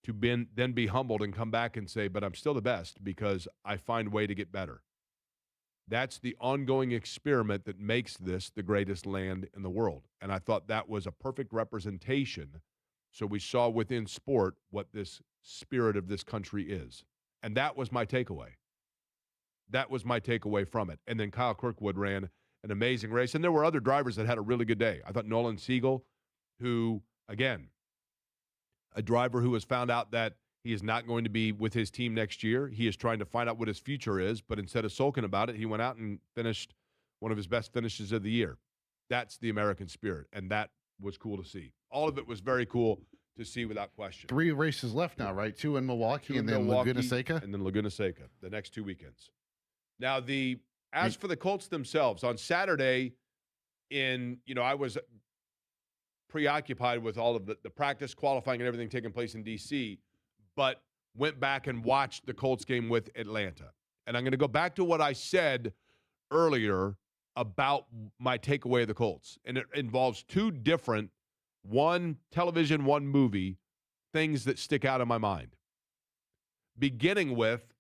to then be humbled and come back and say, but I'm still the best because I find a way to get better. That's the ongoing experiment that makes this the greatest land in the world. And I thought that was a perfect representation. So we saw within sport what this spirit of this country is. And that was my takeaway. That was my takeaway from it. And then Kyle Kirkwood ran an amazing race. And there were other drivers that had a really good day. I thought Nolan Siegel, who, again, a driver who has found out that he is not going to be with his team next year. He is trying to find out what his future is, but instead of sulking about it, he went out and finished one of his best finishes of the year. That's the American spirit, and that was cool to see. All of it was very cool to see without question. 3 races left now, right? 2 in Milwaukee and then Laguna Seca? And then Laguna Seca, the next 2 weekends. Now, as for the Colts themselves, on Saturday, I was preoccupied with all of the practice, qualifying, and everything taking place in D.C., but went back and watched the Colts game with Atlanta. And I'm going to go back to what I said earlier about my takeaway of the Colts. And it involves 2 different, one television, one movie, things that stick out in my mind. Beginning with,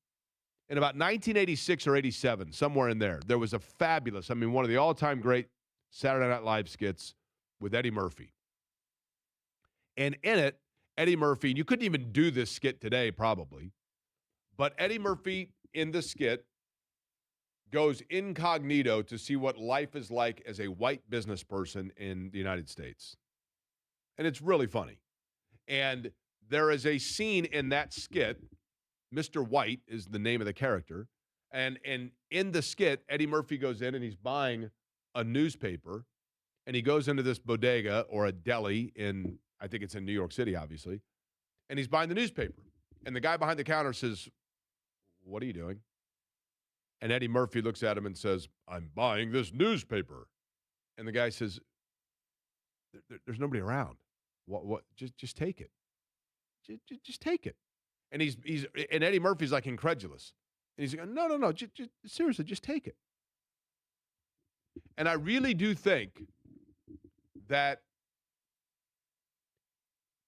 in about 1986 or 87, somewhere in there was a fabulous, one of the all-time great Saturday Night Live skits with Eddie Murphy. And in it, Eddie Murphy, and you couldn't even do this skit today probably, but Eddie Murphy in the skit goes incognito to see what life is like as a white business person in the United States. And it's really funny. And there is a scene in that skit, Mr. White is the name of the character, and in the skit, Eddie Murphy goes in and he's buying a newspaper, and he goes into this bodega or a deli in, I think it's in New York City, obviously, and he's buying the newspaper. And the guy behind the counter says, "What are you doing?" And Eddie Murphy looks at him and says, "I'm buying this newspaper." And the guy says, "There's nobody around. What? Just take it. Just take it." And and Eddie Murphy's like incredulous. And he's like, "No, just seriously, just take it." And I really do think that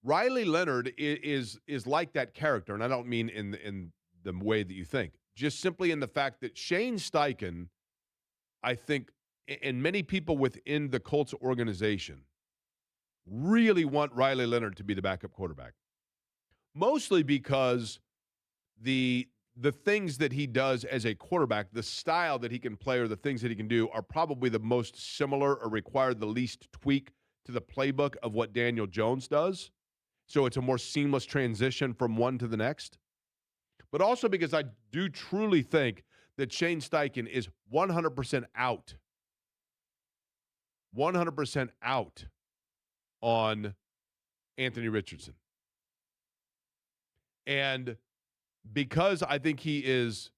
Riley Leonard is like that character, and I don't mean in the way that you think, just simply in the fact that Shane Steichen, I think, and many people within the Colts organization really want Riley Leonard to be the backup quarterback, mostly because the things that he does as a quarterback, the style that he can play or the things that he can do are probably the most similar or require the least tweak to the playbook of what Daniel Jones does. So it's a more seamless transition from one to the next. But also because I do truly think that Shane Steichen is 100% out. 100% out on Anthony Richardson. And because I think he is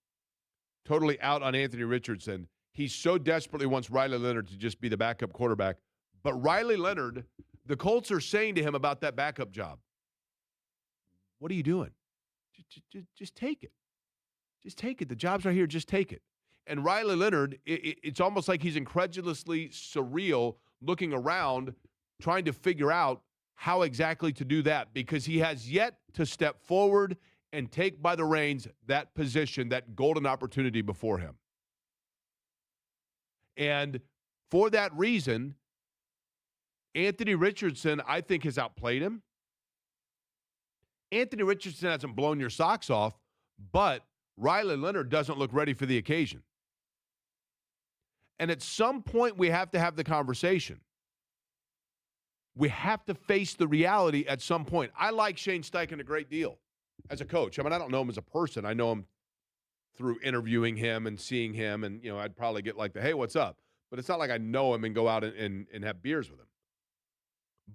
totally out on Anthony Richardson, he so desperately wants Riley Leonard to just be the backup quarterback. But Riley Leonard, the Colts are saying to him about that backup job, "What are you doing? Just take it. Just take it. The job's right here. Just take it." And Riley Leonard, it's almost like he's incredulously surreal looking around, trying to figure out how exactly to do that, because he has yet to step forward and take by the reins that position, that golden opportunity before him. And for that reason, Anthony Richardson, I think, has outplayed him. Anthony Richardson hasn't blown your socks off, but Riley Leonard doesn't look ready for the occasion. And at some point, we have to have the conversation. We have to face the reality at some point. I like Shane Steichen a great deal as a coach. I don't know him as a person. I know him through interviewing him and seeing him, and I'd probably get like the, "Hey, what's up?" But it's not like I know him and go out and have beers with him.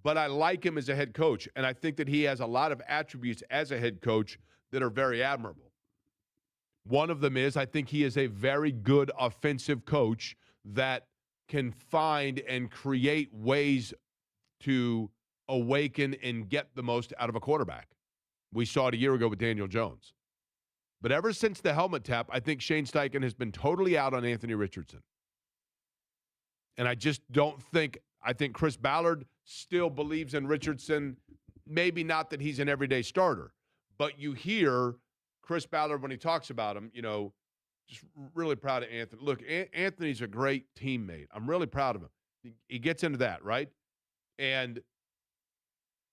But I like him as a head coach, and I think that he has a lot of attributes as a head coach that are very admirable. One of them is I think he is a very good offensive coach that can find and create ways to awaken and get the most out of a quarterback. We saw it a year ago with Daniel Jones. But ever since the helmet tap, I think Shane Steichen has been totally out on Anthony Richardson. And I just don't think – I think Chris Ballard still believes in Richardson. Maybe not that he's an everyday starter. But you hear Chris Ballard when he talks about him, just really proud of Anthony. Look, Anthony's a great teammate. I'm really proud of him. He gets into that, right? And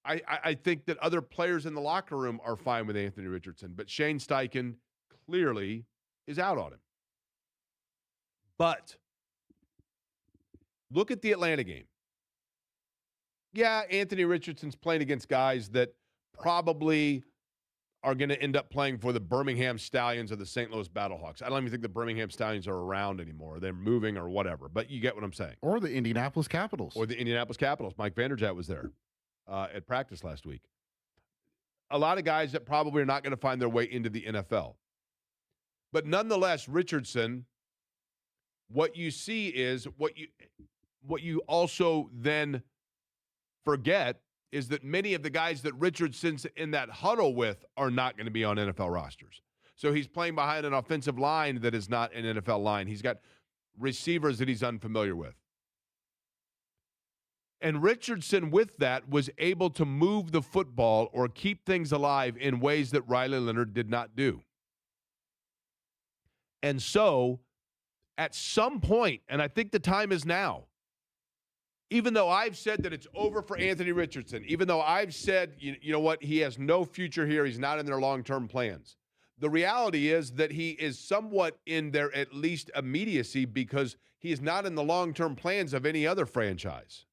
I think that other players in the locker room are fine with Anthony Richardson, but Shane Steichen clearly is out on him. But look at the Atlanta game. Yeah, Anthony Richardson's playing against guys that probably are going to end up playing for the Birmingham Stallions or the St. Louis Battlehawks. I don't even think the Birmingham Stallions are around anymore. They're moving or whatever, but you get what I'm saying. Or the Indianapolis Capitals. Mike Vanderjagt was there at practice last week. A lot of guys that probably are not going to find their way into the NFL. But nonetheless, Richardson, what you see is what you also then forget is that many of the guys that Richardson's in that huddle with are not going to be on NFL rosters. So he's playing behind an offensive line that is not an NFL line. He's got receivers that he's unfamiliar with. And Richardson, with that, was able to move the football or keep things alive in ways that Riley Leonard did not do. And so, at some point, and I think the time is now, even though I've said that it's over for Anthony Richardson, even though I've said, you know what, he has no future here, he's not in their long-term plans, the reality is that he is somewhat in their at least immediacy because he is not in the long-term plans of any other franchise.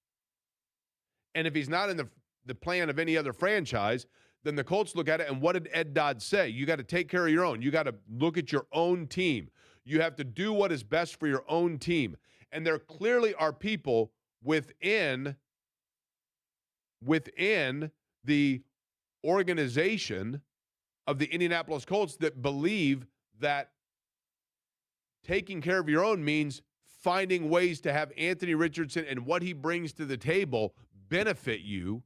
And if he's not in the plan of any other franchise, then the Colts look at it, and what did Ed Dodd say? You got to take care of your own. You got to look at your own team. You have to do what is best for your own team. And there clearly are people within the organization of the Indianapolis Colts that believe that taking care of your own means finding ways to have Anthony Richardson and what he brings to the table benefit you.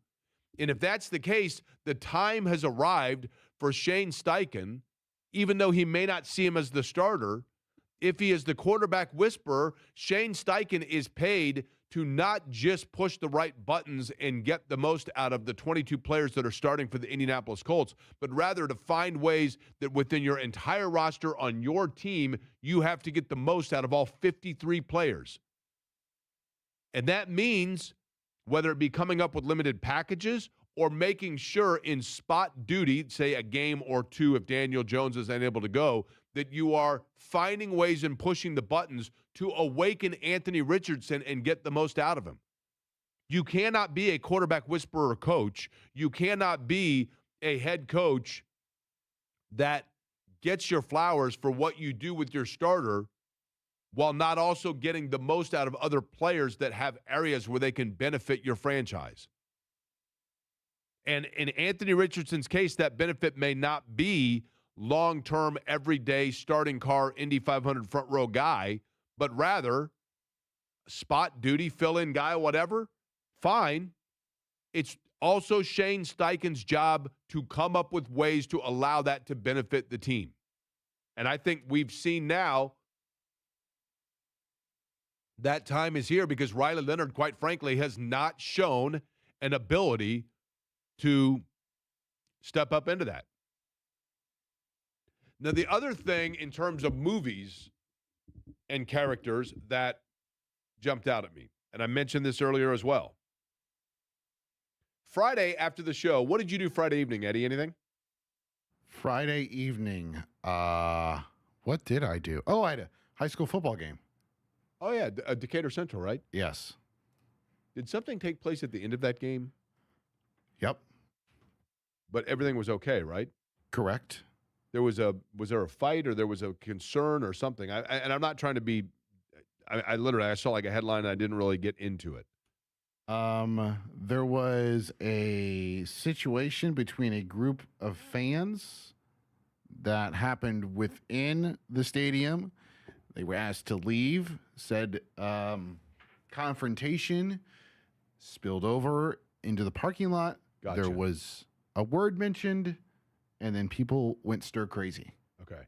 And if that's the case, the time has arrived for Shane Steichen, even though he may not see him as the starter. If he is the quarterback whisperer, Shane Steichen is paid to not just push the right buttons and get the most out of the 22 players that are starting for the Indianapolis Colts, but rather to find ways that within your entire roster on your team, you have to get the most out of all 53 players. And that means whether it be coming up with limited packages or making sure in spot duty, say a game or two if Daniel Jones is unable to go, that you are finding ways and pushing the buttons to awaken Anthony Richardson and get the most out of him. You cannot be a quarterback whisperer coach. You cannot be a head coach that gets your flowers for what you do with your starter while not also getting the most out of other players that have areas where they can benefit your franchise. And in Anthony Richardson's case, that benefit may not be long-term, everyday, starting car, Indy 500 front row guy, but rather spot duty, fill-in guy, whatever, fine. It's also Shane Steichen's job to come up with ways to allow that to benefit the team. And I think we've seen now that time is here because Riley Leonard, quite frankly, has not shown an ability to step up into that. Now, the other thing in terms of movies and characters that jumped out at me, and I mentioned this earlier as well. Friday after the show, what did you do Friday evening, Eddie? Anything? Friday evening, what did I do? Oh, I had a high school football game. Oh, yeah, Decatur Central, right? Yes. Did something take place at the end of that game? Yep. But everything was okay, right? Correct. Was there a fight or there was a concern or something? And I'm not trying to be. I literally saw like a headline and I didn't really get into it. There was a situation between a group of fans that happened within the stadium. They were asked to leave. Said confrontation spilled over into the parking lot. Gotcha. There was a word mentioned, and then people went stir crazy. Okay.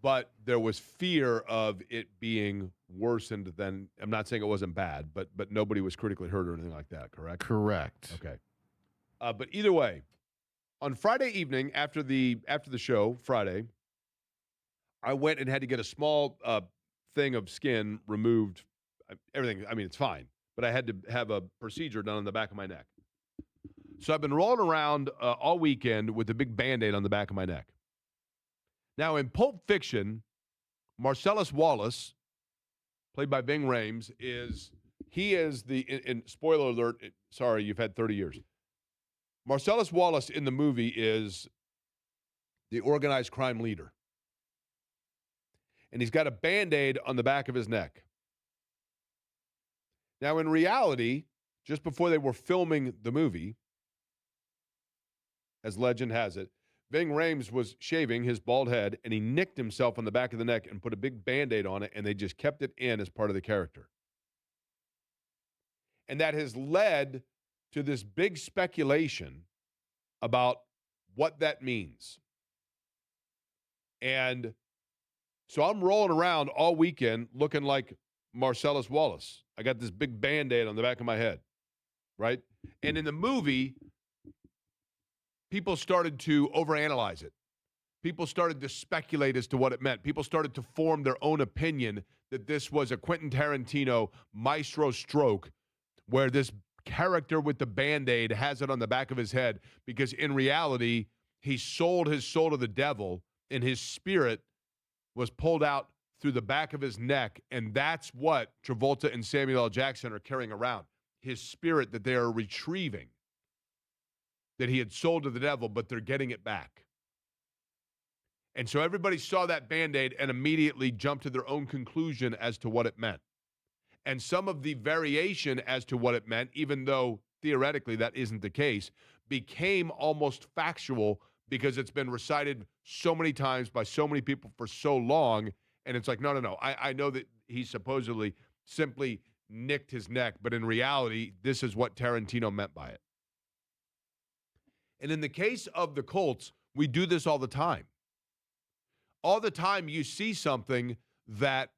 But there was fear of it being worsened than, I'm not saying it wasn't bad, but nobody was critically hurt or anything like that, correct? Correct. Okay. But either way, on Friday evening after the show, Friday, I went and had to get a small thing of skin removed. Everything, I mean, it's fine, but I had to have a procedure done on the back of my neck. So I've been rolling around all weekend with a big Band-Aid on the back of my neck. Now, in Pulp Fiction, Marcellus Wallace, played by Ving Rhames, is the, in spoiler alert, sorry, you've had 30 years. Marcellus Wallace in the movie is the organized crime leader. And he's got a Band-Aid on the back of his neck. Now, in reality, just before they were filming the movie, as legend has it, Ving Rhames was shaving his bald head, and he nicked himself on the back of the neck and put a big Band-Aid on it, and they just kept it in as part of the character. And that has led to this big speculation about what that means. And so I'm rolling around all weekend looking like Marcellus Wallace. I got this big Band-Aid on the back of my head, right? And in the movie, people started to overanalyze it. People started to speculate as to what it meant. People started to form their own opinion that this was a Quentin Tarantino maestro stroke where this character with the Band-Aid has it on the back of his head because in reality, he sold his soul to the devil and his spirit was pulled out through the back of his neck, and that's what Travolta and Samuel L. Jackson are carrying around, his spirit that they are retrieving, that he had sold to the devil, but they're getting it back. And so everybody saw that Band-Aid and immediately jumped to their own conclusion as to what it meant. And some of the variation as to what it meant, even though theoretically that isn't the case, became almost factual because it's been recited so many times by so many people for so long. And it's like, no. I know that he supposedly simply nicked his neck, but in reality, this is what Tarantino meant by it. And in the case of the Colts, we do this all the time. All the time you see something that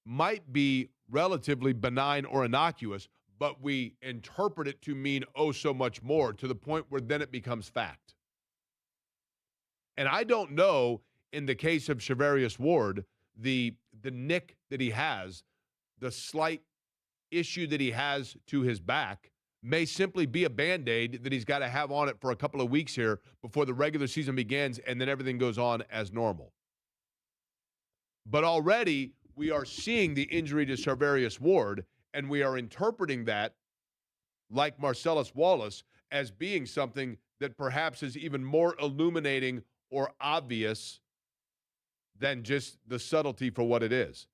might be relatively benign or innocuous, but we interpret it to mean oh so much more to the point where then it becomes fact. And I don't know, in the case of Charvarius Ward, the nick that he has, the slight issue that he has to his back, may simply be a Band-Aid that he's got to have on it for a couple of weeks here before the regular season begins, and then everything goes on as normal. But already we are seeing the injury to Charvarius Ward, and we are interpreting that, like Marcellus Wallace, as being something that perhaps is even more illuminating or obvious than just the subtlety for what it is.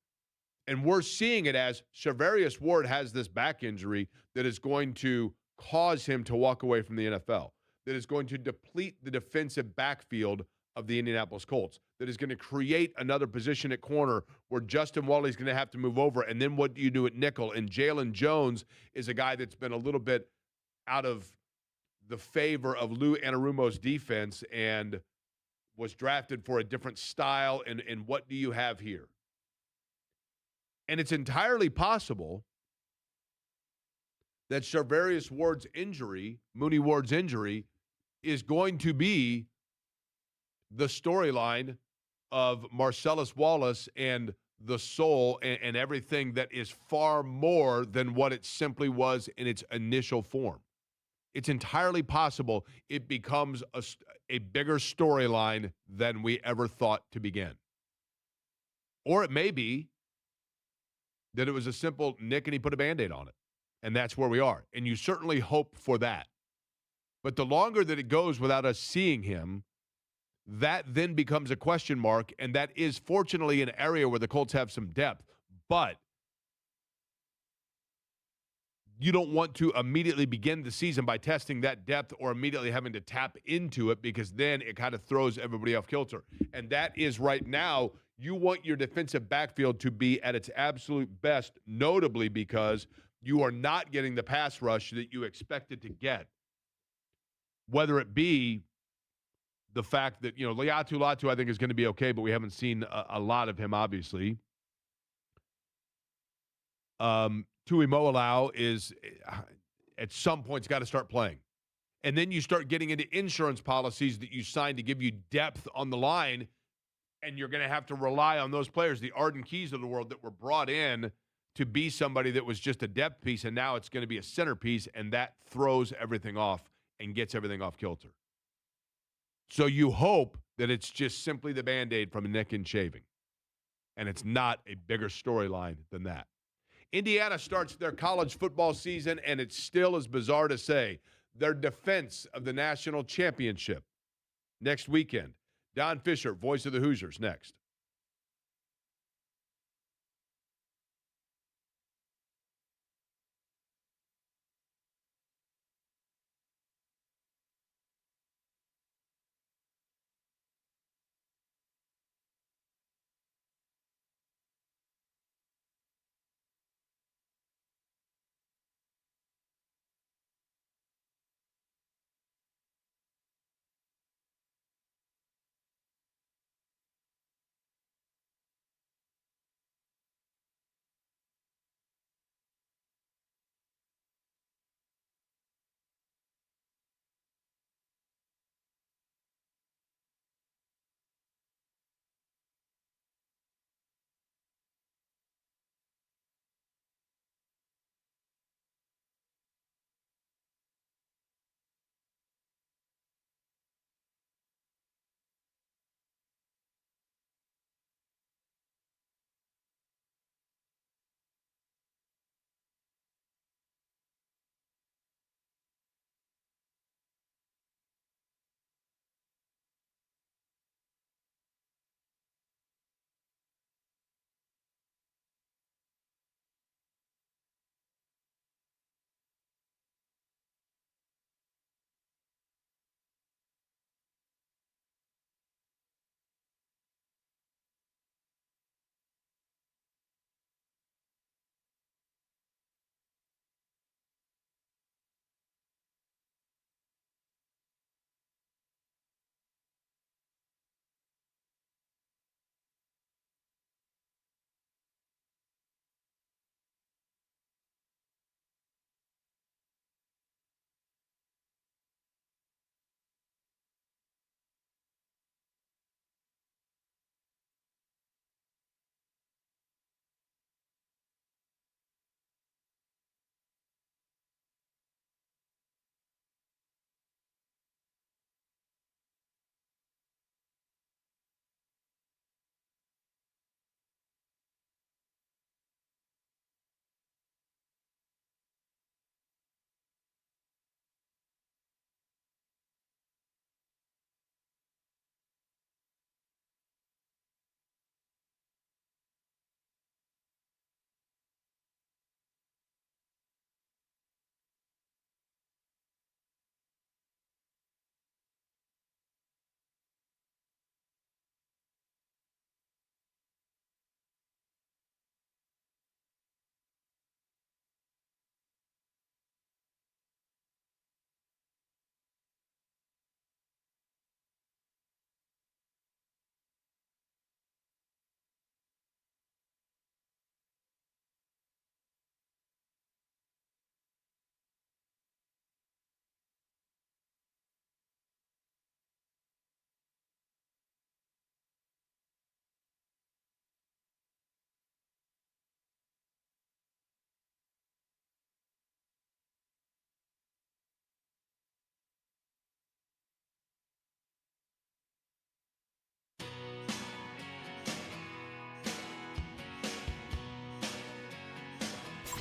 And we're seeing it as Charvarius Ward has this back injury that is going to cause him to walk away from the NFL, that is going to deplete the defensive backfield of the Indianapolis Colts, that is going to create another position at corner where Justin Wally's going to have to move over. And then what do you do at nickel? And Jalen Jones is a guy that's been a little bit out of the favor of Lou Anarumo's defense and was drafted for a different style. And what do you have here? And it's entirely possible that Charvarius Ward's injury, Mooney Ward's injury, is going to be the storyline of Marcellus Wallace and the soul and everything that is far more than what it simply was in its initial form. It's entirely possible it becomes a bigger storyline than we ever thought to begin. Or it may be that it was a simple nick and he put a Band-Aid on it. And that's where we are. And you certainly hope for that. But the longer that it goes without us seeing him, that then becomes a question mark. And that is fortunately an area where the Colts have some depth. But you don't want to immediately begin the season by testing that depth or immediately having to tap into it, because then it kind of throws everybody off kilter. And that is right now, you want your defensive backfield to be at its absolute best, notably because you are not getting the pass rush that you expected to get, whether it be the fact that, Latu I think is going to be okay, but we haven't seen a lot of him, obviously. Tui Moalau is, at some point, got to start playing. And then you start getting into insurance policies that you sign to give you depth on the line, and you're going to have to rely on those players, the Arden Keys of the world, that were brought in to be somebody that was just a depth piece, and now it's going to be a centerpiece, and that throws everything off and gets everything off kilter. So you hope that it's just simply the Band-Aid from a neck and shaving, and it's not a bigger storyline than that. Indiana starts their college football season, and it still is bizarre to say, their defense of the national championship next weekend. Don Fisher, voice of the Hoosiers, next.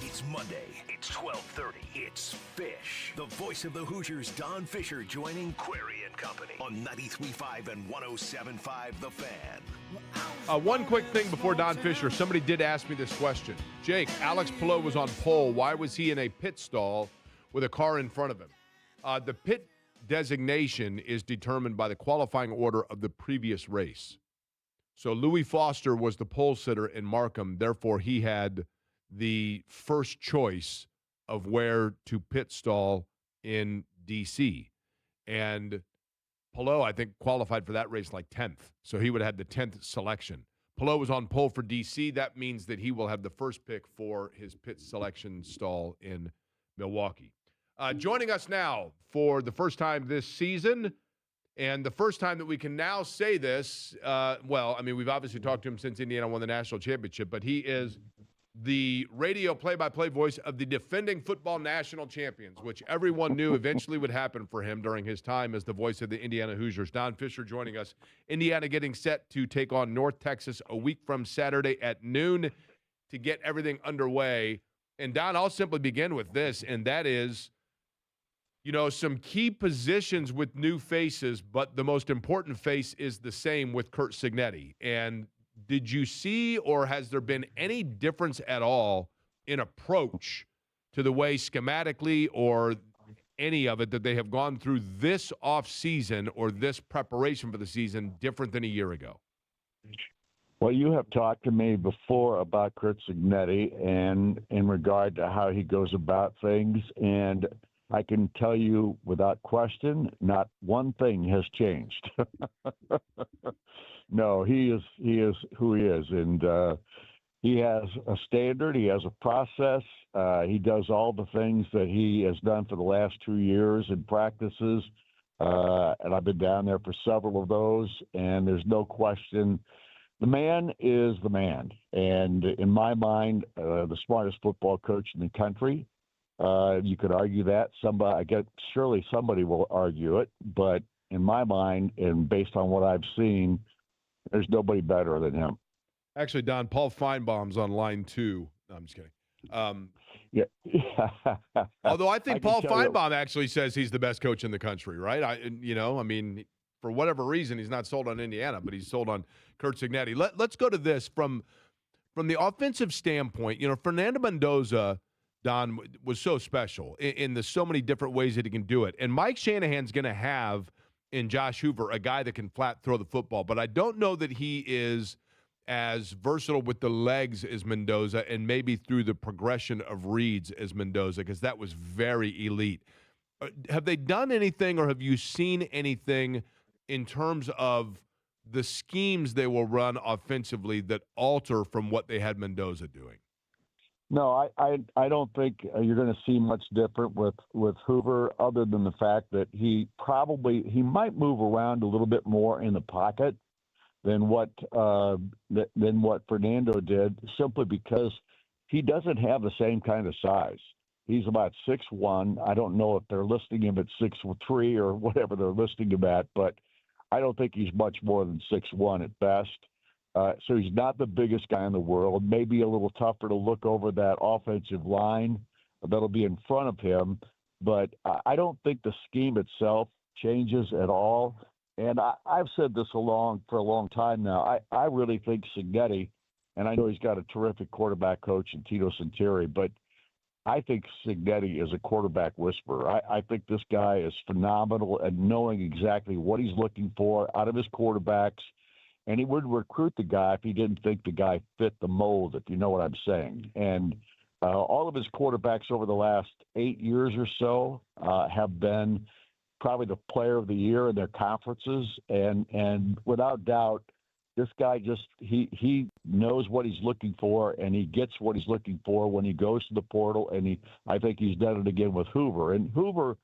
It's Monday. It's 12:30. It's Fish. The voice of the Hoosiers, Don Fisher, joining Query and Company on 93.5 and 107.5 The Fan. One quick thing before Don Fisher. Somebody did ask me this question. Jake, Alex Palou was on pole. Why was he in a pit stall with a car in front of him? The pit designation is determined by the qualifying order of the previous race. So Louis Foster was the pole sitter in Markham. Therefore, he had the first choice of where to pit stall in D.C. And Pelot, I think, qualified for that race like 10th. So he would have had the 10th selection. Pelot was on pole for D.C. That means that he will have the first pick for his pit selection stall in Milwaukee. Joining us now for the first time this season, and the first time that we can now say this, we've obviously talked to him since Indiana won the national championship, but he is the radio play-by-play voice of the defending football national champions, which everyone knew eventually would happen for him during his time as the voice of the Indiana Hoosiers. Don Fisher joining us. Indiana getting set to take on North Texas a week from Saturday at noon to get everything underway. And Don, I'll simply begin with this, and that is, some key positions with new faces, but the most important face is the same with Curt Cignetti. And did you see, or has there been any difference at all in approach to the way schematically or any of it that they have gone through this offseason or this preparation for the season different than a year ago? Well, you have talked to me before about Curt Cignetti and in regard to how he goes about things, and I can tell you without question, not one thing has changed. No, he is who he is, and he has a standard. He has a process. He does all the things that he has done for the last 2 years in practices, and I've been down there for several of those, and there's no question. The man is the man, and in my mind, the smartest football coach in the country. You could argue that. Surely somebody will argue it, but in my mind, and based on what I've seen, there's nobody better than him. Actually, Don, Paul Feinbaum's on line 2. No, I'm just kidding. Yeah. Although I think Paul Feinbaum actually says he's the best coach in the country, right? For whatever reason, he's not sold on Indiana, but he's sold on Curt Cignetti. Let's go to this from the offensive standpoint. Fernando Mendoza, Don, was so special in the so many different ways that he can do it. And Mike Shanahan's going to have in Josh Hoover a guy that can flat throw the football, but I don't know that he is as versatile with the legs as Mendoza and maybe through the progression of reads as Mendoza, because that was very elite. Have they done anything, or have you seen anything in terms of the schemes they will run offensively that alter from what they had Mendoza doing? No, I don't think you're going to see much different with Hoover, other than the fact that he might move around a little bit more in the pocket than what Fernando did, simply because he doesn't have the same kind of size. He's about 6'1". I don't know if they're listing him at 6'3" or whatever they're listing him at, but I don't think he's much more than 6'1" at best. So he's not the biggest guy in the world. Maybe a little tougher to look over that offensive line that'll be in front of him. But I don't think the scheme itself changes at all. And I've said this for a long time now. I really think Cignetti, and I know he's got a terrific quarterback coach in Tito Santeri, but I think Cignetti is a quarterback whisperer. I think this guy is phenomenal at knowing exactly what he's looking for out of his quarterbacks. And he would recruit the guy if he didn't think the guy fit the mold, if you know what I'm saying. And all of his quarterbacks over the last 8 years or so have been probably the player of the year in their conferences. And without doubt, this guy he knows what he's looking for, and he gets what he's looking for when he goes to the portal. And I think he's done it again with Hoover. And Hoover,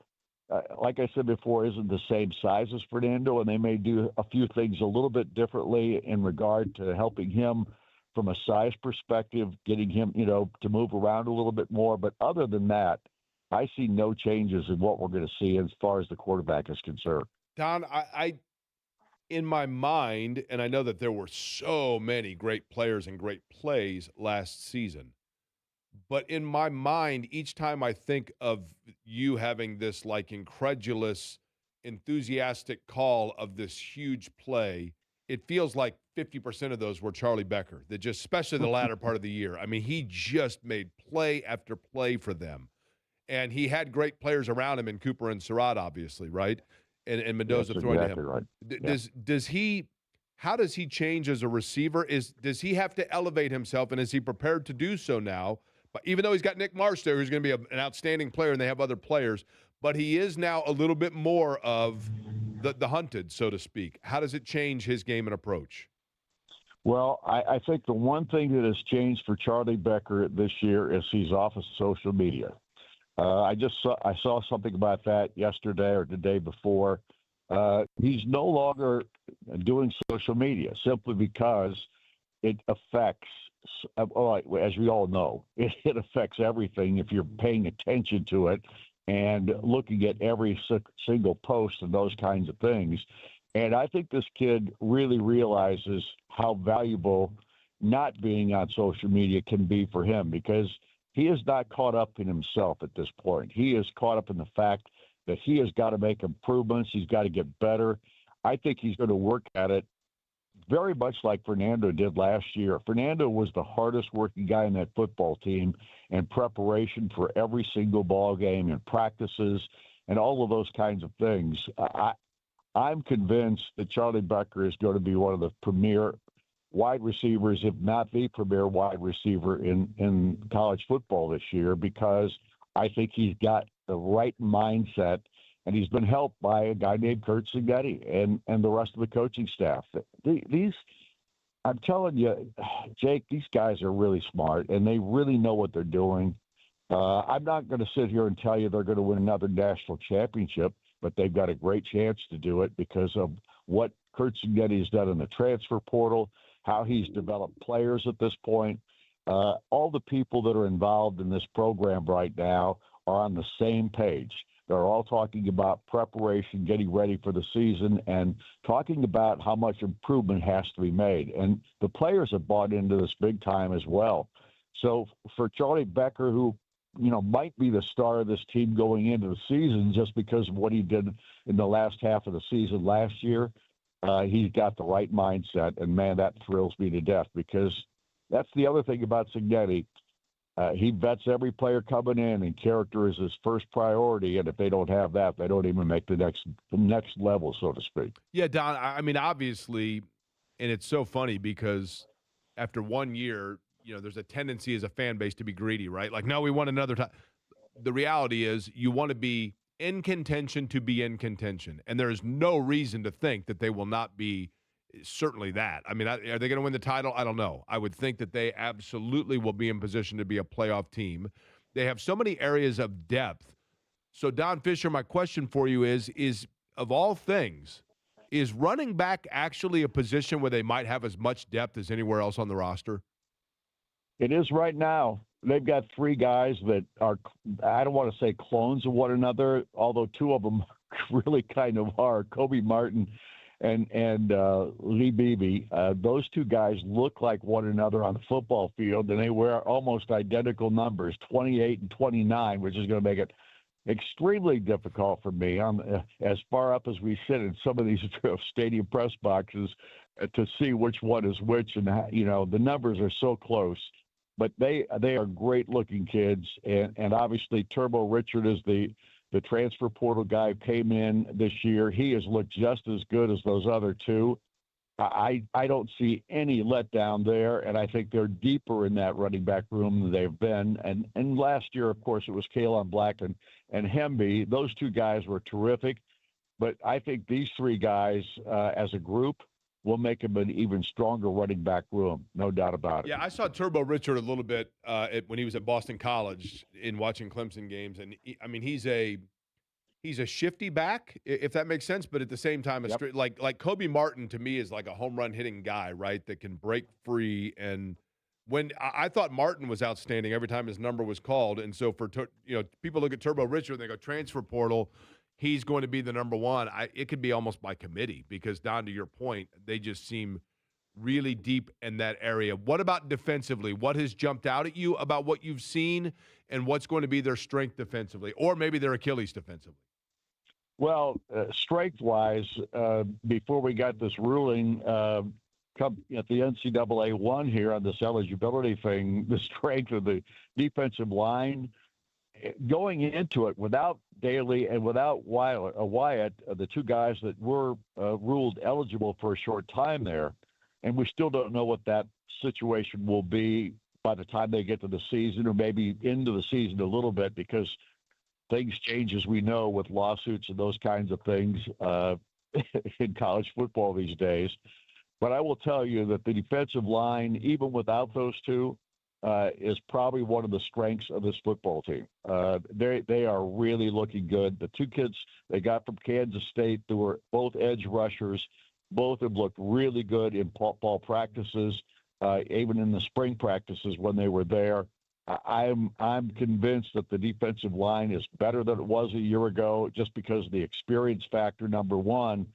like I said before, isn't the same size as Fernando, and they may do a few things a little bit differently in regard to helping him from a size perspective, getting him, to move around a little bit more. But other than that, I see no changes in what we're going to see as far as the quarterback is concerned. Don, I in my mind, and I know that there were so many great players and great plays last season, but in my mind, each time I think of you having this incredulous, enthusiastic call of this huge play, it feels like 50% of those were Charlie Becker, that just, especially the latter part of the year. I mean, he just made play after play for them. And he had great players around him in Cooper and Surratt, obviously, right? And Mendoza throwing exactly to him. Right. Does he? How does he change as a receiver? Does he have to elevate himself, and is he prepared to do so now? But even though he's got Nick Marsh there, who's going to be an outstanding player, and they have other players, but he is now a little bit more of the hunted, so to speak. How does it change his game and approach? Well, I think the one thing that has changed for Charlie Becker this year is he's off of social media. I saw something about that yesterday or the day before. He's no longer doing social media simply because it affects, as we all know, it affects everything if you're paying attention to it and looking at every single post and those kinds of things. And I think this kid really realizes how valuable not being on social media can be for him, because he is not caught up in himself at this point. He is caught up in the fact that he has got to make improvements. He's got to get better. I think he's going to work at it very much like Fernando did last year. Fernando was the hardest working guy in that football team in preparation for every single ball game and practices and all of those kinds of things. I'm convinced that Charlie Becker is going to be one of the premier wide receivers, if not the premier wide receiver in college football this year, because I think he's got the right mindset, and he's been helped by a guy named Curt Cignetti and the rest of the coaching staff. These, I'm telling you, Jake, these guys are really smart, and they really know what they're doing. I'm not going to sit here and tell you they're going to win another national championship, but they've got a great chance to do it because of what Curt Cignetti has done in the transfer portal, how he's developed players at this point. All the people that are involved in this program right now are on the same page. They're all talking about preparation, getting ready for the season, and talking about how much improvement has to be made. And the players have bought into this big time as well. So for Charlie Becker, who might be the star of this team going into the season just because of what he did in the last half of the season last year, he's got the right mindset. And, man, that thrills me to death, because that's the other thing about Cignetti. He vets every player coming in, and character is his first priority. And if they don't have that, they don't even make the next level, so to speak. Yeah, Don, I mean, obviously, and it's so funny because after 1 year, there's a tendency as a fan base to be greedy, right? Like, no, we want another time. The reality is you want to be in contention to be in contention. And there is no reason to think that they will not be certainly that. I mean, are they going to win the title? I don't know. I would think that they absolutely will be in position to be a playoff team. They have so many areas of depth. So, Don Fisher, my question for you is of all things, is running back actually a position where they might have as much depth as anywhere else on the roster? It is right now. They've got three guys that are, I don't want to say clones of one another, although two of them really kind of are, Kobe Martin and Lee Beebe. Those two guys look like one another on the football field, and they wear almost identical numbers, 28 and 29, which is going to make it extremely difficult for me. I'm as far up as we sit in some of these stadium press boxes to see which one is which, and the numbers are so close. But they are great-looking kids, and obviously Turbo Richard is the transfer portal guy who came in this year. He has looked just as good as those other two. I don't see any letdown there, and I think they're deeper in that running back room than they've been. And last year, of course, it was Kalen Black and Hemby. Those two guys were terrific. But I think these three guys as a group will make him an even stronger running back room, no doubt about it. Yeah, I saw Turbo Richard a little bit when he was at Boston College in watching Clemson games, and he's a shifty back, if that makes sense, but at the same time, Yep. like Kobe Martin to me is like a home run hitting guy, right? That can break free. And when I thought Martin was outstanding every time his number was called, and so for people look at Turbo Richard and they go transfer portal, he's going to be the number one. It could be almost by committee because, Don, to your point, they just seem really deep in that area. What about defensively? What has jumped out at you about what you've seen and what's going to be their strength defensively, or maybe their Achilles defensively? Well, strength-wise, before we got this ruling at the NCAA one here on this eligibility thing, the strength of the defensive line, going into it without Daly and without Wyatt, the two guys that were ruled eligible for a short time there, and we still don't know what that situation will be by the time they get to the season, or maybe into the season a little bit, because things change, as we know, with lawsuits and those kinds of things in college football these days. But I will tell you that the defensive line, even without those two, is probably one of the strengths of this football team. They are really looking good. The two kids they got from Kansas State, they were both edge rushers. Both have looked really good in fall practices, even in the spring practices when they were there. I'm convinced that the defensive line is better than it was a year ago, just because of the experience factor, number one,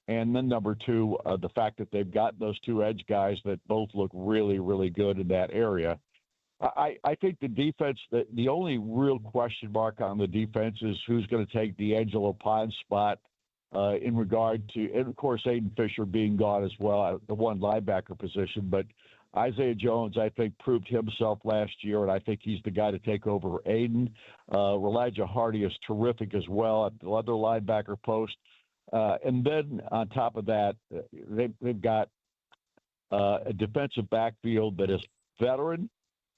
and then number two, the fact that they've got those two edge guys that both look really, really good in that area. I think the defense, the only real question mark on the defense is who's going to take D'Angelo Pine's spot in regard to, and of course, Aiden Fisher being gone as well, the one linebacker position. But Isaiah Jones, I think, proved himself last year, and I think he's the guy to take over Aiden. Elijah Hardy is terrific as well at the other linebacker post. And then on top of that, they've got a defensive backfield that is veteran.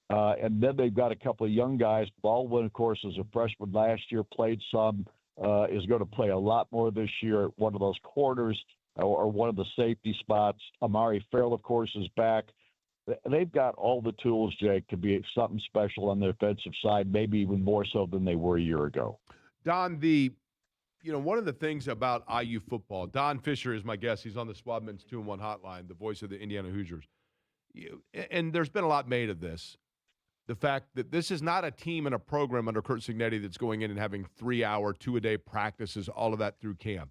And then they've got a couple of young guys. Baldwin, of course, was a freshman last year, played some, is going to play a lot more this year at one of those corners or one of the safety spots. Amari Farrell, of course, is back. They've got all the tools, Jake, to be something special on the offensive side, maybe even more so than they were a year ago. Don, one of the things about IU football, Don Fisher is my guest. He's on the Swabman's 2-1 hotline, the voice of the Indiana Hoosiers. And there's been a lot made of this. The fact that this is not a team and a program under Curt Cignetti that's going in and having 3-hour, 2-a-day practices, all of that through camp.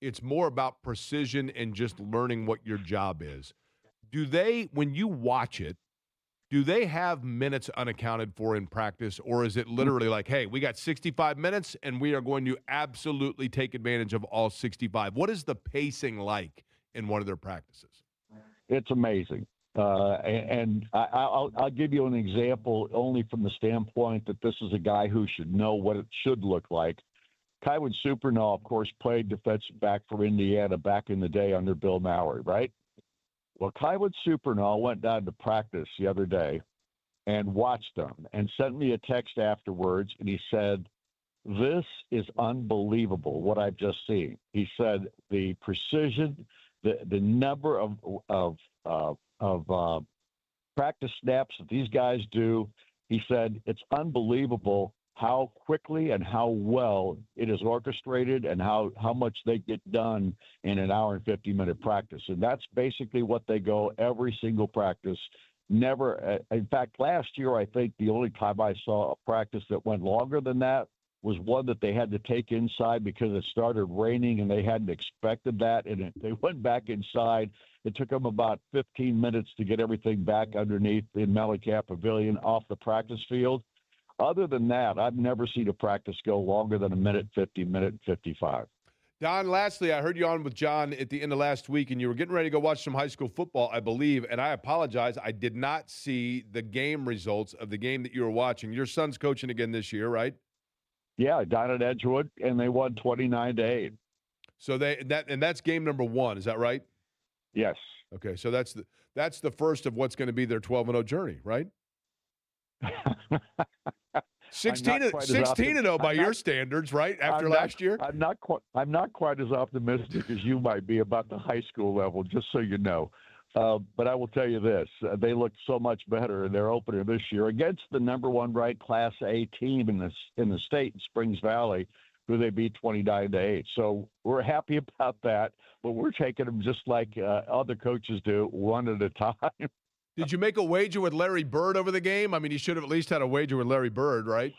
It's more about precision and just learning what your job is. Do they, when you watch it, do they have minutes unaccounted for in practice, or is it literally like, hey, we got 65 minutes and we are going to absolutely take advantage of all 65? What is the pacing like in one of their practices? It's amazing. And I'll give you an example only from the standpoint that this is a guy who should know what it should look like. Kywin Supernall, of course, played defensive back for Indiana back in the day under Bill Mowry, right? Well, Kywin Supernall went down to practice the other day and watched them and sent me a text afterwards, and he said, "This is unbelievable, what I've just seen." He said the precision, the number of practice snaps that these guys do, he said it's unbelievable how quickly and how well it is orchestrated and how much they get done in an hour and 50-minute practice. And that's basically what they go every single practice. Never, in fact, last year, I think the only time I saw a practice that went longer than that was one that they had to take inside because it started raining and they hadn't expected that. And they went back inside. It took them about 15 minutes to get everything back underneath the Mellencamp Pavilion off the practice field. Other than that, I've never seen a practice go longer than a minute 50, minute 55. Don, lastly, I heard you on with John at the end of last week, and you were getting ready to go watch some high school football, I believe, and I apologize. I did not see the game results of the game that you were watching. Your son's coaching again this year, right? Yeah, down at Edgewood, and they won 29-8. So that's game number 1, is that right? Yes. Okay, so that's the first of what's going to be their 12-0 journey, right? 16-0 by your standards, right? After last year, I'm not quite as optimistic as you might be about the high school level. Just so you know, but I will tell you this: they look so much better in their opener this year against the number 1 ranked Class A team in the state in Springs Valley, who they beat 29-8. So we're happy about that, but we're taking them just like other coaches do, one at a time. Did you make a wager with Larry Bird over the game? I mean, you should have at least had a wager with Larry Bird, right?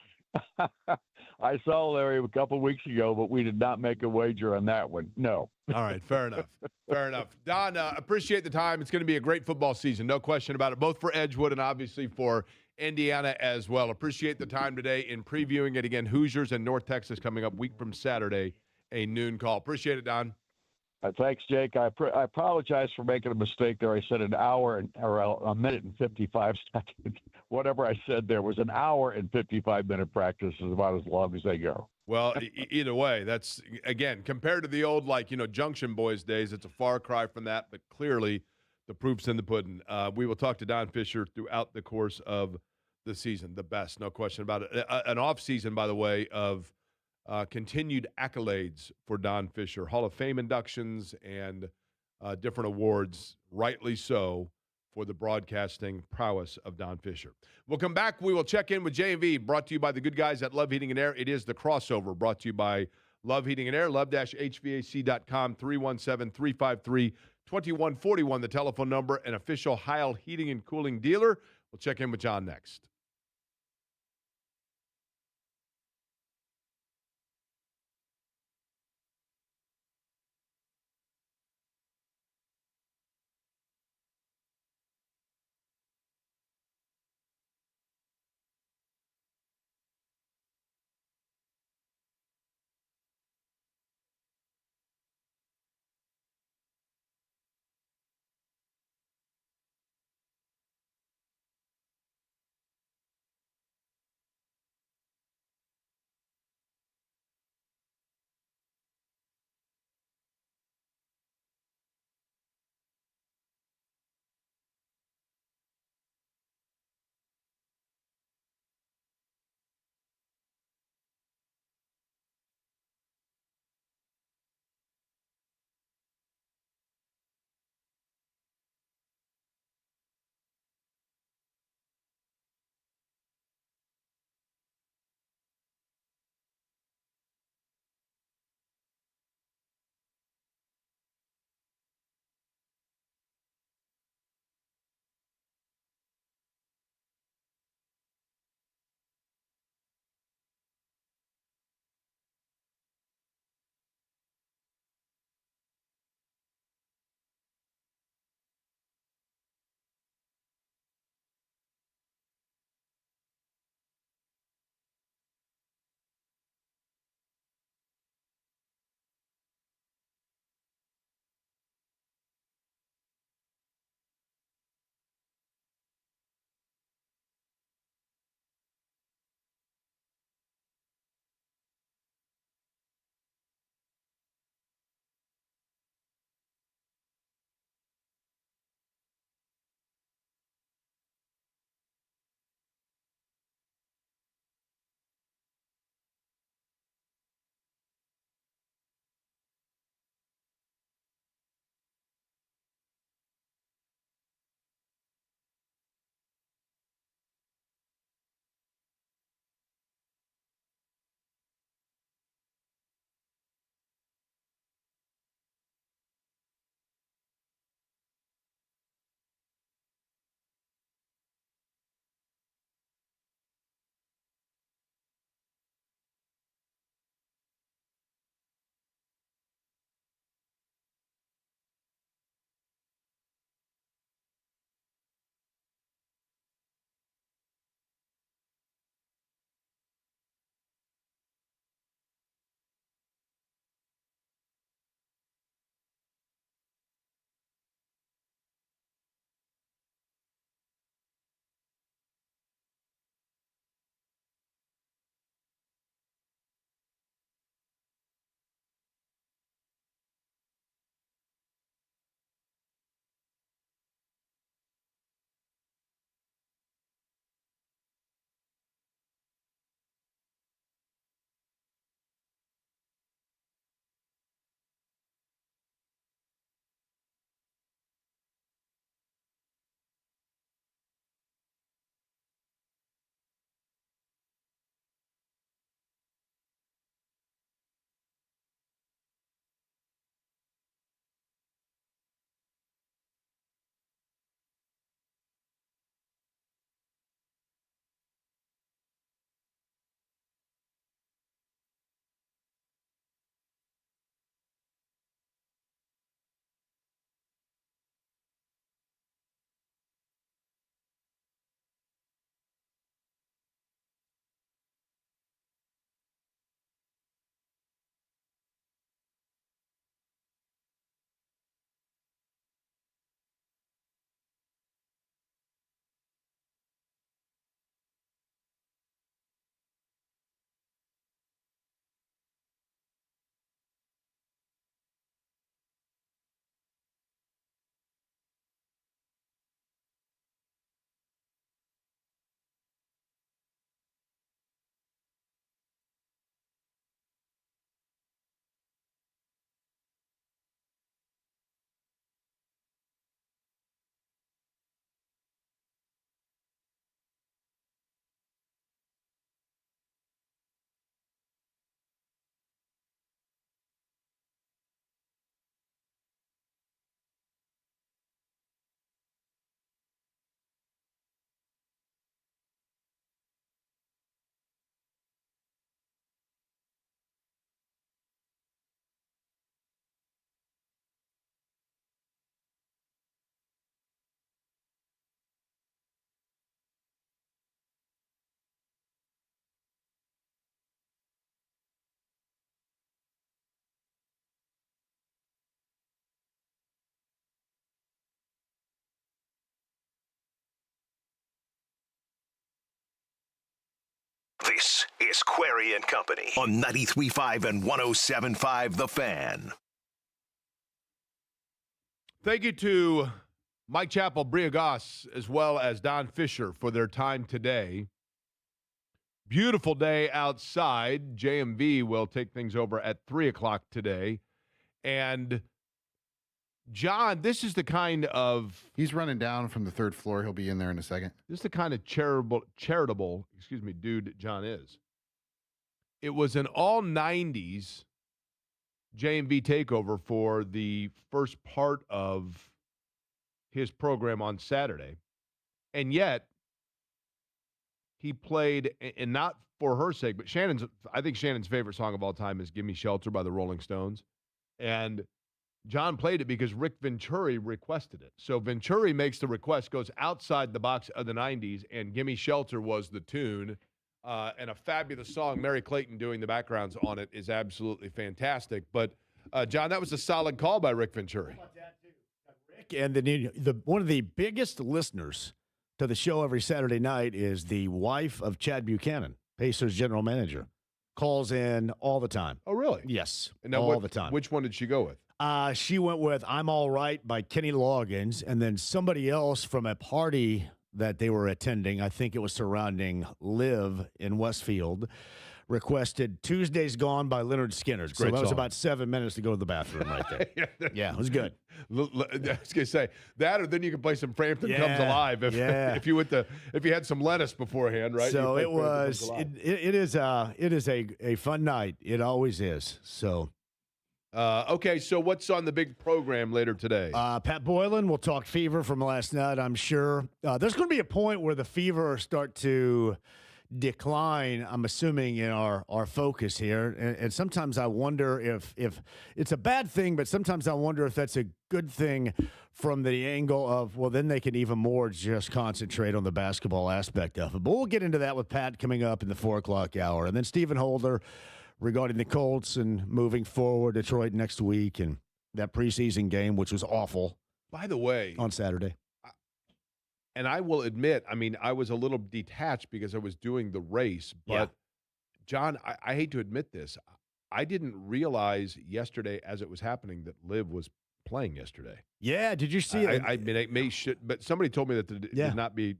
I saw Larry a couple of weeks ago, but we did not make a wager on that one. No. All right, fair enough. Fair enough. Don, appreciate the time. It's going to be a great football season, no question about it, both for Edgewood and obviously for Indiana as well. Appreciate the time today in previewing it again. Hoosiers and North Texas coming up week from Saturday, a noon call. Appreciate it, Don. Thanks, Jake. I apologize for making a mistake there. I said an hour or a minute and 55 seconds. Whatever I said there was an hour and 55-minute practice is about as long as they go. Well, either way, that's, again, compared to the old, Junction Boys days, it's a far cry from that. But clearly The proof's in the pudding. We will talk to Don Fisher throughout the course of the season. The best, no question about it. An off season, by the way, of continued accolades for Don Fisher, Hall of Fame inductions and different awards, rightly so, for the broadcasting prowess of Don Fisher. We'll come back. We will check in with J&V, brought to you by the good guys at Love Heating and Air. It is the crossover, brought to you by Love Heating and Air, love-hvac.com, 317-353-2141, the telephone number, an official Heil Heating and Cooling dealer. We'll check in with John next. This is Query and Company on 93.5 and 107.5 The Fan. Thank you to Mike Chappell, Bria Goss, as well as Don Fisher for their time today. Beautiful day outside. JMV will take things over at 3 o'clock today. And, John, this is the kind of... He's running down from the third floor. He'll be in there in a second. This is the kind of charitable dude John is. It was an all-90s JMV takeover for the first part of his program on Saturday. And yet, he played, and not for her sake, but I think Shannon's favorite song of all time is Gimme Shelter by the Rolling Stones. And John played it because Rick Venturi requested it. So Venturi makes the request, goes outside the box of the 90s, and Gimme Shelter was the tune. And a fabulous song. Mary Clayton doing the backgrounds on it is absolutely fantastic. But, John, that was a solid call by Rick Venturi. How about that, too? Rick, and one of the biggest listeners to the show every Saturday night is the wife of Chad Buchanan, Pacers general manager. Calls in all the time. Oh, really? Yes, and now all the time. Which one did she go with? She went with I'm All Right by Kenny Loggins, and then somebody else from a party that they were attending, I think it was surrounding Live in Westfield, requested Tuesday's Gone by Leonard Skinner. So that was about 7 minutes to go to the bathroom right there. Yeah, it was good. I was going to say that, or then you can play some Frampton Comes Alive if you had some lettuce beforehand, right? So it is a fun night. It always is. So. Okay, so what's on the big program later today? Pat Boylan will talk Fever from last night, I'm sure. There's going to be a point where the Fever start to decline, I'm assuming, in our focus here. And sometimes I wonder if it's a bad thing, but sometimes I wonder if that's a good thing from the angle of, well, then they can even more just concentrate on the basketball aspect of it. But we'll get into that with Pat coming up in the 4 o'clock hour. And then Stephen Holder regarding the Colts and moving forward, Detroit next week, and that preseason game, which was awful. By the way, on Saturday. And I will admit, I was a little detached because I was doing the race. But, John, I hate to admit this. I didn't realize yesterday as it was happening that Liv was playing yesterday. Yeah, did you see it? I mean, it may but somebody told me that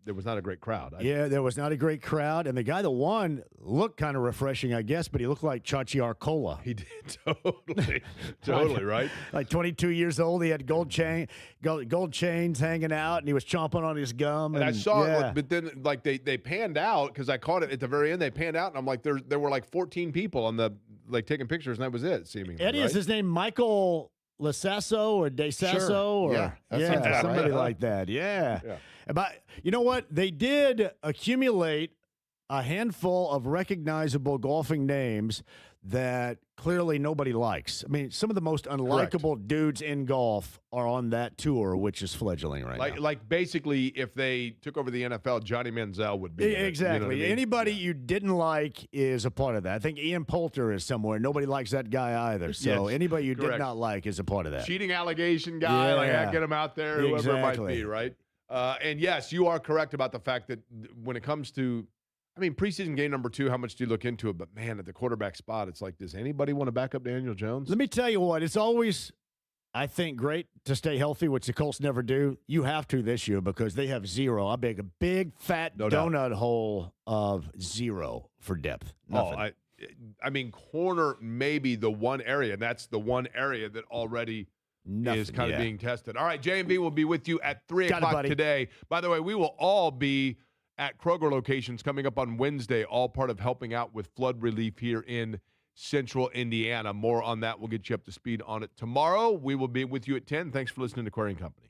there was not a great crowd. There was not a great crowd, and the guy that won looked kind of refreshing, I guess, but he looked like Chachi Arcola. He did totally right. Like 22 years old, he had gold chains hanging out, and he was chomping on his gum. And I saw it, but then like they panned out because I caught it at the very end. They panned out, and I'm like, there were like 14 people on the taking pictures, and that was it. Seemingly, Eddie, is his name Michael Lasasso or DeSasso? Sure. Or somebody like that. Yeah. But you know what? They did accumulate a handful of recognizable golfing names that clearly nobody likes. I mean, some of the most unlikable dudes in golf are on that tour, which is fledgling right now. Like basically, if they took over the NFL, Johnny Manziel would be exactly. You know what I mean? Anybody you didn't like is a part of that. I think Ian Poulter is somewhere. Nobody likes that guy either. So anybody you did not like is a part of that. Cheating allegation guy, get him out there, whoever it might be, right? And yes, you are correct about the fact that when it comes to, preseason game number 2, how much do you look into it? But, man, at the quarterback spot, it's like, does anybody want to back up Daniel Jones? Let me tell you what, it's always, I think, great to stay healthy, which the Colts never do. You have to this year because they have zero. I beg a big, fat donut hole of zero for depth. Nothing. Corner maybe the one area, and that's the one area that already is kind of being tested. All right, J&B will be with you at 3 o'clock today. By the way, we will all be at Kroger locations coming up on Wednesday, all part of helping out with flood relief here in central Indiana. More on that. We'll get you up to speed on it tomorrow. We will be with you at 10. Thanks for listening to Query & Company.